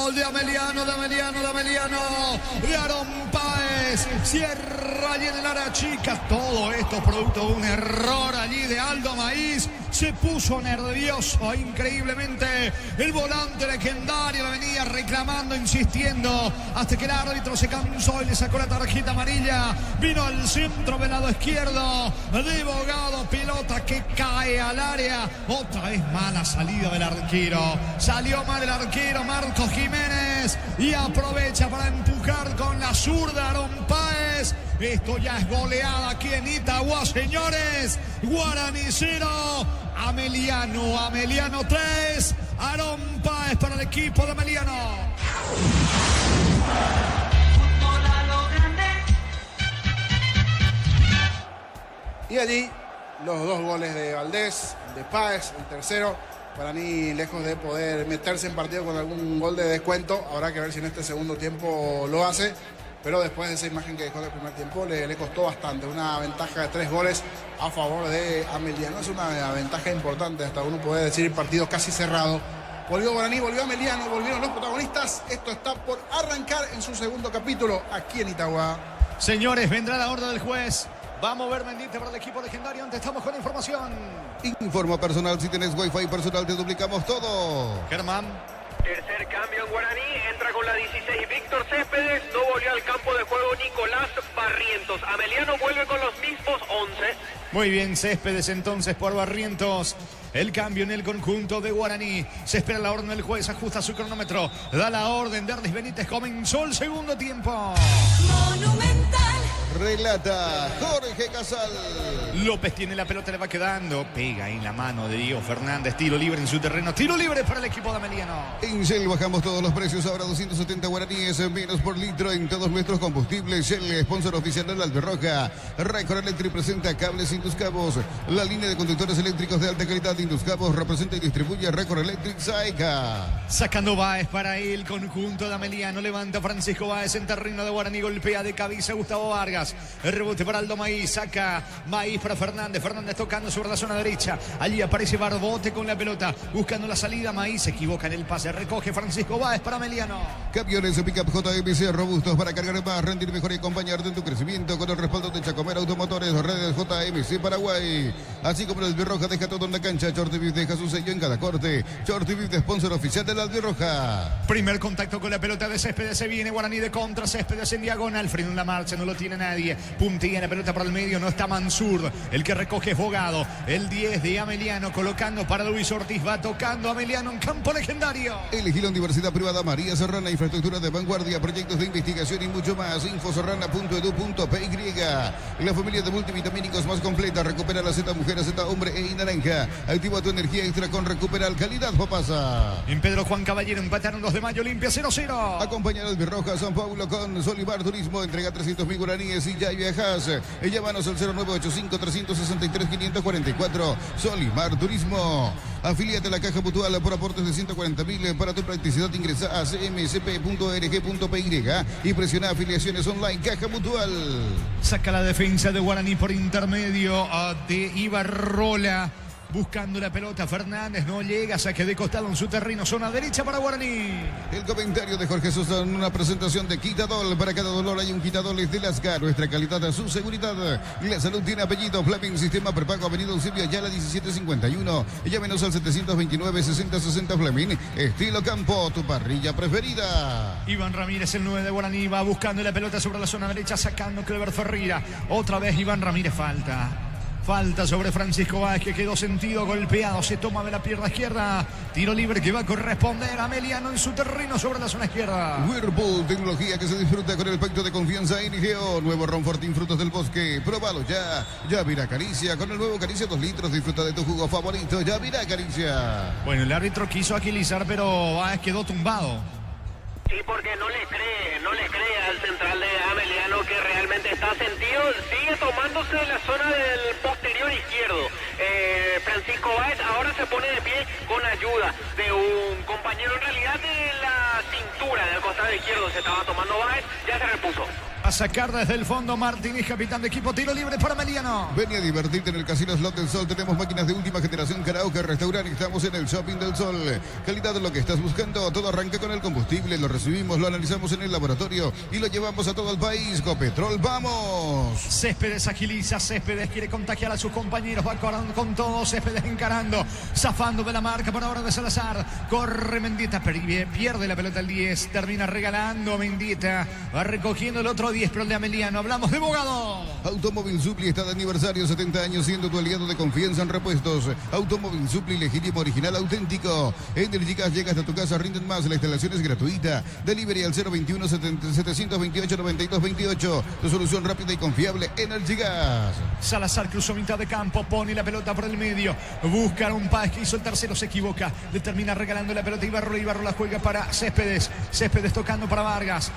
Gol de Ameliano, de Aarón Páez. Cierra allí en el área chica. Todo esto producto de un error allí de Aldo Maíz. Se puso nervioso increíblemente. El volante legendario lo venía reclamando, insistiendo, hasta que el árbitro se cansó y le sacó la tarjeta amarilla. Vino al centro del lado izquierdo de Bogado. Pelota que cae al área. Otra vez mala salida del arquero. Salió mal el arquero Marcos Jiménez y aprovecha para empujar con la zurda Aarón Páez. Esto ya es goleada aquí en Itagua, señores. Guaraní 0, Ameliano 3, Aarón Páez para el equipo de Ameliano. Y allí los 2 goles de Valdés, de Páez, el tercero. Guaraní lejos de poder meterse en partido con algún gol de descuento. Habrá que ver si en este segundo tiempo lo hace. Pero después de esa imagen que dejó en el primer tiempo le costó bastante. Una ventaja de 3 goles a favor de Ameliano. Es una ventaja importante, hasta uno puede decir partido casi cerrado. Volvió Guaraní, volvió Ameliano, volvieron los protagonistas. Esto está por arrancar en su segundo capítulo aquí en Itagua. Señores, vendrá la orden del juez. Va a mover Mendieta para el equipo legendario. Antes estamos con información. Informa personal, si tenés Wi-Fi personal te duplicamos todo. Germán. Tercer cambio en Guaraní, entra con la 16 Víctor Céspedes, no volvió al campo de juego Nicolás Barrientos. Ameliano vuelve con los mismos 11. Muy bien, Céspedes entonces por Barrientos. El cambio en el conjunto de Guaraní. Se espera la orden del juez, ajusta su cronómetro. Da la orden, Derlis Benítez. Comenzó el segundo tiempo. Monumental. Relata Jorge Casal. López tiene la pelota, le va quedando. Pega en la mano de Diego Fernández. Tiro libre en su terreno. Tiro libre para el equipo de Ameliano. En Shell bajamos todos los precios. Ahora 270 guaraníes menos por litro en todos nuestros combustibles. Shell, sponsor oficial de la Alberroja. Record Electric presenta cables Induscabos. La línea de conductores eléctricos de alta calidad de Induscabos representa y distribuye Record Electric Saica. Sacando Báez para el conjunto de Ameliano. Levanta Francisco Báez en terreno de Guaraní. Golpea de cabeza Gustavo Vargas. El rebote para Aldo Maíz. Saca Maíz para Fernández. Fernández tocando sobre la zona derecha. Allí aparece Barbote con la pelota. Buscando la salida. Maíz se equivoca en el pase. Recoge Francisco Báez para Ameliano. Camiones Pickup JMC robustos para cargar más, rendir mejor y acompañarte en tu crecimiento con el respaldo de Chacomera Automotores, redes JMC Paraguay. Así como el Albirroja deja todo en la cancha. Chortibif deja su sello en cada corte. Chortibif de sponsor oficial del Albirroja. Primer contacto con la pelota de Céspedes. Se viene Guaraní de contra. Céspedes en diagonal. Freno en la marcha. No lo tiene nadie. Puntilla la pelota para el medio. No está Mansur. El que recoge es Bogado. El 10 de Ameliano. Colocando para Luis Ortiz. Va tocando Ameliano en campo legendario. Elegí la Universidad Privada María Serrana. Infraestructura de vanguardia. Proyectos de investigación y mucho más. Infoserrana.edu.py. La familia de multivitamínicos más completa. Recupera la Z mujer, Z hombre e naranja. Activa tu energía extra con Recuperal. Calidad Popasa. En Pedro Juan Caballero empataron 2 de mayo. Limpia 0-0. Acompaña al Birroja San Paulo con Solimar Turismo. Entrega 300.000 guaraníes y ya viajas. Llámanos al 0985-363-544. Solimar Turismo. Afíliate a la Caja Mutual por aportes de 140.000. Para tu practicidad ingresa a cmsp.org.py y presiona afiliaciones online. Caja Mutual. Saca la defensa de Guaraní por intermedio de Ibarrola. Buscando la pelota, Fernández no llega, saque de costado en su terreno, zona derecha para Guaraní. El comentario de Jorge Sosa en una presentación de Quitadol. Para cada dolor hay un Quitadol de Lascar. Nuestra calidad a su seguridad. La salud tiene apellido. Fleming, sistema prepago, avenida Eusebio Ayala 1751. Llámenos al 729-6060 Fleming. Estilo campo, tu parrilla preferida. Iván Ramírez, el 9 de Guaraní, va buscando la pelota sobre la zona derecha, sacando Clever Ferreira. Otra vez Iván Ramírez, falta sobre Francisco Báez, que quedó sentido, golpeado, se toma de la pierna izquierda. Tiro libre que va a corresponder a Ameliano en su terreno sobre la zona izquierda. Whirlpool, tecnología que se disfruta con el pacto de confianza NGO. Nuevo Ron Fortín Frutos del Bosque. Próbalo ya. Yavira Caricia. Con el nuevo Caricia 2 litros. Disfruta de tu jugo favorito. Yavira Caricia. Bueno, el árbitro quiso agilizar, pero Báez quedó tumbado. Sí, porque no le cree al central de Ameliano, que realmente está sentido. Sigue tomándose la zona del posterior izquierdo. Francisco Báez ahora se pone de pie con ayuda de un compañero, en realidad de la cintura del costado izquierdo se estaba tomando Báez, ya se repuso. A sacar desde el fondo Martínez, capitán de equipo, tiro libre para Ameliano. Ven a divertirte en el Casino Slot del Sol. Tenemos máquinas de última generación, karaoke, restaurante. Estamos en el Shopping del Sol. Calidad de lo que estás buscando. Todo arranca con el combustible. Lo recibimos, lo analizamos en el laboratorio y lo llevamos a todo el país. Copetrol, ¡vamos! Céspedes agiliza, Céspedes quiere contagiar a sus compañeros. Va con todo, Céspedes encarando, zafando de la marca por ahora de Salazar. Corre Mendieta, pierde la pelota el 10. Termina regalando Mendieta. Va recogiendo el otro 10, pero el de Ameliano. Hablamos de Bogado. Automóvil Supli está de aniversario, 70 años siendo tu aliado de confianza en repuestos. Automóvil Supli, legítimo, original, auténtico. Energy Gas llega hasta tu casa, rinden más. La instalación es gratuita. Delivery al 021-728-9228. Tu solución rápida y confiable, Energy Gas. Salazar cruzó mitad de campo, pone la pelota por el medio. Busca a un Páez que hizo el tercero, se equivoca. Le termina regalando la pelota Ibarrola juega para Céspedes. Céspedes tocando para Vargas.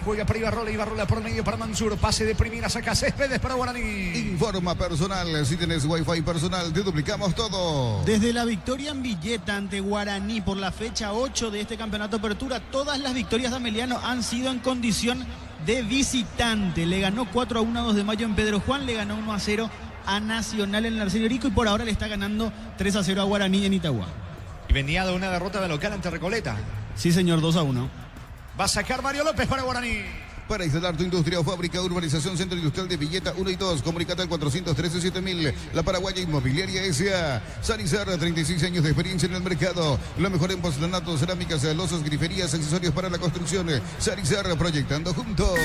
Juega para Ibarrola por medio para Mansur. Pase de primera, saca Céspedes para Guaraní. Informa personal. Si tenés Wi-Fi personal, te duplicamos todo. Desde la victoria en Villeta ante Guaraní por la fecha 8 de este campeonato Apertura, todas las victorias de Ameliano han sido en condición de visitante. Le ganó 4-1 a 2 de mayo en Pedro Juan, le ganó 1-0 a Nacional en el Arsenio Rico y por ahora le está ganando 3-0 a Guaraní en Itagua. Y venía de una derrota de local ante Recoleta. Sí, señor, 2-1. Va a sacar Mario López para Guaraní. Para instalar tu industria o fábrica, Urbanización Centro Industrial de Villeta 1 y 2. Comunicate al 413-7000. La Paraguaya Inmobiliaria S.A. Sanizar, 36 años de experiencia en el mercado. Lo mejor en porcelanato, cerámicas, losas, griferías, accesorios para la construcción. Sanizar, proyectando juntos.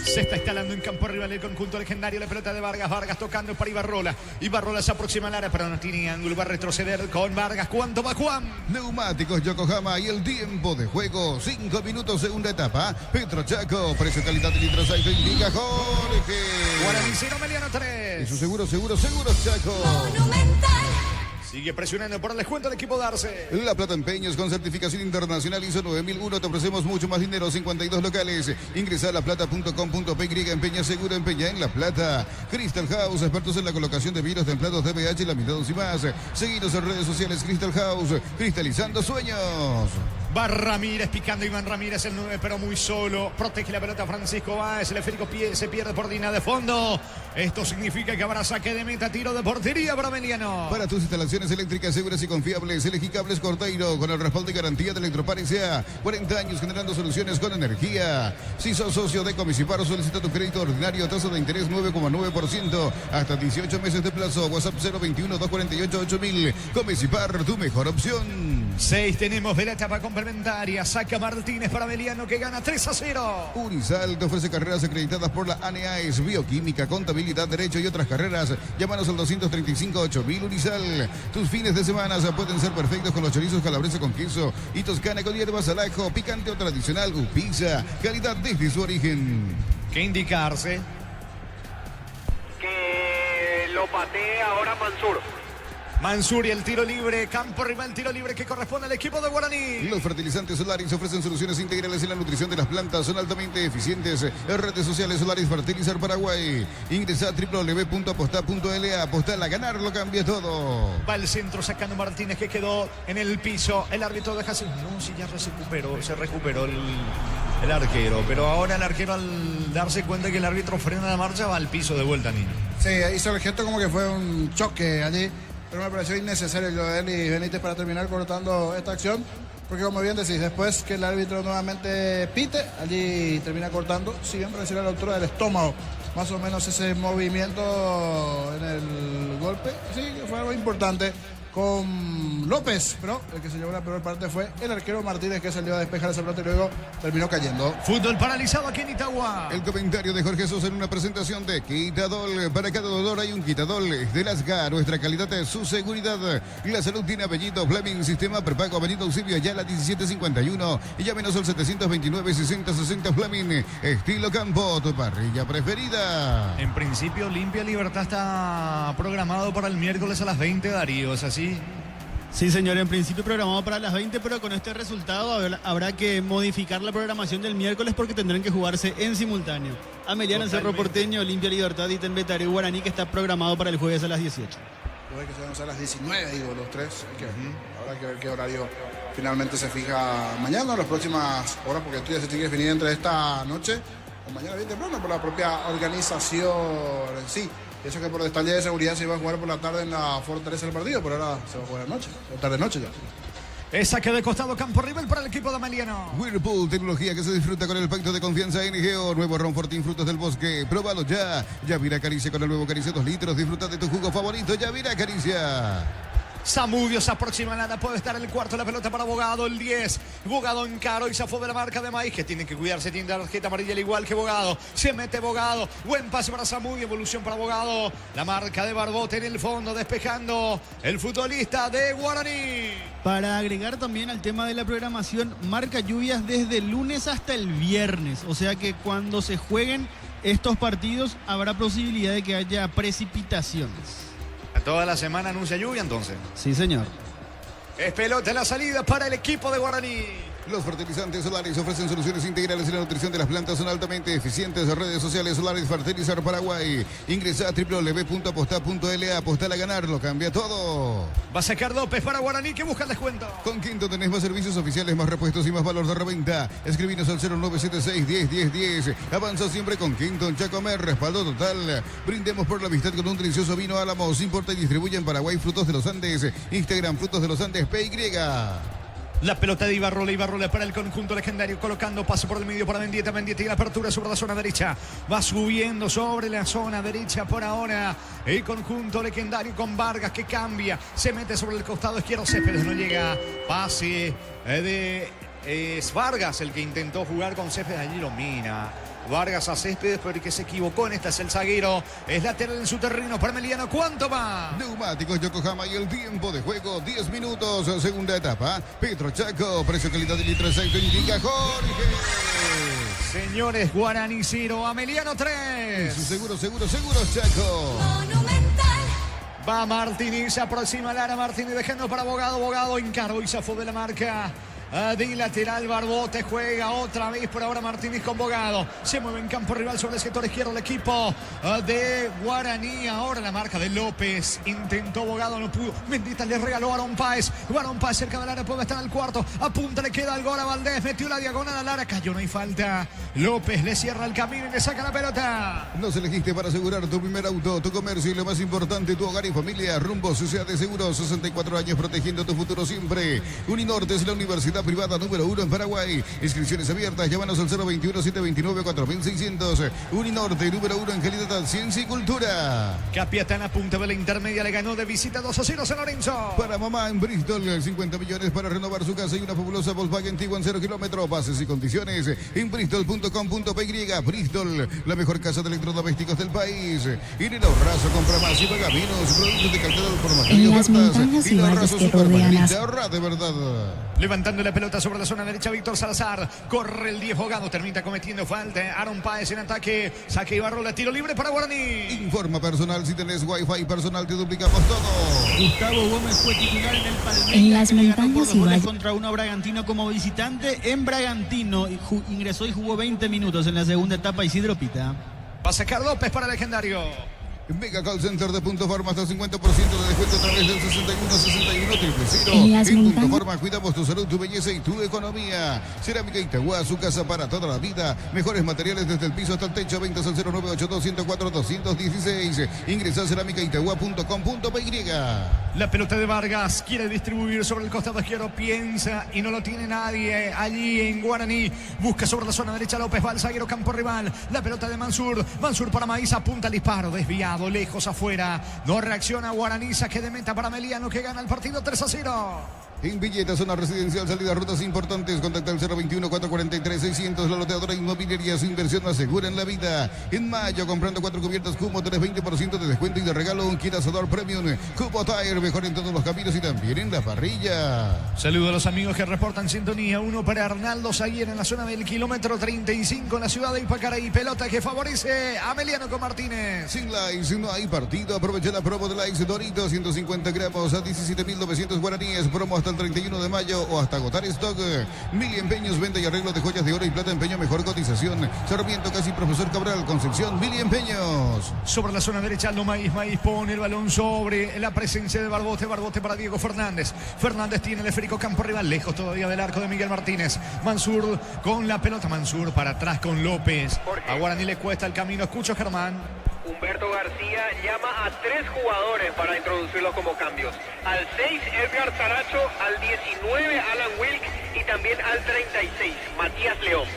Se está instalando en campo rival el conjunto legendario. La pelota de Vargas. Vargas tocando para Ibarrola. Ibarrola se aproxima al área, pero no tiene ángulo. Va a retroceder con Vargas. ¿Cuánto va Juan? Neumáticos Yokohama y el tiempo de juego. 5 minutos, segunda etapa. Petro Chaco, precio, calidad de litrosaito indica Jorge. Guaraní 0, Ameliano 3. Y su seguro Chaco. Sigue presionando por el descuento del equipo Darce. La Plata Empeños con certificación internacional ISO 9001. Te ofrecemos mucho más dinero. 52 locales. Ingresa a laplata.com.py. Empeña seguro, empeña en La Plata. Crystal House, expertos en la colocación de vidrios templados, DBH, laminados y más. Seguidos en redes sociales. Crystal House, cristalizando sueños. Va Ramírez picando, Iván Ramírez, el 9, pero muy solo. Protege la pelota Francisco Báez. El esférico se pierde por línea de fondo. Esto significa que habrá saque de meta, tiro de portería para Emiliano. Para tus instalaciones eléctricas seguras y confiables, elegí Cables Cordeiro con el respaldo y garantía de Electropar S.A. 40 años generando soluciones con energía. Si sos socio de Comisipar, solicita tu crédito ordinario, tasa de interés 9,9%. Hasta 18 meses de plazo. WhatsApp 021-248-8000. Comisipar, tu mejor opción. 6 tenemos de la etapa complementaria. Saca Martínez para Emiliano que gana 3-0. Unisal te ofrece carreras acreditadas por la ANEAES, bioquímica, contabilidad, derecho y otras carreras. Llámanos al 235-8000. Unisal. Tus fines de semana pueden ser perfectos con los chorizos calabresa con queso y toscana con hierbas al ajo, picante o tradicional. Pizza, calidad desde su origen. ¿Qué indicarse? Que lo patee ahora Mansur. Mansur y el tiro libre, campo rival, tiro libre que corresponde al equipo de Guaraní. Los fertilizantes Solaris ofrecen soluciones integrales en la nutrición de las plantas, son altamente eficientes. En redes sociales Solaris Fertilizar Paraguay. Ingresa a www.aposta.la. Apostar a ganar lo cambia todo. Va el centro sacando Martínez que quedó en el piso. El árbitro deja así. No, si ya se recuperó el arquero. Pero ahora el arquero al darse cuenta que el árbitro frena la marcha va al piso de vuelta, niño. Sí, hizo el gesto como que fue un choque allí. Pero me pareció innecesario lo de Eli Benítez para terminar cortando esta acción. Porque como bien decís, después que el árbitro nuevamente pite, allí termina cortando. Si bien pareciera a la altura del estómago, más o menos ese movimiento en el golpe. Sí, fue algo importante con López, pero el que se llevó la peor parte fue el arquero Martínez, que salió a despejar esa pelota y luego terminó cayendo. Fútbol paralizado aquí en Itagua. El comentario de Jorge Sosa en una presentación de Quitadol. Para cada dolor hay un Quitadol de Lasga. Nuestra calidad es su seguridad. La salud tiene apellido Fleming. Sistema prepago Benito Eusebio Ayala 1751. Y llámenos al 729-6060 Fleming. Estilo Campo, tu parrilla preferida. En principio, Olimpia Libertad está programado para el miércoles a las 20, Darío. ¿Es así? Sí, señor, en principio programado para las 20, pero con este resultado habrá que modificar la programación del miércoles porque tendrán que jugarse en simultáneo. Ameliano, Cerro Porteño, Olimpia Libertad y Tembetario y Guaraní, que está programado para el jueves a las 18. Puede que sean a las 19, digo, los tres. Habrá que ver qué horario finalmente se fija mañana o las próximas horas, porque esto ya se tiene que definir entre esta noche o mañana bien temprano por la propia organización en sí. Eso que por detalle de seguridad se iba a jugar por la tarde en la Fortaleza del partido, pero ahora se va a jugar anoche, tarde-noche ya. Esa que de costado campo rival para el equipo de Ameliano. Whirlpool, tecnología que se disfruta con el pacto de confianza NGO. Nuevo Ron Fortín Frutos del Bosque. Próbalo ya. Yavira Caricia con el nuevo Caricia 2 litros. Disfruta de tu jugo favorito. Yavira Caricia. Zamudio se aproxima nada, puede estar en el cuarto, la pelota para Bogado, el 10. Bogado encaro y zafó de la marca de Maíz, que tiene que cuidarse, tiene la tarjeta amarilla al igual que Bogado. Se mete Bogado, buen pase para Zamudio, evolución para Bogado. La marca de Barbote en el fondo, despejando el futbolista de Guaraní. Para agregar también al tema de la programación, marca lluvias desde el lunes hasta el viernes. O sea que cuando se jueguen estos partidos habrá posibilidad de que haya precipitaciones. Toda la semana anuncia lluvia entonces. Sí, señor. Es pelota en la salida para el equipo de Guaraní. Los fertilizantes Solaris ofrecen soluciones integrales en la nutrición de las plantas, son altamente eficientes. Redes sociales Solaris Fertilizar Paraguay. Ingresa a www.aposta.la. Apostar a ganar, lo cambia todo. Va a sacar López para Guaraní, que busca el descuento. Con Quinto tenés más servicios oficiales, más repuestos y más valor de reventa. Escribinos al 0976-101010. Avanza siempre con Quinto en Chacomer, respaldo total. Brindemos por la amistad con un delicioso vino Álamos. Importa y distribuye en Paraguay Frutos de los Andes. Instagram Frutos de los Andes PY. La pelota de Ibarrola para el conjunto legendario, colocando pase por el medio para Mendieta y la apertura sobre la zona derecha. Va subiendo sobre la zona derecha por ahora el conjunto legendario con Vargas que cambia. Se mete sobre el costado izquierdo, Céspedes no llega. Pase es Vargas el que intentó jugar con Céspedes, allí lo mina. Vargas a Céspedes, pero el que se equivocó en esta es el zaguero. Es lateral en su terreno para Emiliano. ¿Cuánto va? Neumáticos Yokohama y el tiempo de juego, 10 minutos, segunda etapa. Petro Chaco, precio calidad de litro aceite, indica Jorge. Señores, Guaraní 0, Ameliano 3. Su seguro, Chaco. Va Martínez, se aproxima Lara Martínez, dejando para Bogado encaró y zafó de la marca. De lateral Barbote, juega otra vez por ahora Martínez con Bogado. Se mueve en campo rival sobre el sector izquierdo el equipo de Guaraní. Ahora la marca de López. Intentó Bogado, no pudo. Mendieta le regaló a Aaron Páez. Aaron Páez cerca del área, puede estar en el cuarto. A punta le queda el gol a Valdés. Metió la diagonal a Lara, cayó, no hay falta. López le cierra el camino y le saca la pelota. Nos elegiste para asegurar tu primer auto, tu comercio y lo más importante, tu hogar y familia. Rumbo Sociedad de Seguros, 64 años protegiendo tu futuro siempre. Uninorte es la universidad privada número 1 en Paraguay. Inscripciones abiertas. Llámanos al 021-729-4600. Uninorte, número 1 en calidad, ciencia y cultura. Capiatana, punta de la intermedia, le ganó de visita 2-0 San Lorenzo. Para mamá en Bristol, 50 millones para renovar su casa y una fabulosa Volkswagen Tiguan 0 kilómetros. Bases y condiciones en bristol.com.py. Bristol, la mejor casa de electrodomésticos del país. Y en el ahorrazo, compra más y paga menos. Productos de calidad por mayoría En las montañas y valles que rodean a... Ahorra de verdad. Levantando la pelota sobre la zona derecha, Víctor Salazar. Corre el 10 Bogado, termina cometiendo falta. Aaron Páez en ataque. Saque Ibarrola, tiro libre para Guaraní. Informa personal, si tenés wifi personal te duplicamos todo. Gustavo Gómez fue titular en el Palmeiras. En las montañas y valles contra uno Bragantino como visitante en Bragantino. Ingresó y jugó 20 minutos en la segunda etapa Isidro Pita. Va a sacar López para el legendario. Mega Call Center de Punto Farma, hasta 50% de descuento a través del 61-61-000. En las En Punto montañas. Farma cuidamos tu salud, tu belleza y tu economía. Cerámica Itagua, su casa para toda la vida. Mejores materiales desde el piso hasta el techo. Ventas al 0982-104-216. Ingresa a cerámicaitagua.com.py. La pelota de Vargas quiere distribuir sobre el costado izquierdo, piensa y no lo tiene nadie allí en Guaraní. Busca sobre la zona derecha López, va al zaguero campo rival. La pelota de Mansur para Maíz, apunta al disparo, desviado, lejos afuera. No reacciona Guaraní, saque de meta para Meliano que gana el partido 3-0. En Villeta, zona residencial, salida, rutas importantes. Contacta al 021-443-600. La loteadora inmobiliaria, su inversión asegura en la vida. En mayo, comprando 4 cubiertas Cubo, tenés 20% de descuento y de regalo un kit asador premium. Cubo Tire, mejor en todos los caminos y también en la parrilla. Saludos a los amigos que reportan sintonía. Uno para Arnaldo Zaguer en la zona del kilómetro 35 en la ciudad de Ipacaraí. Pelota que favorece a Meliano con Martínez. Sin likes no hay partido. Aprovecha la promo de likes Doritos, 150 gramos a 17.900 guaraníes. Promo hasta el 31 de mayo o hasta agotar stock. Mili Empeños, venta y arreglo de joyas de oro y plata, empeño, mejor cotización. Sarmiento, casi Profesor Cabral, Concepción, Mili Empeños. Sobre la zona derecha, Aldo Maíz pone el balón sobre la presencia de Barbote para Diego Fernández. Fernández tiene el esférico campo rival, lejos todavía del arco de Miguel Martínez. Mansur con la pelota, Mansur para atrás con López. A Guaraní le cuesta el camino, escucho Germán. Humberto García llama a 3 jugadores para introducirlos como cambios. Al 6, Edgar Saracho, al 19, Alan Wilk y también al 36, Matías León.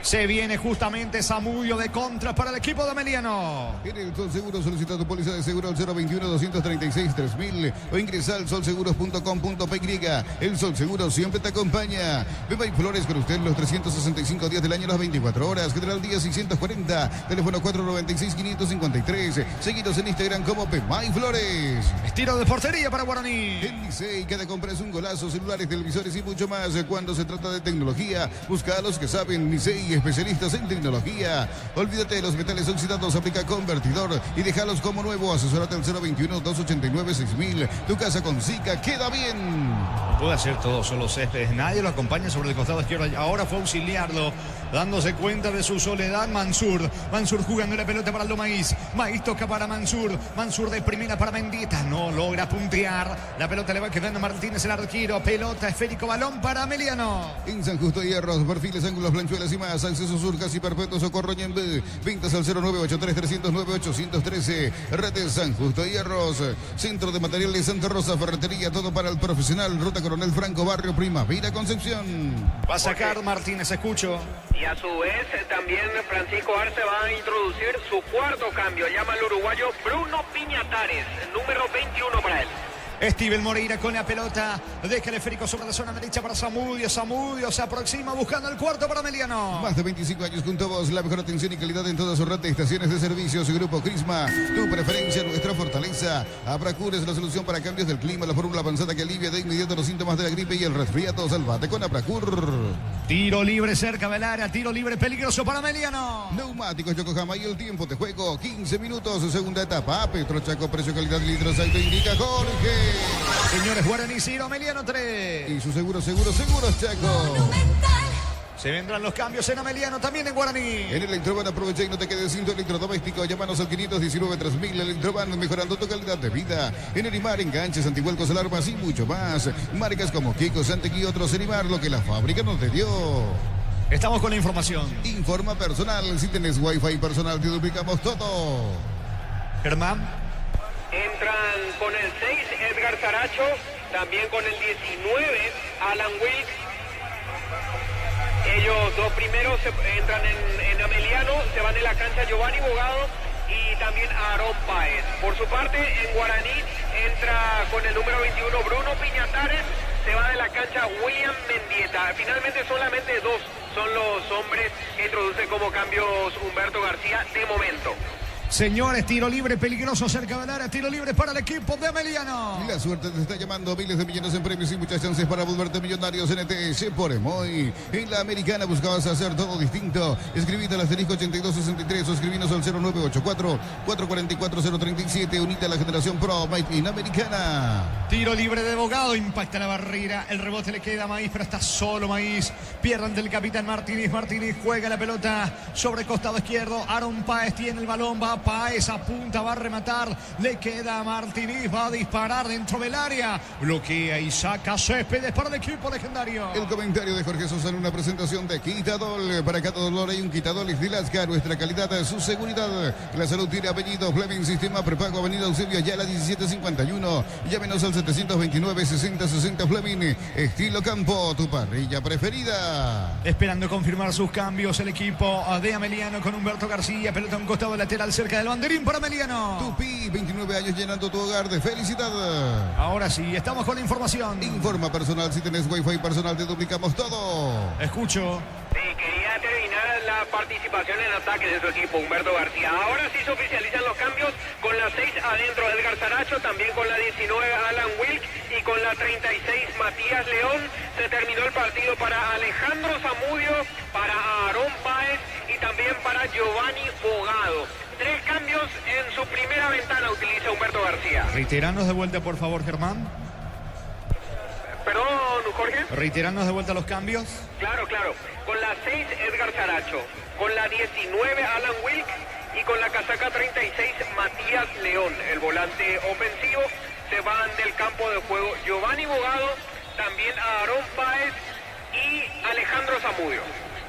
Se viene justamente Zamudio de contra para el equipo de Meliano. En el Sol Seguro solicita tu póliza de seguro al 021-236-3000 o ingresa al solseguros.com.py. El Sol Seguro siempre te acompaña. Beba y Flores con usted los 365 días del año, las 24 horas. General Día 640, teléfono 496-553. Seguidos en Instagram como Beba y Flores. Estilo de portería para Guaraní. En Licey, cada compra es un golazo, celulares, televisores y mucho más. Cuando se trata de tecnología, busca a los que saben. Licey, especialistas en tecnología. Olvídate de los metales oxidados, aplica convertidor y déjalos como nuevo. Asesórate al 021-289-6000. Tu casa con Zika queda bien. Puede hacer todo solo Céspedes. Nadie lo acompaña sobre el costado izquierdo. Ahora fue a auxiliarlo, dándose cuenta de su soledad. Mansur jugando la pelota para Aldo Maíz. Maíz toca para Mansur de primera para Mendieta. No logra puntear. La pelota le va quedando a Martínez, el arquero. Pelota, esférico, balón para Meliano. En San Justo Hierros, perfiles, ángulos, blanchuelas y más. Acceso Sur, casi perpetuo, Socorro Ñembé. Ventas al 0983-309-813. Redes San Justo Hierros. Centro de Materiales Santa Rosa, ferretería, todo para el profesional. Ruta Coronel Franco, Barrio Primavera, Concepción. Va a sacar Martínez, escucho. Y a su vez también Francisco Arce va a introducir su cuarto cambio. Llama al uruguayo Bruno Piñatares, número 21 para él. Steven Moreira con la pelota, deja el esférico sobre la zona derecha para Zamudio. Zamudio se aproxima buscando el cuarto para Meliano. Más de 25 años junto a vos, la mejor atención y calidad en toda su red de estaciones de servicios. Grupo Crisma, tu preferencia, nuestra fortaleza. Abracur es la solución para cambios del clima, la fórmula avanzada que alivia de inmediato los síntomas de la gripe y el resfriado. Salvate con Abracur. Tiro libre cerca del área, tiro libre peligroso para Meliano. Neumáticos Yokohama y el tiempo de juego, 15 minutos, segunda etapa. Petrochaco, precio, calidad, litros, alto, indica Jorge. Señores, Guaraní 0, Meliano 3. Y su seguro, Chaco. Se vendrán los cambios en Ameliano, también en Guaraní. En Electroban aprovecha y no te quedes sin tu electrodoméstico. Llámanos al 519-3000. Electroban, mejorando tu calidad de vida. En Erimar, enganches, antihuelcos, alarmas y mucho más. Marcas como Kiko, Santec y otros. Erimar, lo que la fábrica nos te dio. Estamos con la información. Informa personal. Si tenés Wi-Fi personal, te duplicamos todo. Germán. Entran con el 6 Edgar Saracho, también con el 19 Alan Wilkes. Ellos dos primeros entran en Ameliano, se van en la cancha Giovanni Bogado y también Aarón Páez. Por su parte, en Guaraní entra con el número 21 Bruno Piñatares, se va de la cancha William Mendieta. Finalmente solamente dos son los hombres que introducen como cambios Humberto García de momento. Señores, tiro libre peligroso cerca del área, tiro libre para el equipo de Ameliano. Y la suerte te está llamando, miles de millones en premios y muchas chances para volverte millonario. CNTS por Emoy. En la Americana buscabas hacer todo distinto. Escribite al asterisco 8263 o escribinos al 0984-444-037. Unite a la generación Pro Made in Americana. Tiro libre de Bogado, impacta la barrera. El rebote le queda a Maíz, pero está solo Maíz. Pierdan del capitán Martínez. Martínez juega la pelota sobre el costado izquierdo. Aarón Páez tiene el balón, va Páez, apunta, va a rematar, le queda a Martínez, va a disparar dentro del área, bloquea y saca Céspedes para el equipo legendario. El comentario de Jorge Sosa en una presentación de Quitadol. Para cada dolor hay un Quitadol y Dilasca, nuestra calidad, su seguridad. La salud tiene apellido, Fleming, sistema prepago, avenida Eusebio Ayala 1751. Llámenos al 729-6060 Fleming. Estilo Campo, tu parrilla preferida. Esperando confirmar sus cambios el equipo de Ameliano con Humberto García, pelota a un costado lateral cerca del banderín para Ameliano. Tupi, 29 años llenando tu hogar de felicidad. Ahora sí, estamos con la información. Informa personal, si tenés Wi-Fi personal te duplicamos todo. Escucho. Sí, quería terminar la participación en ataque de su equipo, Humberto García. Ahora sí se oficializan los cambios con la 6 adentro Edgar Saracho, también con la 19 Alan Wilkes y con la 36 Matías León. Se terminó el partido para Alejandro Zamudio, para Aarón Páez y también para Giovanni Bogado. 3 cambios en su primera ventana utiliza Humberto García. Reiteranos de vuelta, por favor, Germán. Perdón, Jorge. Reiteranos de vuelta los cambios. Claro. Con la 6 Edgar Saracho, con la 19 Alan Wilkes y con la casaca 36 Matías León. El volante ofensivo, se van del campo de juego Giovanni Bogado, también Aarón Páez y Alejandro Zamudio.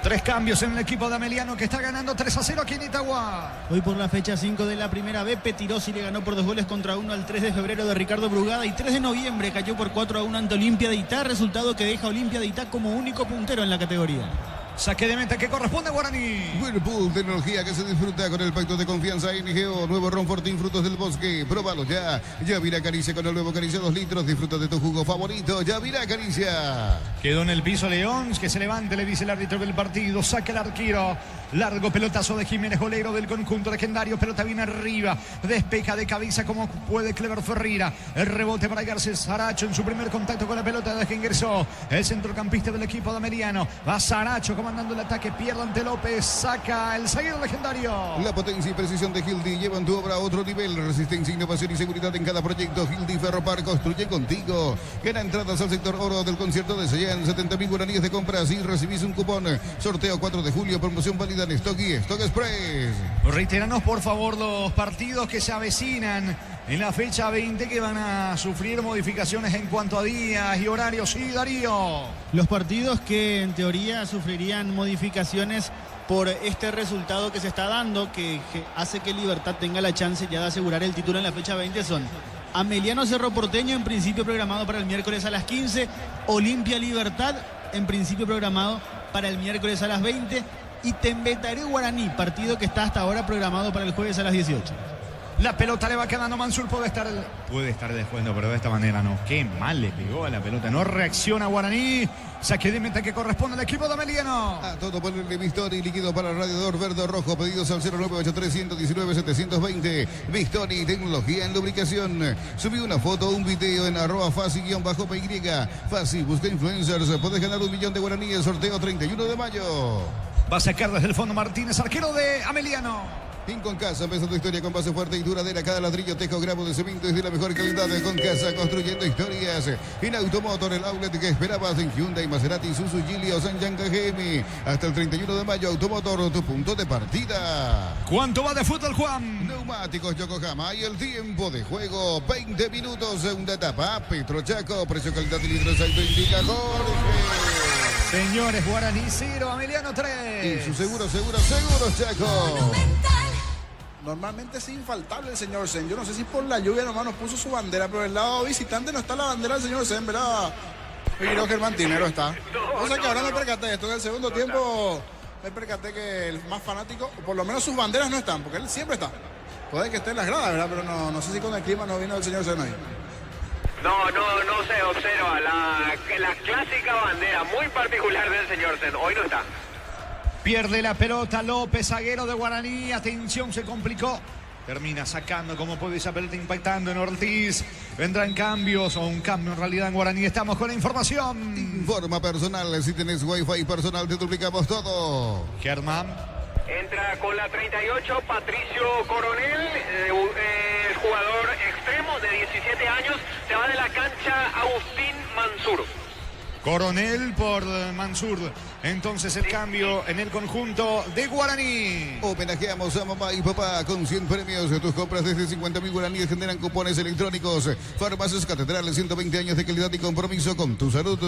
3 cambios en el equipo de Ameliano que está ganando 3-0 aquí en Itagua. Hoy por la fecha 5 de la primera B, Petirosi le ganó por 2-1 al 3 de febrero de Ricardo Brugada y 3 de noviembre cayó por 4-1 ante Olimpia de Itá, resultado que deja a Olimpia de Itá como único puntero en la categoría. Saque de meta que corresponde a Guaraní. Whirlpool, tecnología que se disfruta con el pacto de confianza NGO. Nuevo Ron Fortín, frutos del bosque. Próbalo ya. Yavira Caricia con el nuevo Caricia 2 litros. Disfruta de tu jugo favorito. Yavira Caricia. Quedó en el piso León, que se levante, le dice el árbitro del partido. Saca el arquero. Largo pelotazo de Jiménez, golero del conjunto legendario. Pelota viene arriba. Despeja de cabeza como puede Clever Ferreira. El rebote para Garcés Saracho en su primer contacto con la pelota desde que ingresó el centrocampista del equipo de Ameliano. Va Saracho comandando el ataque. Pierde ante López. Saca el zaguero legendario. La potencia y precisión de Gildi llevan tu obra a otro nivel. Resistencia, innovación y seguridad en cada proyecto. Gildi Ferropar construye contigo. Gana entradas al sector oro del concierto de Seyán. 70.000 guaraníes de compras y recibís un cupón. Sorteo 4 de julio. Promoción válida en Stock y Stock Express. Reiteranos por favor los partidos que se avecinan en la fecha 20 que van a sufrir modificaciones en cuanto a días y horarios. Sí, Darío. Los partidos que en teoría sufrirían modificaciones por este resultado que se está dando, que hace que Libertad tenga la chance ya de asegurar el título en la fecha 20 son Ameliano Cerro Porteño en principio programado para el miércoles a las 15. Olimpia Libertad en principio programado para el miércoles a las 20. Y Tembetaré Guaraní, partido que está hasta ahora programado para el jueves a las 18. La pelota le va quedando a Mansur, puede estar descuento, pero de esta manera no. Qué mal le pegó a la pelota, no reacciona Guaraní. Saque de meta que corresponde al equipo de Ameliano. A todo por el Vistori, líquido para el radiador verde o rojo. Pedidos al 0983-119-720. Vistori, tecnología en lubricación. Subí una foto, un video en @fasi_py. Fasi, busca influencers. Podés ganar 1 millón de guaraní el sorteo 31 de mayo. Va a sacar desde el fondo Martínez, arquero de Ameliano. Con Casa, empezó tu historia con base fuerte y duradera. Cada ladrillo, tejo, gramo de cemento es de la mejor calidad. Con Casa, construyendo historias. En Automotor, el outlet que esperabas en Hyundai, Maserati, Suzuki, Giglio, Sanyang, KGM. Hasta el 31 de mayo, Automotor, tu punto de partida. ¿Cuánto va de fútbol, Juan? Neumáticos Yokohama y el tiempo de juego, 20 minutos, segunda etapa. Petro Chaco, precio, calidad y litros, alto indica Jorge. Señores, Guaraní 0, Ameliano 3. Y su seguro, Chaco. Normalmente es infaltable el señor Sen. Yo no sé si por la lluvia nomás nos puso su bandera, pero del lado visitante no está la bandera del señor Sen, ¿verdad? Yo creo que el Mantinero está. O sea que ahora me percaté esto en el segundo tiempo. Me percaté que el más fanático, por lo menos sus banderas no están, porque él siempre está. Puede que esté en las gradas, ¿verdad? Pero no sé si con el clima no vino el señor Sen ahí. No se observa la clásica bandera muy particular del señor Sen. Hoy no está. Pierde la pelota López, zaguero de Guaraní. Atención, se complicó. Termina sacando como puede esa pelota, impactando en Ortiz. Vendrán cambios o un cambio en realidad en Guaraní. Estamos con la información. Informa personal. Si tenés wifi personal te duplicamos todo. Germán. Entra con la 38 Patricio Coronel, el jugador extremo de 17 años. Se va de la cancha Agustín Mansur. Coronel por Mansur. Entonces el cambio en el conjunto de Guaraní. Homenajeamos a mamá y papá con 100 premios. Tus compras desde 50.000 guaraníes generan cupones electrónicos. Farmacias Catedral, 120 años de calidad y compromiso con tu salud.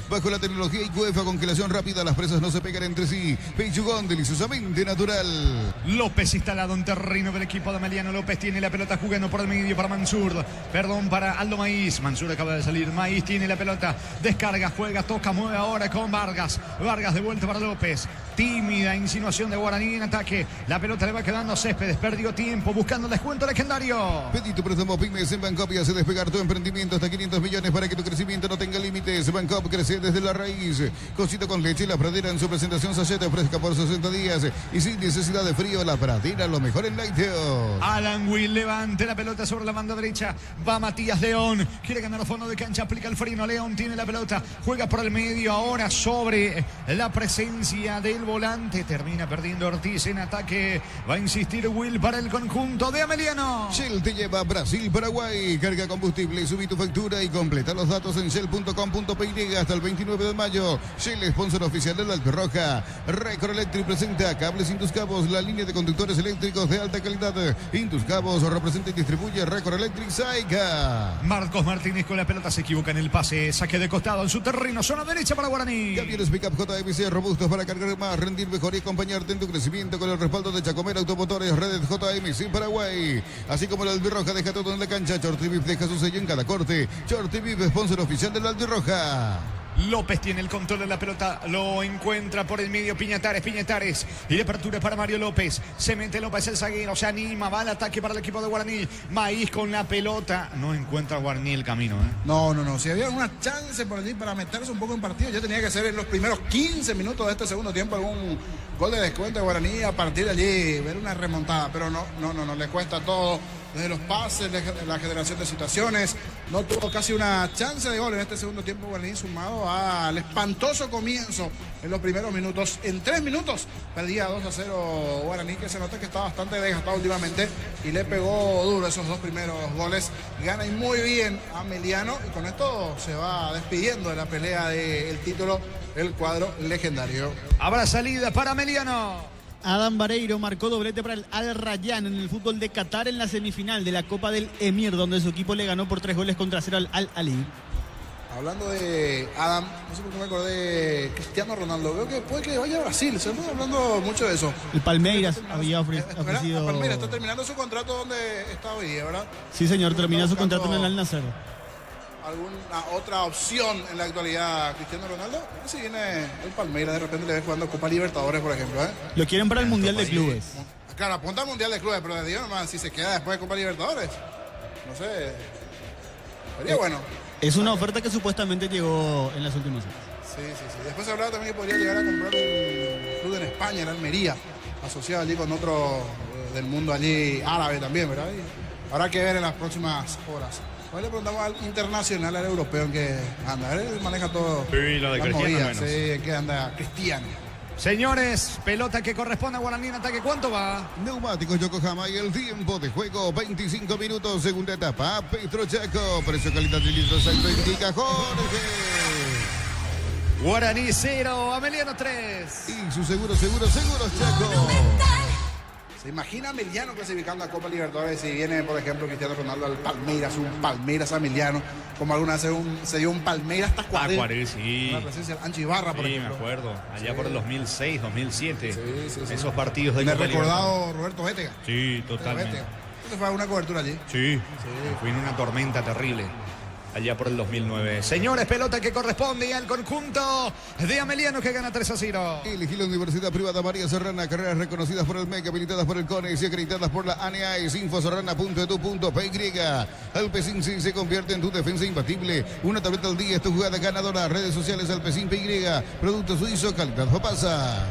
Bajo la tecnología IQF, congelación rápida, las presas no se pegan entre sí. Pechugón, deliciosamente natural. López instalado en terreno del equipo de Ameliano. López tiene la pelota jugando por el medio para Mansur. Perdón, para Aldo Maíz. Mansur acaba de salir. Maíz tiene la pelota. Descarga, juega, toca, mueve ahora con Vargas. Vargas de vuelta para López. Tímida insinuación de Guaraní en ataque. La pelota le va quedando a Céspedes. Perdió tiempo buscando el descuento legendario. Pedí tu préstamo Pymes en Bancop y hace despegar tu emprendimiento hasta 500 millones para que tu crecimiento no tenga límites. Bancop crece desde la raíz. Cosito con leche, la pradera en su presentación sachet fresca por 60 días. Y sin necesidad de frío, la pradera lo mejor en lácteos. Alan Will levante la pelota sobre la banda derecha. Va Matías León. Quiere ganar a fondo de cancha. Aplica el freno. León tiene la pelota. Juega por el medio. Ahora sobre la presencia del volante. Termina perdiendo Ortiz en ataque. Va a insistir Will para el conjunto de Ameliano. Shell te lleva a Brasil, Paraguay. Carga combustible, subí tu factura y completa los datos en shell.com.py hasta el 29 de mayo. Shell, sponsor oficial de la Albirroja. Record Electric presenta cables Indus Cabos, la línea de conductores eléctricos de alta calidad. Indus Cabos representa y distribuye Record Electric Saica. Marcos Martínez con la pelota se equivoca en el pase. Saque de costado en su terreno. Zona derecha para Guaraní. Camiones Pickup JMC robustos para cargar más, rendir mejor y acompañarte en tu crecimiento con el respaldo de Chacomera Automotores, Redes JMC Paraguay. Así como la Albirroja deja todo en la cancha. Chortibif deja su sello en cada corte. Chortibif, sponsor oficial de la Albirroja. López tiene el control de la pelota, lo encuentra por el medio Piñatares, y de apertura para Mario López. Se mete López, el zaguero, se anima, va al ataque para el equipo de Guaraní. Maíz con la pelota, no encuentra Guaraní el camino. No, si había una chance por allí para meterse un poco en partido, ya tenía que ser en los primeros 15 minutos de este segundo tiempo algún gol de descuento de Guaraní, a partir de allí ver una remontada, pero no, le cuesta todo. Desde los pases, la generación de situaciones, no tuvo casi una chance de gol en este segundo tiempo Guaraní, sumado al espantoso comienzo en los primeros minutos. En 3 minutos perdía 2-0 Guaraní, que se nota que está bastante desgastado últimamente y le pegó duro esos 2 primeros goles. Gana y muy bien a Ameliano, y con esto se va despidiendo de la pelea del título el cuadro legendario. Habrá salida para Ameliano. Adam Vareiro marcó doblete para el Al Rayyan en el fútbol de Qatar en la semifinal de la Copa del Emir, donde su equipo le ganó por 3 goles contra 0 al Al Ahly. Hablando de Adam, no sé por qué me acordé de Cristiano Ronaldo. Veo que puede que vaya a Brasil. Se está hablando mucho de eso. El Palmeiras había ofrecido. Palmeiras está terminando su contrato donde está hoy día, ¿verdad? Sí, señor, termina su contrato en el Al Nassr. ¿Alguna otra opción en la actualidad, Cristiano Ronaldo? Si viene el Palmeiras, de repente le ves jugando Copa Libertadores, por ejemplo. Lo quieren para el Mundial de Clubes. Claro, apunta al Mundial de Clubes, pero le digo nomás, si se queda después de Copa Libertadores. No sé. Sería bueno. Es una oferta que supuestamente llegó en las últimas horas. Sí. Después se hablaba también que podría llegar a comprar un club en España, en Almería, asociado allí con otro del mundo allí árabe también, ¿verdad? Y habrá que ver en las próximas horas. Hoy le preguntamos al internacional, al europeo, en qué anda. Él maneja todo. Sí, lo de Cristiano menos. Sí, en qué anda Cristiano. Señores, pelota que corresponde a Guaraní en ataque. ¿Cuánto va? Neumáticos Yokohama y el tiempo de juego, 25 minutos, segunda etapa. Petrochaco, precio, calidad de litros, indica Jorge. Guaraní 0, Ameliano 3. Y su seguro, Chaco. ¿Se imagina a Ameliano clasificando a Copa Libertadores si viene, por ejemplo, Cristiano Ronaldo al Palmeiras, un Palmeiras Ameliano, como alguna vez se dio un Palmeiras Tacuarel? Sí. La presencia del Ancho Ibarra, por ejemplo. Sí, me acuerdo. Allá por el 2006, 2007. Sí. Esos partidos de me Copa recordado Roberto Bétega. Sí, totalmente. Entonces fue a una cobertura allí. Sí. Fue en una tormenta terrible. Allá por el 2009. Señores, pelota que corresponde al conjunto de Ameliano que gana 3-0. Elegí la Universidad Privada María Serrana, carreras reconocidas por el MEC, habilitadas por el CONEX y acreditadas por la ANEAES, infoserrana.edu.py. Alpecin sí se convierte en tu defensa imbatible. Una tableta al día es tu jugada ganadora. Redes sociales Alpecin PY, producto suizo, calidad pasa.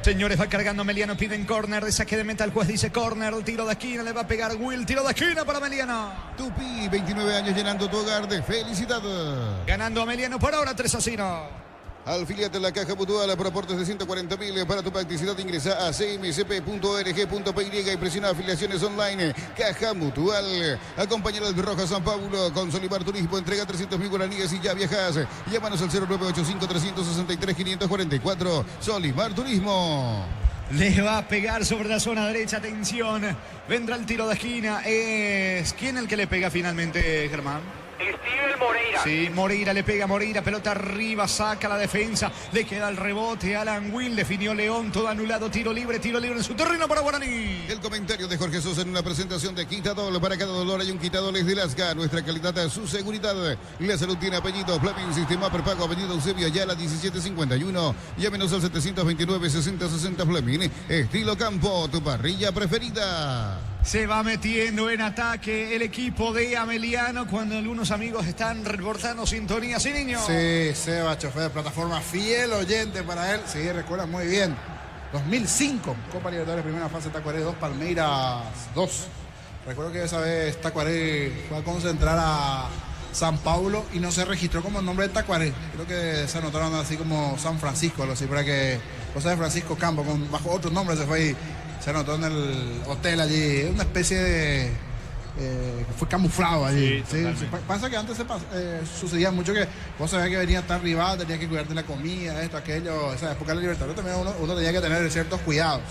Señores, va cargando Ameliano, piden córner, de saque de meta, el juez dice córner, el tiro de esquina, le va a pegar Will, tiro de esquina para Ameliano. Tupi, 29 años llenando tu hogar de felicidad. Ganando Ameliano por ahora 3-0. Afiliate en la Caja Mutual por aportes de 140.000 para tu practicidad. Ingresa a cmcp.org.py y presiona afiliaciones online. Caja Mutual. Acompañar al Roja San Pablo con Solimar Turismo. Entrega 300.000 guaraníes y ya viajas. Llámanos al 0985-363-544. Solimar Turismo. Le va a pegar sobre la zona derecha, atención. Vendrá el tiro de esquina. ¿Es quién el que le pega finalmente, Germán? Steven Moreira. Sí, Moreira le pega, Moreira, pelota arriba, saca la defensa, le queda el rebote, Alan Will, definió León, todo anulado, tiro libre en su terreno para Guaraní. El comentario de Jorge Sosa en una presentación de Quitadol. Para cada dolor hay un Quitadol de Lasca, nuestra calidad, su seguridad. La salud tiene apellido, Fleming, sistema prepago, avenida Eusebio Ayala 1751. Llámenos al 729-6060 Fleming. Estilo Campo, tu parrilla preferida. Se va metiendo en ataque el equipo de Ameliano cuando algunos amigos están reportando sintonía. Sí, niño. Sí, Seba, chofer de plataforma, fiel oyente para él. Sí, recuerda muy bien. 2005, Copa Libertadores, primera fase, Tacuaré 2, Palmeiras 2. Recuerdo que esa vez Tacuaré fue a concentrar a San Paulo y no se registró como el nombre de Tacuaré. Creo que se anotaron así como San Francisco, algo así, para que cosa de Francisco Campo, bajo otro nombre se fue ahí. Se anotó en el hotel allí, una especie de... fue camuflado allí. Sí, pasa que antes sucedía mucho que vos sabías que venía tan rival, tenías que cuidarte la comida, esto, aquello. Esa época de la Libertadores también uno tenía que tener ciertos cuidados.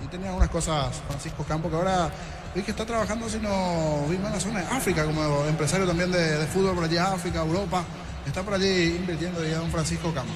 Y tenía unas cosas Francisco Campo que ahora vi que está trabajando, sino mismo en la zona de África, como empresario también de fútbol por allí, África, Europa. Está por allí invirtiendo, ya don Francisco Campo.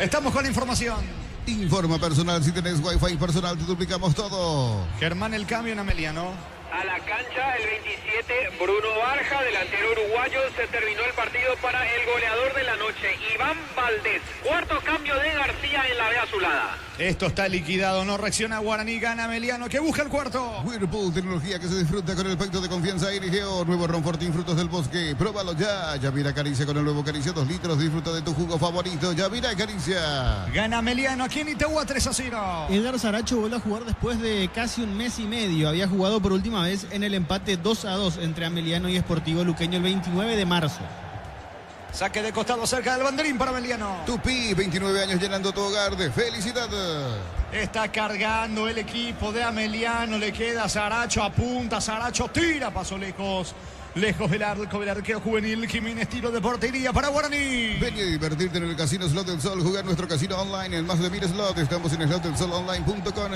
Estamos con la información. Informa personal, si tenés wifi personal te duplicamos todo. Germán, el cambio en Ameliano. A la cancha el 27, Bruno Barja, delantero uruguayo. Se terminó el partido para el goleador de la noche, Iván Valdés. Cuarto cambio de García en la B azulada. Esto está liquidado, no reacciona Guaraní, gana Ameliano, que busca el cuarto. Whirlpool, tecnología que se disfruta con el efecto de confianza Irigeo. Nuevo Ron Fortín, frutos del bosque. Próbalo ya. Yavira Caricia con el nuevo Caricia, 2 litros. Disfruta de tu jugo favorito. Yavira Caricia. Gana Ameliano aquí en Itagua 3-0. Edgar Saracho vuelve a jugar después de casi un mes y medio. Había jugado por última vez en el empate 2-2 entre Ameliano y Sportivo Luqueño el 29 de marzo. Saque de costado cerca del banderín para Ameliano. Tupi, 29 años llenando tu hogar de felicidad. Está cargando el equipo de Ameliano. Le queda Saracho, apunta, Saracho tira, pasó lejos. Lejos del arco, el arquero juvenil Jiménez, tiro de portería para Guaraní. Ven a divertirte en el Casino Slot del Sol, jugar nuestro casino online en más de 1000 slots. Estamos en slotdelsolonline.com.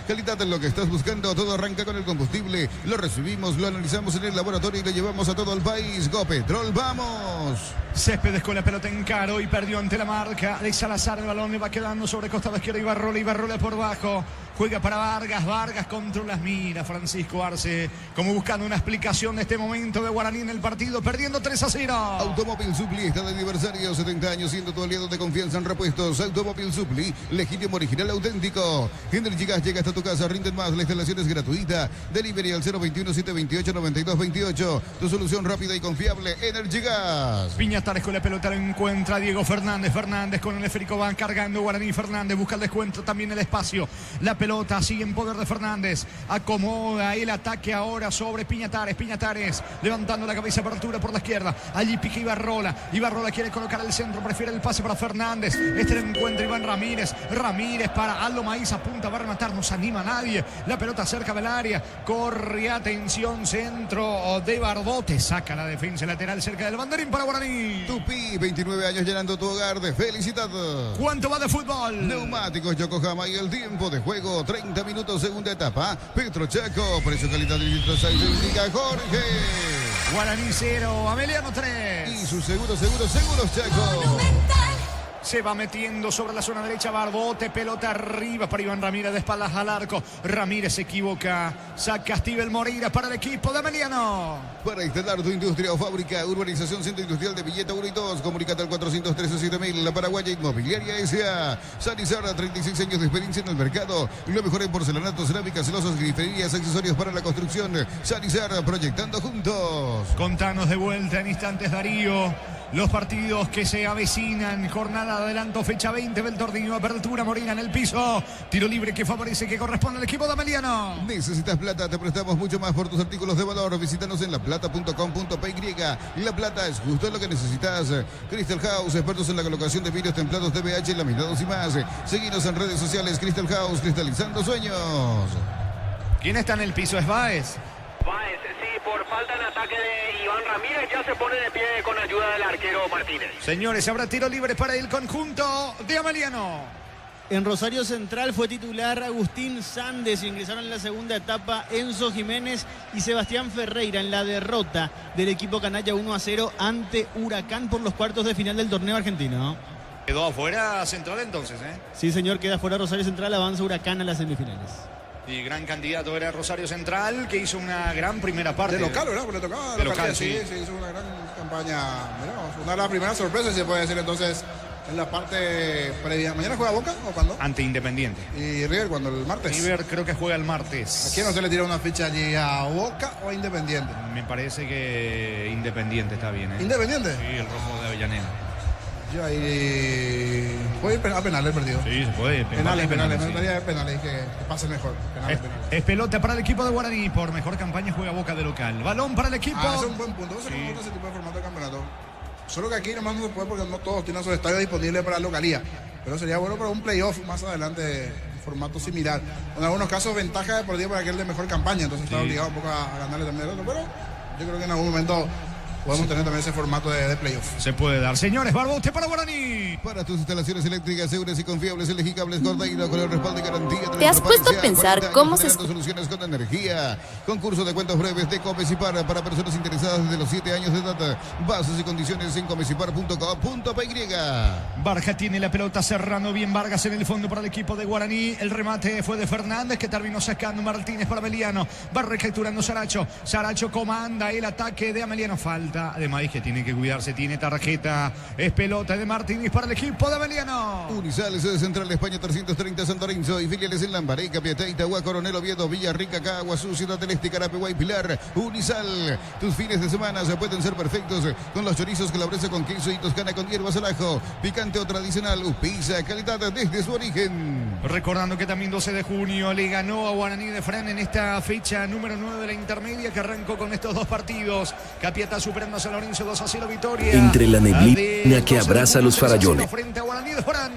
Calidad en lo que estás buscando. Todo arranca con el combustible. Lo recibimos, lo analizamos en el laboratorio y lo llevamos a todo el país. GoPetrol, ¡vamos! Céspedes con la pelota en caro y perdió ante la marca de Salazar. El balón le va quedando sobre costado izquierdo. Ibarrola por bajo. Juega para Vargas controla, mira Francisco Arce como buscando una explicación de este momento de Guaraní en el partido, perdiendo 3-0. Automóvil Supli está de aniversario, 70 años siendo tu aliado de confianza en repuestos. Automóvil Supli, legítimo, original, auténtico. Energy Gas llega hasta tu casa, rinden más, la instalación es gratuita. Delivery al 021-728-9228. Tu solución rápida y confiable, Energy Gas. Piñatares con la pelota, lo encuentra Diego Fernández con el esférico, van cargando Guaraní. Fernández busca el descuento, también el espacio. La pelota sigue en poder de Fernández, acomoda el ataque ahora sobre Piñatares levantando la cabeza, apertura por la izquierda, allí pica Ibarrola quiere colocar el centro, prefiere el pase para Fernández, este lo encuentra Iván Ramírez para Aldo Maíz, apunta, va a rematar, no se anima a nadie, la pelota cerca del área, corre, atención, centro de Barbote, saca la defensa lateral cerca del banderín para Guaraní. Tupi, 29 años llenando tu hogar de felicidad. ¿Cuánto va de fútbol? Neumáticos Yokohama y el tiempo de juego 30 minutos, segunda etapa. Petro Chaco, precio calidad de litro 6, indica Jorge. Guaraní 0, Ameliano 3. Y su seguros Chaco. Se va metiendo sobre la zona derecha Barbote, pelota arriba para Iván Ramírez, de espaldas al arco. Ramírez se equivoca, saca Steven Moreira para el equipo de Ameliano. Para instalar tu industria o fábrica, urbanización Centro Industrial de Villeta 1 y 2, comunicate al 413-7000, la Paraguaya Inmobiliaria S.A. Sanizar, 36 años de experiencia en el mercado, lo mejor en porcelanato, cerámica, celosas, griferías, accesorios para la construcción. Sanizar, proyectando juntos. Contanos de vuelta en instantes, Darío, los partidos que se avecinan. Jornada de adelanto, fecha 20 del torneo. Apertura, Morena en el piso. Tiro libre que favorece, que corresponde al equipo de Ameliano. Necesitas plata, te prestamos mucho más por tus artículos de valor. Visítanos en laplata.com.py. La plata es justo lo que necesitas. Crystal House, expertos en la colocación de vidrios templados, TVH, laminados y más. Seguinos en redes sociales. Crystal House, cristalizando sueños. ¿Quién está en el piso? ¿Es Báez? Báez, sí, por falta en ataque de Iván Ramírez, ya se pone de pie con ayuda del arquero Martínez. Señores, habrá tiro libre para el conjunto de Ameliano. En Rosario Central fue titular Agustín Sandes, ingresaron en la segunda etapa Enzo Jiménez y Sebastián Ferreira en la derrota del equipo canalla 1-0 ante Huracán por los cuartos de final del torneo argentino. Quedó afuera Central entonces, ¿eh? Sí, señor, queda fuera Rosario Central, avanza Huracán a las semifinales. Y gran candidato era Rosario Central, que hizo una gran primera parte. De local, ¿verdad? Porque le tocaba de local, sí. Sí, hizo una gran campaña. Mirá, una de las primeras sorpresas, se puede decir entonces, en la parte previa. ¿Mañana juega Boca o cuándo? Ante Independiente. ¿Y River cuándo? ¿El martes? River creo que juega el martes. ¿A quién no se le tira una ficha allí? ¿A Boca o a Independiente? Me parece que Independiente está bien, ¿eh? ¿Independiente? Sí, el rojo de Avellaneda. Yo ahí... ¿Puede ir a penales el partido? Sí, se puede. Penales. Me sí. gustaría penales, que pase mejor. Penales. Es pelota para el equipo de Guaraní. Por mejor campaña juega Boca de local. Balón para el equipo. Ese es un buen punto. No sé cómo gusta ese tipo de formato de campeonato. Solo que aquí nomás no se puede porque no todos tienen sus estadios disponibles para la localía. Pero sería bueno para un playoff más adelante, formato similar. En algunos casos, ventaja deportiva para aquel de mejor campaña. Entonces está obligado un poco a ganarle también el otro. Pero yo creo que en algún momento podemos tener también ese formato de playoff. Se puede dar. Señores, Barbote para Guaraní. Para tus instalaciones eléctricas seguras y confiables, elegí Cables Cordeiro con el respaldo y garantía. ¿Te has puesto a pensar cómo se soluciones con energía? Concurso de cuentos breves de Comesipar para personas interesadas desde los 7 años de edad. Bases y condiciones en comesipar.com.py. Barja tiene la pelota, cerrando bien Vargas en el fondo para el equipo de Guaraní. El remate fue de Fernández, que terminó sacando Martínez para Ameliano. Va recapturando Saracho. Saracho comanda el ataque de Ameliano. Falta de Maíz, que tiene que cuidarse, tiene tarjeta. Es pelota de Martínez para el equipo de Ameliano. Unisal, sede central de España 330 San Lorenzo y filiales en Lambaré, Capiatá, Itagua, Coronel Oviedo, Villarrica, Caguazú, Ciudad del Este, Carapeguá y Pilar. Unisal, tus fines de semana se pueden ser perfectos con los chorizos calabresa con queso y toscana con hierbas al ajo, picante o tradicional, pizza, calidad desde su origen. Recordando que también 12 de junio le ganó a Guaraní de Fran en esta fecha número 9 de la intermedia, que arrancó con estos dos partidos. Capiatá superando a San Lorenzo 2-0 victoria. Entre la neblina que abraza a los farallones. Frente a Guaraní de Fran.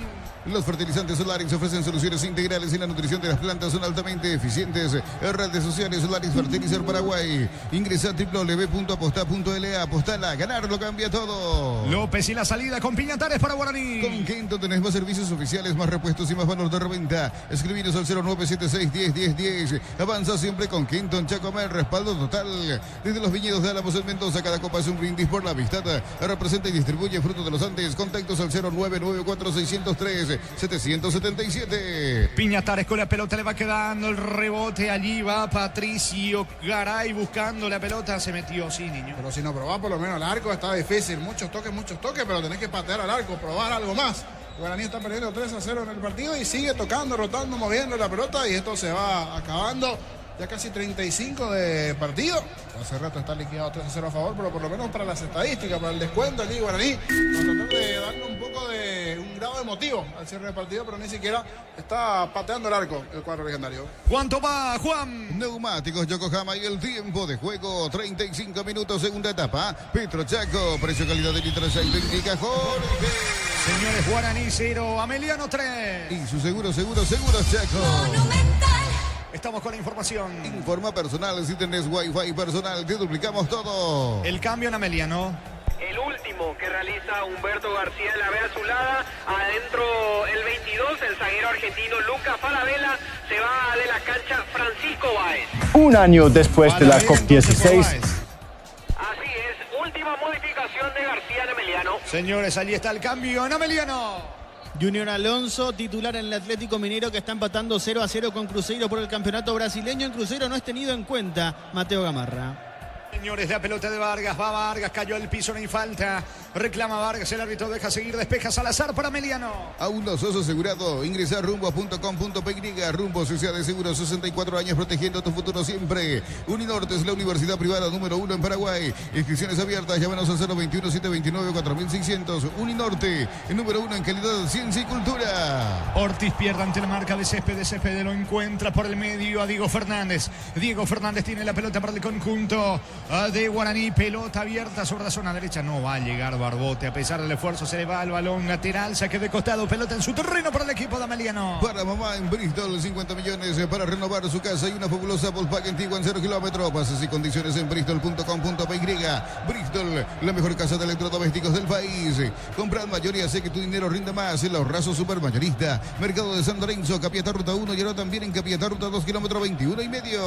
Los fertilizantes Solaris ofrecen soluciones integrales en la nutrición de las plantas, son altamente eficientes. Redes sociales Solaris Fertilizer Paraguay. Ingresa a www.aposta.la. Apostala, ganar lo cambia todo. López y la salida con Piñatares para Guaraní. Con Kenton tenés más servicios oficiales, más repuestos y más valor de reventa. Escribiros al 0976-10-10-10. Avanza siempre con Kenton Chacomel, respaldo total. Desde los viñedos de Álamos en Mendoza, cada copa es un brindis por la amistad. Representa y distribuye Frutos de los Andes. Contactos al 0994-603-777. Piñatares con la pelota, le va quedando el rebote. Allí va Patricio Garay buscando la pelota. Se metió, sí, niño. Pero si no probás por lo menos al arco, está difícil. Muchos toques, pero tenés que patear al arco, probar algo más. Guaraní está perdiendo 3-0 en el partido y sigue tocando, rotando, moviendo la pelota y esto se va acabando. Ya casi 35 de partido. Hace rato está liquidado 3-0 a favor, pero por lo menos para las estadísticas, para el descuento aquí Guaraní, vamos a tratar de darle un poco de un grado emotivo al cierre del partido, pero ni siquiera está pateando el arco el cuadro legendario. ¿Cuánto va, Juan? Neumáticos Yokohama y el tiempo de juego, 35 minutos, segunda etapa. Petro Chaco, precio calidad de litro indica Jorge. Señores, Guaraní 0, Ameliano 3. Y su seguro Chaco. Estamos con la información. Informa personal, si tenés Wi-Fi personal, te duplicamos todo. El cambio en Ameliano. El último que realiza Humberto García en la B azulada. Adentro el 22, el zaguero argentino Lucas Falabella. Se va de la cancha Francisco Báez. Un año después de la COP16. Así es, última modificación de García en Ameliano. Señores, allí está el cambio en Ameliano. Junior Alonso, titular en el Atlético Mineiro, que está empatando 0-0 con Cruzeiro por el campeonato brasileño. En Cruzeiro no es tenido en cuenta Mateo Gamarra. Señores, la pelota de Vargas, va Vargas, cayó al piso, no hay falta. Reclama Vargas, el árbitro deja seguir, despeja Salazar para Ameliano. Aún no sos asegurado, ingresa a rumbo.com.py. Rumbo, Sociedad de Seguros, 64 años protegiendo tu futuro siempre. Uninorte es la universidad privada número 1 en Paraguay. Inscripciones abiertas, llámanos al 021-729-4600. Uninorte, el número 1 en calidad, ciencia y cultura. Ortiz pierde ante la marca de Céspedes lo encuentra por el medio a Diego Fernández. Diego Fernández tiene la pelota para el conjunto de Guaraní, pelota abierta sobre la zona derecha, no va a llegar Barbote, a pesar del esfuerzo se le va el balón lateral, saque de costado, pelota en su terreno para el equipo de Ameliano. Para mamá en Bristol, 50 millones para renovar su casa y una fabulosa Volkswagen Tiguan 0 kilómetros, pases y condiciones en bristol.com.py. Bristol, la mejor casa de electrodomésticos del país. Compra en mayoría, sé que tu dinero rinde más. El ahorrazo supermayorista, Mercado de San Lorenzo, Capiatá Ruta 1 y ahora también en Capiatá Ruta 2 kilómetros 21 y medio.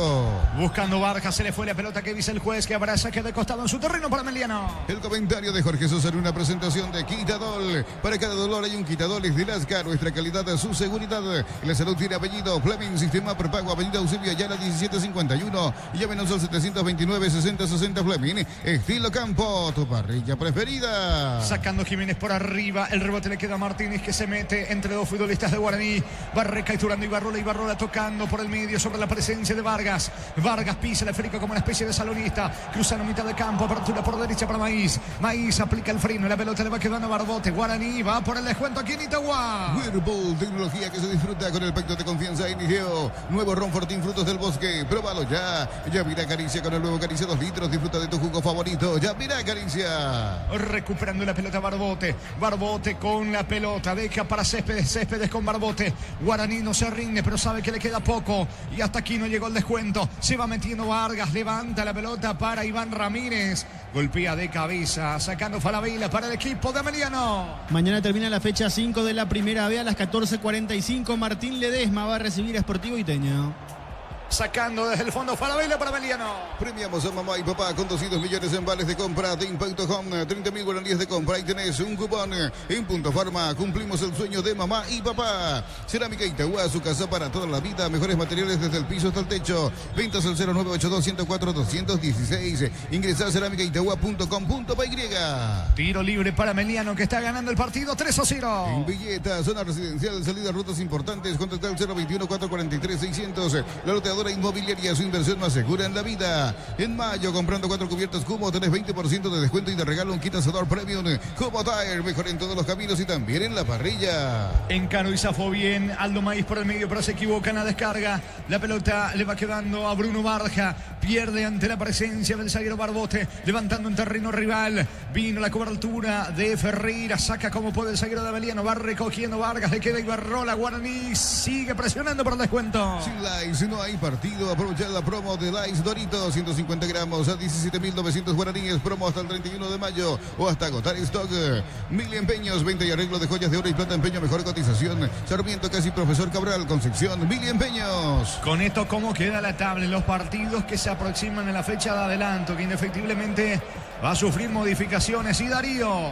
Buscando Barja, se le fue la pelota que dice el juez, que habrá saque de costado en su terreno para Ameliano. El comentario de Jorge Sosa en una presentación de Quitadol. Para cada dolor hay un Quitadol, es de Lasca, nuestra calidad, su seguridad. La salud tiene apellido. Fleming, sistema prepago, avenida Eusebio Ayala 1751. Llámenos al 729-6060 Fleming. Estilo Campo, tu parrilla preferida. Sacando Jiménez por arriba, el rebote le queda a Martínez, que se mete entre dos futbolistas de Guaraní. Va recapturando Ibarrola tocando por el medio sobre la presencia de Vargas. Vargas pisa el esférico como una especie de salonista. Cruzando mitad de campo, apertura por derecha para Maíz. Maíz aplica el freno, la pelota le va quedando a Barbote. Guaraní va por el descuento aquí en Itagua. Whirlpool, tecnología que se disfruta con el pacto de confianza Inigeo. Nuevo Ron Fortín, frutos del bosque. Próbalo ya. Ya mira Caricia con el nuevo Caricia 2 litros. Disfruta de tu jugo favorito. Ya mira Caricia. Recuperando la pelota Barbote. Barbote con la pelota. Deja para Céspedes con Barbote. Guaraní no se rinde, pero sabe que le queda poco. Y hasta aquí no llegó el descuento. Se va metiendo Vargas. Levanta la pelota para Iván Ramírez. Golpea de cabeza, sacando Falabella para el equipo de Ameliano. Mañana termina la fecha 5 de la Primera B a las 14:45. Martín Ledesma va a recibir a Sportivo Iteño. Sacando desde el fondo Falabella para Ameliano. Premiamos a mamá y papá con 200 millones en vales de compra de Impacto Home. 30.000 guaraníes de compra y tenés un cupón en Punto Farma. Cumplimos el sueño de mamá y papá. Cerámica Itagua, su casa para toda la vida. Mejores materiales desde el piso hasta el techo. Ventas al 0982-104-216. Ingresa a cerámicaitagua.com.py. Tiro libre para Ameliano, que está ganando el partido 3-0. En Villeta, zona residencial, salida a rutas importantes. Contacta al 021-443-600. La loteadora inmobiliaria, su inversión más segura en la vida. En mayo, comprando 4 cubiertas Cubo, tenés 20% de descuento y de regalo un kit asador premium. Cubo Tire, mejor en todos los caminos y también en la parrilla. Encaro y zafó bien Aldo Maíz por el medio, pero se equivoca en la descarga. La pelota le va quedando a Bruno Barja. pierde ante la presencia del zaguero Barbote, levantando en terreno rival. Vino la cobertura de Ferreira, saca como puede el zaguero de Abeliano, va recogiendo Vargas, le queda Ibarrola. Guaraní sigue presionando por el descuento. Sin Lays no hay partido. Aprovechar la promo de Lays Doritos, 150 gramos a 17.900 guaraníes. Promo hasta el 31 de mayo o hasta agotar stock. 1000 empeños, venta y arreglo de joyas de oro y plata, empeño, mejor cotización. Sarmiento, casi Profesor Cabral, Concepción, 1000 empeños. Con esto, ¿cómo queda la tabla? Los partidos que se aproximan en la fecha de adelanto, que indefectiblemente va a sufrir modificaciones. Y Darío.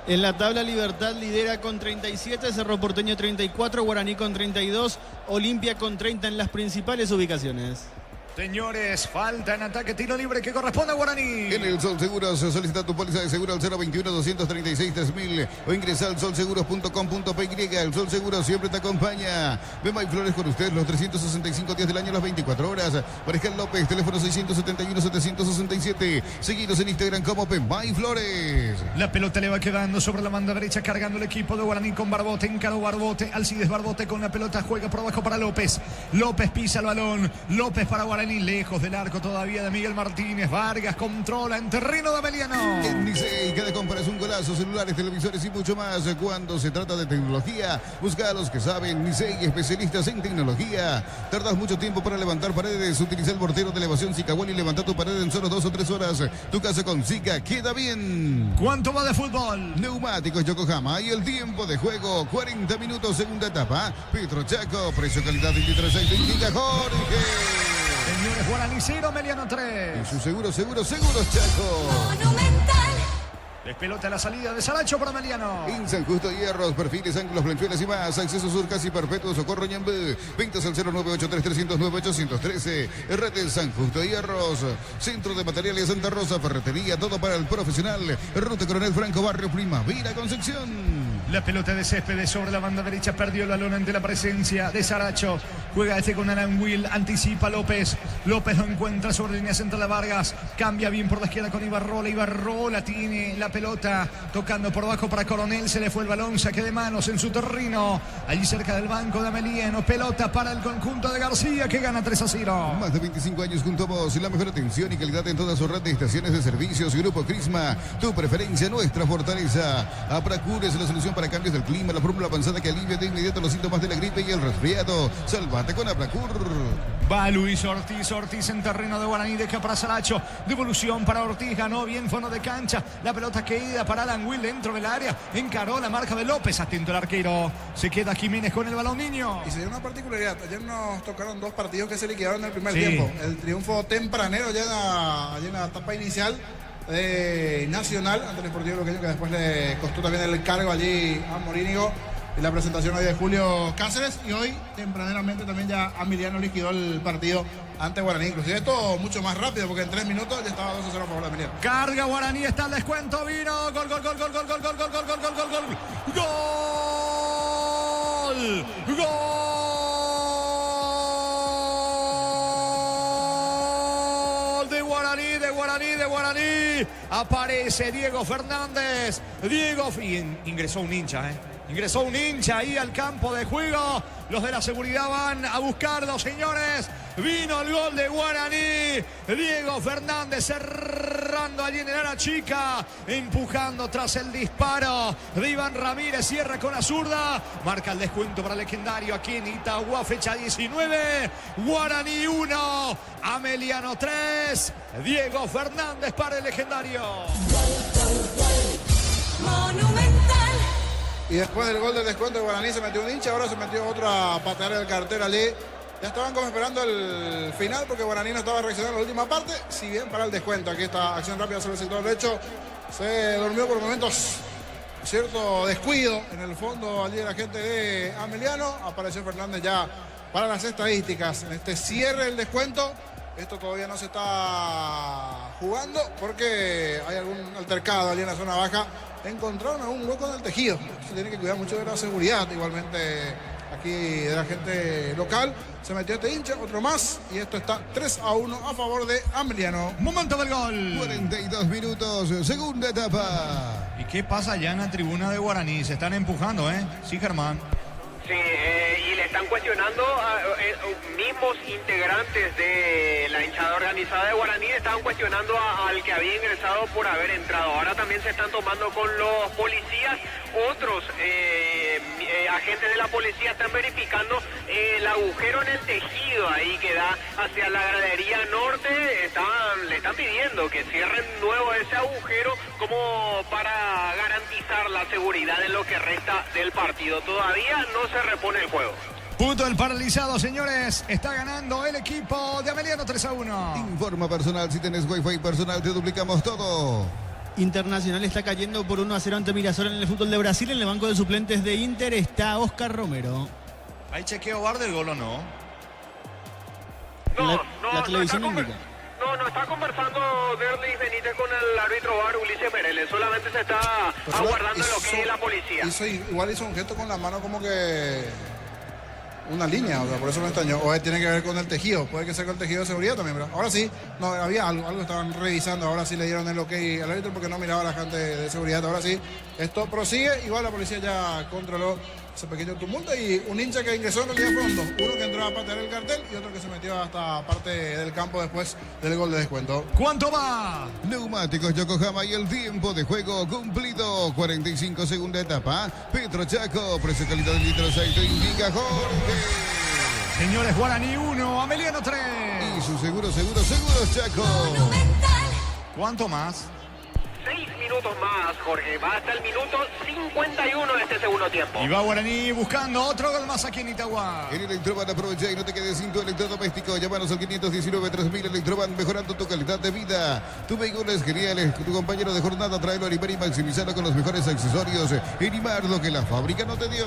En la tabla Libertad lidera con 37, Cerro Porteño 34, Guaraní con 32, Olimpia con 30 en las principales ubicaciones. Señores, falta en ataque, tiro libre que corresponde a Guaraní. En el Sol Seguros, solicita tu póliza de seguro al 021-236-3000 o ingresa al solseguros.com.py. El Sol Seguros siempre te acompaña. Ve May Flores con usted los 365 días del año, las 24 horas. Marejal López, teléfono 671-767. Seguidos en Instagram como May Flores. La pelota le va quedando sobre la banda derecha, cargando el equipo de Guaraní con Barbote. Encaró Barbote, Alcides Barbote con la pelota, juega por abajo para López. López pisa el balón, López para Guaraní. Lejos del arco todavía de Miguel Martínez. Vargas controla en terreno de Abeliano. En Nicey, cada compra es un golazo. Celulares, televisores y mucho más. Cuando se trata de tecnología, busca a los que saben. Nicey, especialistas en tecnología. Tardas mucho tiempo para levantar paredes. Utiliza el mortero de elevación Zika y levanta tu pared en solo 2 o 3 horas. Tu casa con Zika queda bien. ¿Cuánto va de fútbol? Neumáticos Yokohama y el tiempo de juego. 40 minutos, segunda etapa. Petro Chaco, precio, calidad y litro de aceite. Indica Jorge. Señores, Guaraní 0, Ameliano 3. Y su seguros Chaco. Monumental. Despelota a la salida de Saracho para Ameliano. Insan Justo Hierros, perfiles, ángulos, planchuelas y más. Acceso Sur casi perfecto, Socorro Ñambé. Ventas al 0983-309-813. Redes San Justo Hierros. Centro de Materiales Santa Rosa, ferretería, todo para el profesional. Ruta Coronel Franco, Barrio Primavera, Concepción. La pelota de Céspedes sobre la banda derecha, perdió la lona ante la presencia de Saracho. Juega este con Alan Will, anticipa López. López lo encuentra sobre línea central de Vargas. Cambia bien por la izquierda con Ibarrola. Ibarrola tiene la pelota tocando por abajo para Coronel. Se le fue el balón, saque de manos en su terreno. Allí cerca del banco de Ameliano. Pelota para el conjunto de García que gana 3-0. Más de 25 años junto a vos. La mejor atención y calidad en toda su red de estaciones de servicios. Grupo Crisma, tu preferencia, nuestra fortaleza. Apracur es la solución para cambios del clima. La fórmula avanzada que alivia de inmediato los síntomas de la gripe y el resfriado. Salvate con Apracur. Va Luis Ortiz. Ortiz en terreno de Guaraní. Deja para Saracho. Devolución para Ortiz. Ganó bien fondo de cancha. La pelota queda para Alan Will dentro del área. Encaró la marca de López. Atento el arquero. Se queda Jiménez con el balón, niño. Y se dio una particularidad. Ayer nos tocaron 2 partidos que se liquidaron en el primer tiempo. El triunfo tempranero ya en la etapa inicial de Nacional ante el Sportivo Luqueño, que después le costó también el cargo allí a Morínigo. Y la presentación hoy de Julio Cáceres. Y hoy, tempraneramente, también ya Ameliano liquidó el partido ante Guaraní. Inclusive esto mucho más rápido, porque en 3 minutos ya estaba 2-0 a favor de Ameliano. Carga Guaraní, está el descuento, vino. Gol, gol, gol, gol, gol, gol, gol, gol, gol, gol, gol, gol, gol. Gol. Gol de Guaraní. Aparece Diego Fernández. Ingresó un hincha, Ingresó un hincha ahí al campo de juego. Los de la seguridad van a buscarlo, señores. Vino el gol de Guaraní. Diego Fernández cerrando allí en el área chica. Empujando tras el disparo de Iván Ramírez. Cierra con la zurda. Marca el descuento para el legendario aquí en Itagua. Fecha 19. Guaraní 1. Ameliano 3. Diego Fernández para el legendario. Monumental. Y después del gol del descuento de Guaraní se metió un hincha, ahora se metió otro a patear el cartel allí. Ya estaban como esperando el final porque Guaraní no estaba reaccionando en la última parte, si bien para el descuento. Aquí está acción rápida sobre el sector derecho. Se durmió por momentos cierto descuido en el fondo allí de la gente de Ameliano. Apareció Fernández ya para las estadísticas. En este cierre del descuento, esto todavía no se está jugando porque hay algún altercado allí en la zona baja. Encontraron un hueco en el tejido. Se tiene que cuidar mucho de la seguridad, igualmente aquí de la gente local. Se metió este hincha, otro más, y esto está 3-1 a favor de Ameliano. Momento del gol. 42 minutos, segunda etapa. ¿Y qué pasa allá en la tribuna de Guaraní? Se están empujando, Sí, Germán. Sí, y le está están cuestionando, mismos integrantes de la hinchada organizada de Guaraní estaban cuestionando al que había ingresado por haber entrado. Ahora también se están tomando con los policías. Otros agentes de la policía están verificando el agujero en el tejido ahí que da hacia la gradería norte. Le están pidiendo que cierren nuevo ese agujero como para garantizar la seguridad en lo que resta del partido. Todavía no se repone el juego. Punto del paralizado, señores. Está ganando el equipo de Ameliano 3-1. Informa personal, si tenés wifi personal te duplicamos todo. Internacional está cayendo por 1-0 ante Mirassol en el fútbol de Brasil. En el banco de suplentes de Inter está Oscar Romero. ¿Hay chequeo VAR del gol o no? La televisión indica. No está conversando Derlis Benítez con el árbitro VAR Ulises Mereles. Solamente se está aguardando lo que es la policía. Igual hizo un gesto con la mano como que una línea, o sea, por eso me extrañó. O tiene que ver con el tejido, puede que sea con el tejido de seguridad también, ¿verdad? Ahora sí, no, había algo estaban revisando, ahora sí le dieron el ok al árbitro porque no miraba a la gente de seguridad, ahora sí. Esto prosigue, igual la policía ya controló ese pequeño tumulto y un hincha que ingresó en realidad fueron dos. Uno que entró a patear el cartel y otro que se metió hasta parte del campo después del gol de descuento. ¿Cuánto va? Neumáticos Yokohama y el tiempo de juego cumplido. 45 segunda etapa. Petro Chaco, precio calidad del litro aceite, indica Jorge. Señores, Guaraní 1, Ameliano 3. Y su seguro Chaco. ¿Cuánto más? 6 minutos más, Jorge. Va hasta el minuto 51 de este segundo tiempo. Y va Guaraní buscando otro gol más aquí en Itagua. En Electroban aprovecha y no te quedes sin tu electrodoméstico. Llámanos al 519-3000 Electroban, mejorando tu calidad de vida. Tu vehículo es genial, tu compañero de jornada, tráelo a Animar y maximizarlo con los mejores accesorios. Animar, lo que la fábrica no te dio.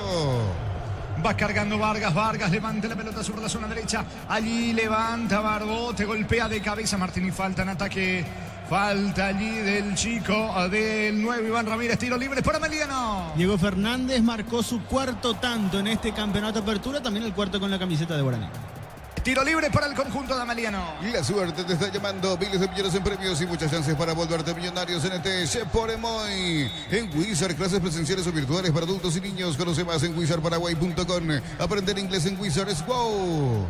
Va cargando Vargas, levanta la pelota sobre la zona derecha. Allí levanta Barbote, golpea de cabeza Martín y falta en ataque. Falta allí del chico, del 9 Iván Ramírez, tiro libre para Ameliano. Diego Fernández marcó su cuarto tanto en este campeonato Apertura, también el cuarto con la camiseta de Guaraní. Tiro libre para el conjunto de Ameliano. La suerte te está llamando, miles de millones en premios y muchas chances para volverte millonarios en este Cheporemoy. En Wizard, clases presenciales o virtuales para adultos y niños. Conoce más en wizardparaguay.com. Aprender inglés en Wizard es wow.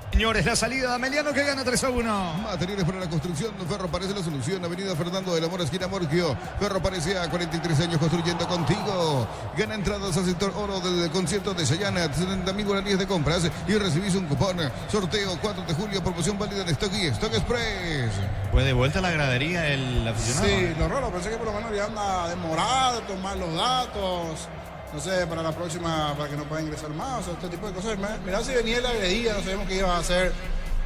Señores, la salida de Ameliano que gana 3-1. Materiales para la construcción. Ferro parece la solución. Avenida Fernando de la Mora, esquina Morquio. Ferro parece a 43 años construyendo contigo. Gana entradas al sector oro del concierto de Sayana. 70.000 guaraníes de compras y recibís un cupón. Sorteo 4 de julio. Promoción válida en Stock y Stock Express. Pues de vuelta a la gradería el aficionado. Sí, lo raro. Pensé que por lo menos ya anda demorado, tomar los datos. No sé, para la próxima, para que no pueda ingresar más, o sea, este tipo de cosas. Mirá si venía la agredida, no sabíamos que iba a hacer.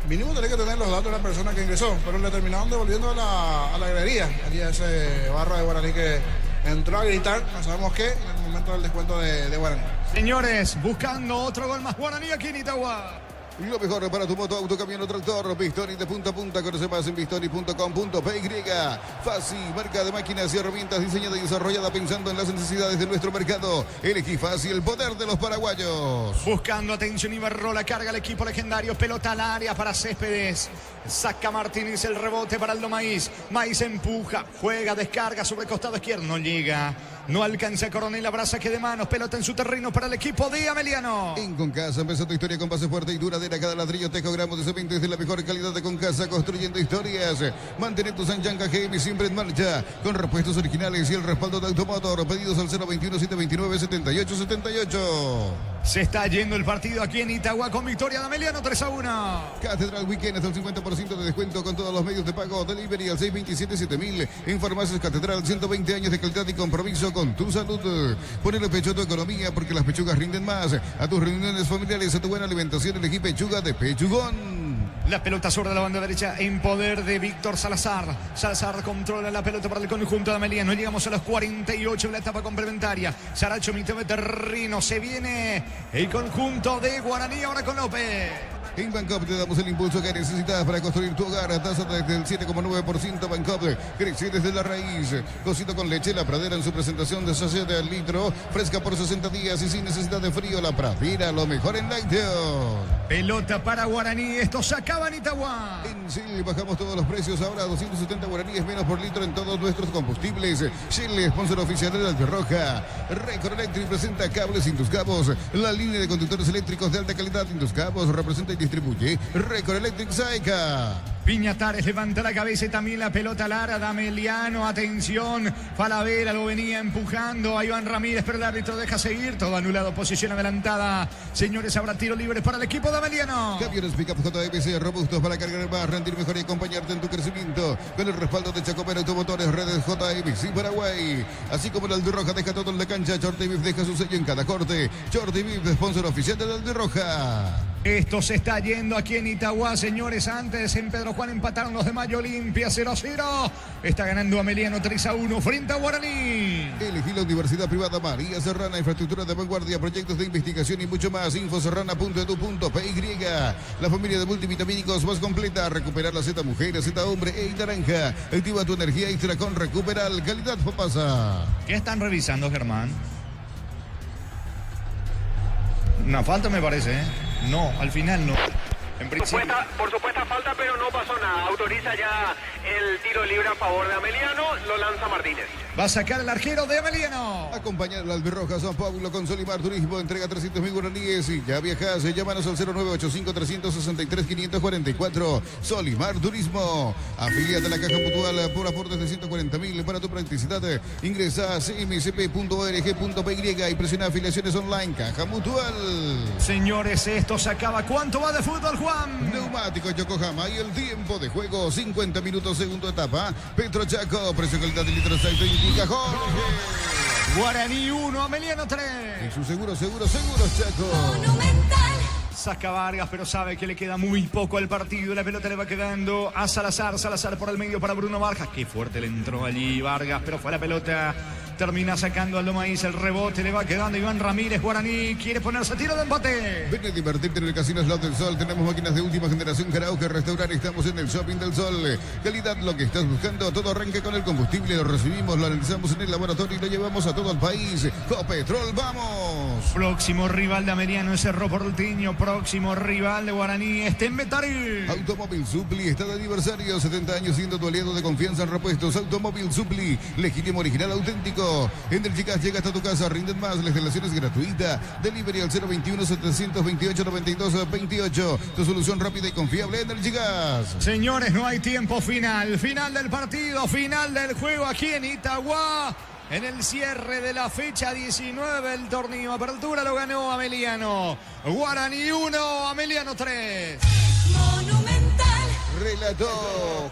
Mínimo tenía que tener los datos de la persona que ingresó, pero le terminaron devolviendo a la agredida. Allí a ese barra de Guaraní que entró a gritar, no sabemos qué, en el momento del descuento de Guaraní. Señores, buscando otro gol más Guaraní aquí en Itagua. Lo mejor para tu moto, auto, camión o tractor. Bistoni de punta a punta. Conoce más en bistoni.com.py. Fácil, marca de máquinas y herramientas diseñada y desarrollada pensando en las necesidades de nuestro mercado. Elegí Fácil, el poder de los paraguayos. Buscando atención, Ibarrola carga el equipo legendario. Pelota al área para Céspedes. Saca Martínez el rebote para Aldo Maíz. Maíz empuja, juega, descarga sobre el costado izquierdo. No llega. No alcanza Coronel, abraza que de manos, pelota en su terreno para el equipo de Ameliano. En Concasa empezó tu historia con base fuerte y duradera. Cada ladrillo, tejo, gramos de cemento es de la mejor calidad de Concasa, construyendo historias. Mantén tu Sanyanga GM siempre en marcha, con repuestos originales y el respaldo de Automotor. Pedidos al 021-729-7878. Se está yendo el partido aquí en Itagua con victoria de Ameliano 3-1. Catedral Weekend hasta el 50% de descuento con todos los medios de pago. Delivery al 627-7000. En Farmacias Catedral, 120 años de calidad y compromiso con tu salud. Ponele pecho a tu economía porque las pechugas rinden más. A tus reuniones familiares, a tu buena alimentación, elegí pechuga de Pechugón. La pelota sobre la banda derecha en poder de Víctor Salazar. Salazar controla la pelota para el conjunto de Ameliano. Llegamos a los 48 de la etapa complementaria. Saracho, mitad de terreno. Se viene el conjunto de Guaraní ahora con López. En Bancop te damos el impulso que necesitas para construir tu hogar. Tasa desde el 7,9%. Bancop crece desde la raíz. Cocido con leche, la pradera en su presentación de sachet al litro. Fresca por 60 días y sin necesidad de frío. La pradera, lo mejor en lácteos. Pelota para Guaraní. Esto se acaba en Itagua. En Shell bajamos todos los precios. Ahora 270 guaraníes menos por litro en todos nuestros combustibles. Shell, sponsor oficial de la Albirroja. Record Electric presenta cables sin tus cabos. La línea de conductores eléctricos de alta calidad sin tus cabos. Representa y distribuye Record Electric Saica. Piñatares levanta la cabeza y también la pelota Lara. Dameliano, atención. Falabella lo venía empujando a Iván Ramírez, pero el árbitro deja seguir. Todo anulado, posición adelantada. Señores, habrá tiro libre para el equipo de Dameliano. Camiones Pickup JMC robustos para cargar más, rendir mejor y acompañarte en tu crecimiento. Con el respaldo de Chacopero Automotores, redes JMC Paraguay. Así como el Albirroja deja todo en la cancha. Shorty Beef deja su sello en cada corte. Shorty Beef, sponsor oficial del Albirroja. Esto se está yendo aquí en Itagua, señores. Antes en Pedro Juan empataron los de Mayo Olimpia 0-0. Está ganando Ameliano 3-1 frente a Guaraní. Elegí la Universidad Privada María Serrana, infraestructura de vanguardia, proyectos de investigación y mucho más. Infoserrana.edu.py. La familia de multivitamínicos más completa. Recuperar la Z mujer, Z hombre e naranja. Activa tu energía extra con Recuperal. Calidad Papasa. ¿Qué están revisando, Germán? Una falta me parece, ¿eh? No, al final no. En principio. Por supuesta falta, pero no pasó nada. Autoriza ya el tiro libre a favor de Ameliano. Lo lanza Martínez. Va a sacar el arquero de Ameliano. Acompañar al Albirroja San Pablo con Solimar Turismo. Entrega 300.000 guaraníes y ya viajas. Llámanos al 0985-363-544. Solimar Turismo. Afiliate a la Caja Mutual por aportes de 140.000 para tu practicidad. Ingresa a cmcp.org.py y presiona afiliaciones online. Caja Mutual. Señores, esto se acaba. ¿Cuánto va de fútbol, Juan? Neumáticos Yokohama y el tiempo de juego 50 minutos, segunda etapa. Petro Chaco, precio calidad de litro aceite indica Jorge. Guaraní 1, Ameliano 3. Y su seguro Chaco. Saca Vargas, pero sabe que le queda muy poco al partido. La pelota le va quedando a Salazar. Salazar por el medio para Bruno Vargas. Qué fuerte le entró allí Vargas, pero fue la pelota. Termina sacando Aldo Maíz, el rebote le va quedando Iván Ramírez. Guaraní quiere ponerse a tiro de empate. Ven a divertirte en el Casino Slot del Sol. Tenemos máquinas de última generación, karaoke, restaurante. Estamos en el Shopping del Sol. Calidad, lo que estás buscando. Todo arranca con el combustible. Lo recibimos, lo analizamos en el laboratorio y lo llevamos a todo el país. Copetrol, vamos. Próximo rival de Ameliano es Cerro Porteño. Próximo rival de Guaraní es Tembetari. Automóvil Supli está de aniversario. 70 años siendo tu aliado de confianza en repuestos. Automóvil Supli, legítimo, original, auténtico. Energigas llega hasta tu casa, rinden más, la instalación es gratuita. Delivery al 021-728-92-28. Tu solución rápida y confiable, Energigas. Señores, no hay tiempo final. Final del partido, final del juego aquí en Itagua. En el cierre de la fecha 19, el torneo Apertura lo ganó Ameliano. Guaraní 1, Ameliano 3. Relató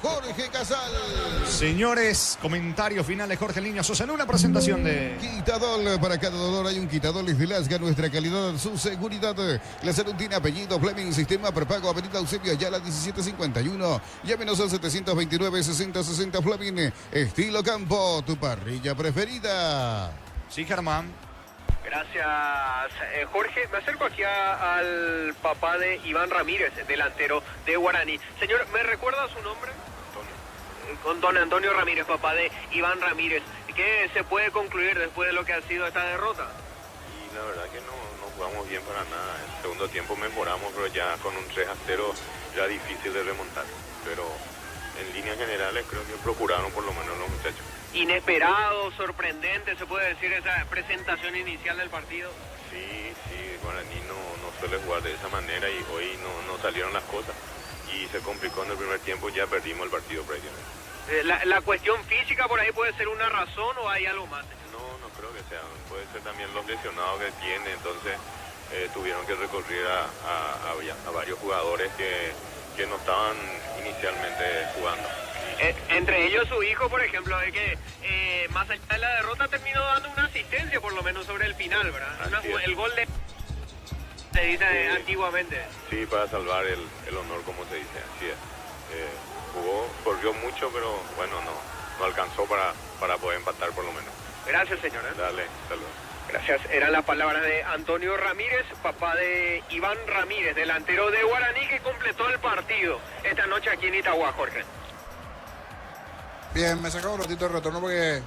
Jorge Casal. Señores, comentario final de Jorge Niño Sosa en una presentación de Quitadol. Para cada dolor hay un Quitadol. Es de Lasga, nuestra calidad, su seguridad. La salud tiene apellido. Fleming, sistema prepago, Avenida Eusebio Ayala 1751. Llámenos al 729-6060 Fleming. Estilo Campo, tu parrilla preferida. Sí, Germán. Gracias, Jorge. Me acerco aquí al papá de Iván Ramírez, delantero de Guaraní. Señor, ¿me recuerda su nombre? Con don Antonio Ramírez, papá de Iván Ramírez. ¿Qué se puede concluir después de lo que ha sido esta derrota? Y la verdad que no jugamos bien para nada. En el segundo tiempo mejoramos, pero ya con un 3-0 era difícil de remontar. Pero en líneas generales creo que procuraron por lo menos los muchachos. Inesperado, sorprendente, se puede decir, esa presentación inicial del partido. Sí, Guaraní no suele jugar de esa manera y hoy no salieron las cosas. Y se complicó en el primer tiempo, ya perdimos el partido prácticamente. La cuestión física por ahí puede ser una razón o hay algo más. No creo que sea, puede ser también los lesionados que tiene, entonces tuvieron que recurrir a varios jugadores que no estaban inicialmente jugando. Entre ellos su hijo, por ejemplo, de que más allá de la derrota terminó dando una asistencia por lo menos sobre el final, ¿verdad? El gol de... se dice antiguamente. Sí, para salvar el honor, como se dice, así es. Corrió mucho, pero bueno, no alcanzó para poder empatar por lo menos. Gracias, señora. Dale, saludos. Gracias. Eran las palabras de Antonio Ramírez, papá de Iván Ramírez, delantero de Guaraní, que completó el partido esta noche aquí en Itagua, Jorge. Bien, me sacaba un ratito de retorno porque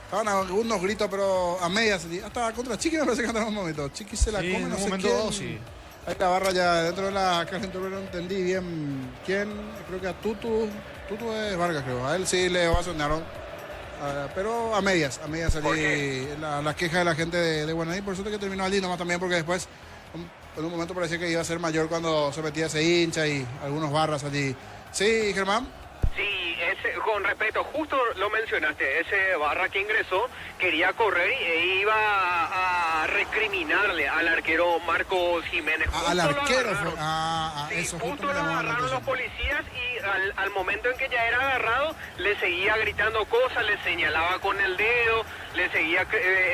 estaban algunos gritos, pero a medias. Hasta contra Chiqui me parece que andaban un momento. Chiqui se la come, no sé quién. Ahí la barra ya dentro de la calentura, no entendí bien quién, creo que a Tutu es Vargas, creo. A él sí le vacionaron, pero a medias allí la queja de la gente de Guaraní, por suerte que terminó allí nomás también, porque después en un momento parecía que iba a ser mayor cuando se metía ese hincha y algunos barras allí. Sí, Germán. Sí, con respeto, justo lo mencionaste, ese barra que ingresó quería correr e iba a recriminarle al arquero Marcos Jiménez. Al arquero fue. Sí, eso justo lo agarraron los policías y al momento en que ya era agarrado le seguía gritando cosas, le señalaba con el dedo, le seguía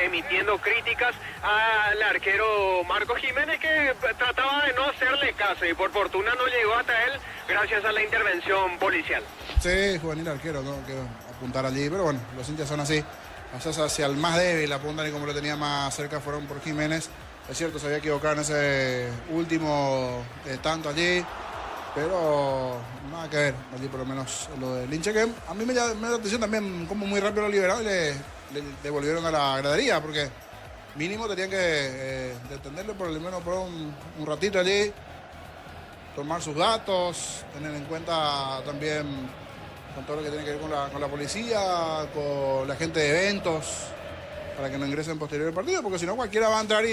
emitiendo críticas al arquero Marcos Jiménez, que trataba de no hacerle caso y por fortuna no llegó hasta él gracias a la intervención policial. Sí, juvenil arquero, ¿no? Que apuntar allí, pero bueno, los hinchas son así. Hacia el más débil apuntan y como lo tenía más cerca fueron por Jiménez. Es cierto, se había equivocado en ese último tanto allí, pero nada que ver, allí por lo menos lo del hincha, que a mí me llama la atención también como muy rápido lo liberaron y le devolvieron a la gradería, porque mínimo tenían que detenerlo por lo menos por un ratito allí, tomar sus datos, tener en cuenta también con todo lo que tiene que ver con la policía, con la gente de eventos, para que no ingresen posterior al partido, porque si no cualquiera va a entrar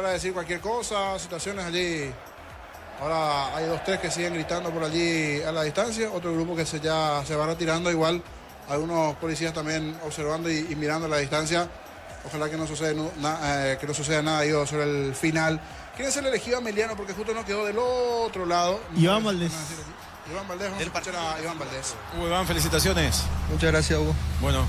a decir cualquier cosa, situaciones allí. Ahora hay 2-3 que siguen gritando por allí a la distancia, otro grupo que ya se va retirando, igual algunos policías también observando y mirando a la distancia. Ojalá que no suceda nada digo, sobre el final. ¿Quién es el elegido Ameliano? Porque justo nos quedó del otro lado. Iván Valdés. Iván Valdés, vamos a escuchar a Iván Valdés. Hugo, Iván, felicitaciones. Muchas gracias, Hugo. Bueno,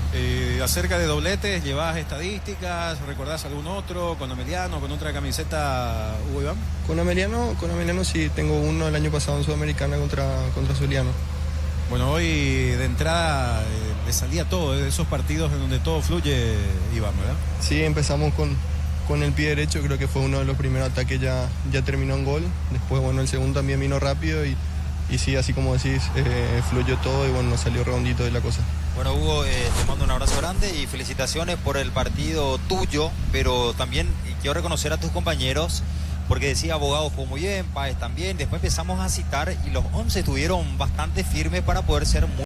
acerca de dobletes, ¿llevas estadísticas? ¿Recordás algún otro? ¿Con Ameliano? ¿Con otra camiseta, Hugo, Iván? Con Ameliano sí, tengo uno el año pasado en Sudamericana contra Zuliano. Bueno, hoy de entrada le salía todo, de esos partidos en donde todo fluye, Iván, ¿verdad? Sí, empezamos con el pie derecho, creo que fue uno de los primeros ataques, ya terminó en gol. Después, bueno, el segundo también vino rápido y sí, así como decís, fluyó todo y bueno, nos salió redondito de la cosa. Bueno, Hugo, te mando un abrazo grande y felicitaciones por el partido tuyo, pero también quiero reconocer a tus compañeros, porque decía Abogado jugó muy bien, Páez también, después empezamos a citar y los 11 estuvieron bastante firmes para poder ser muy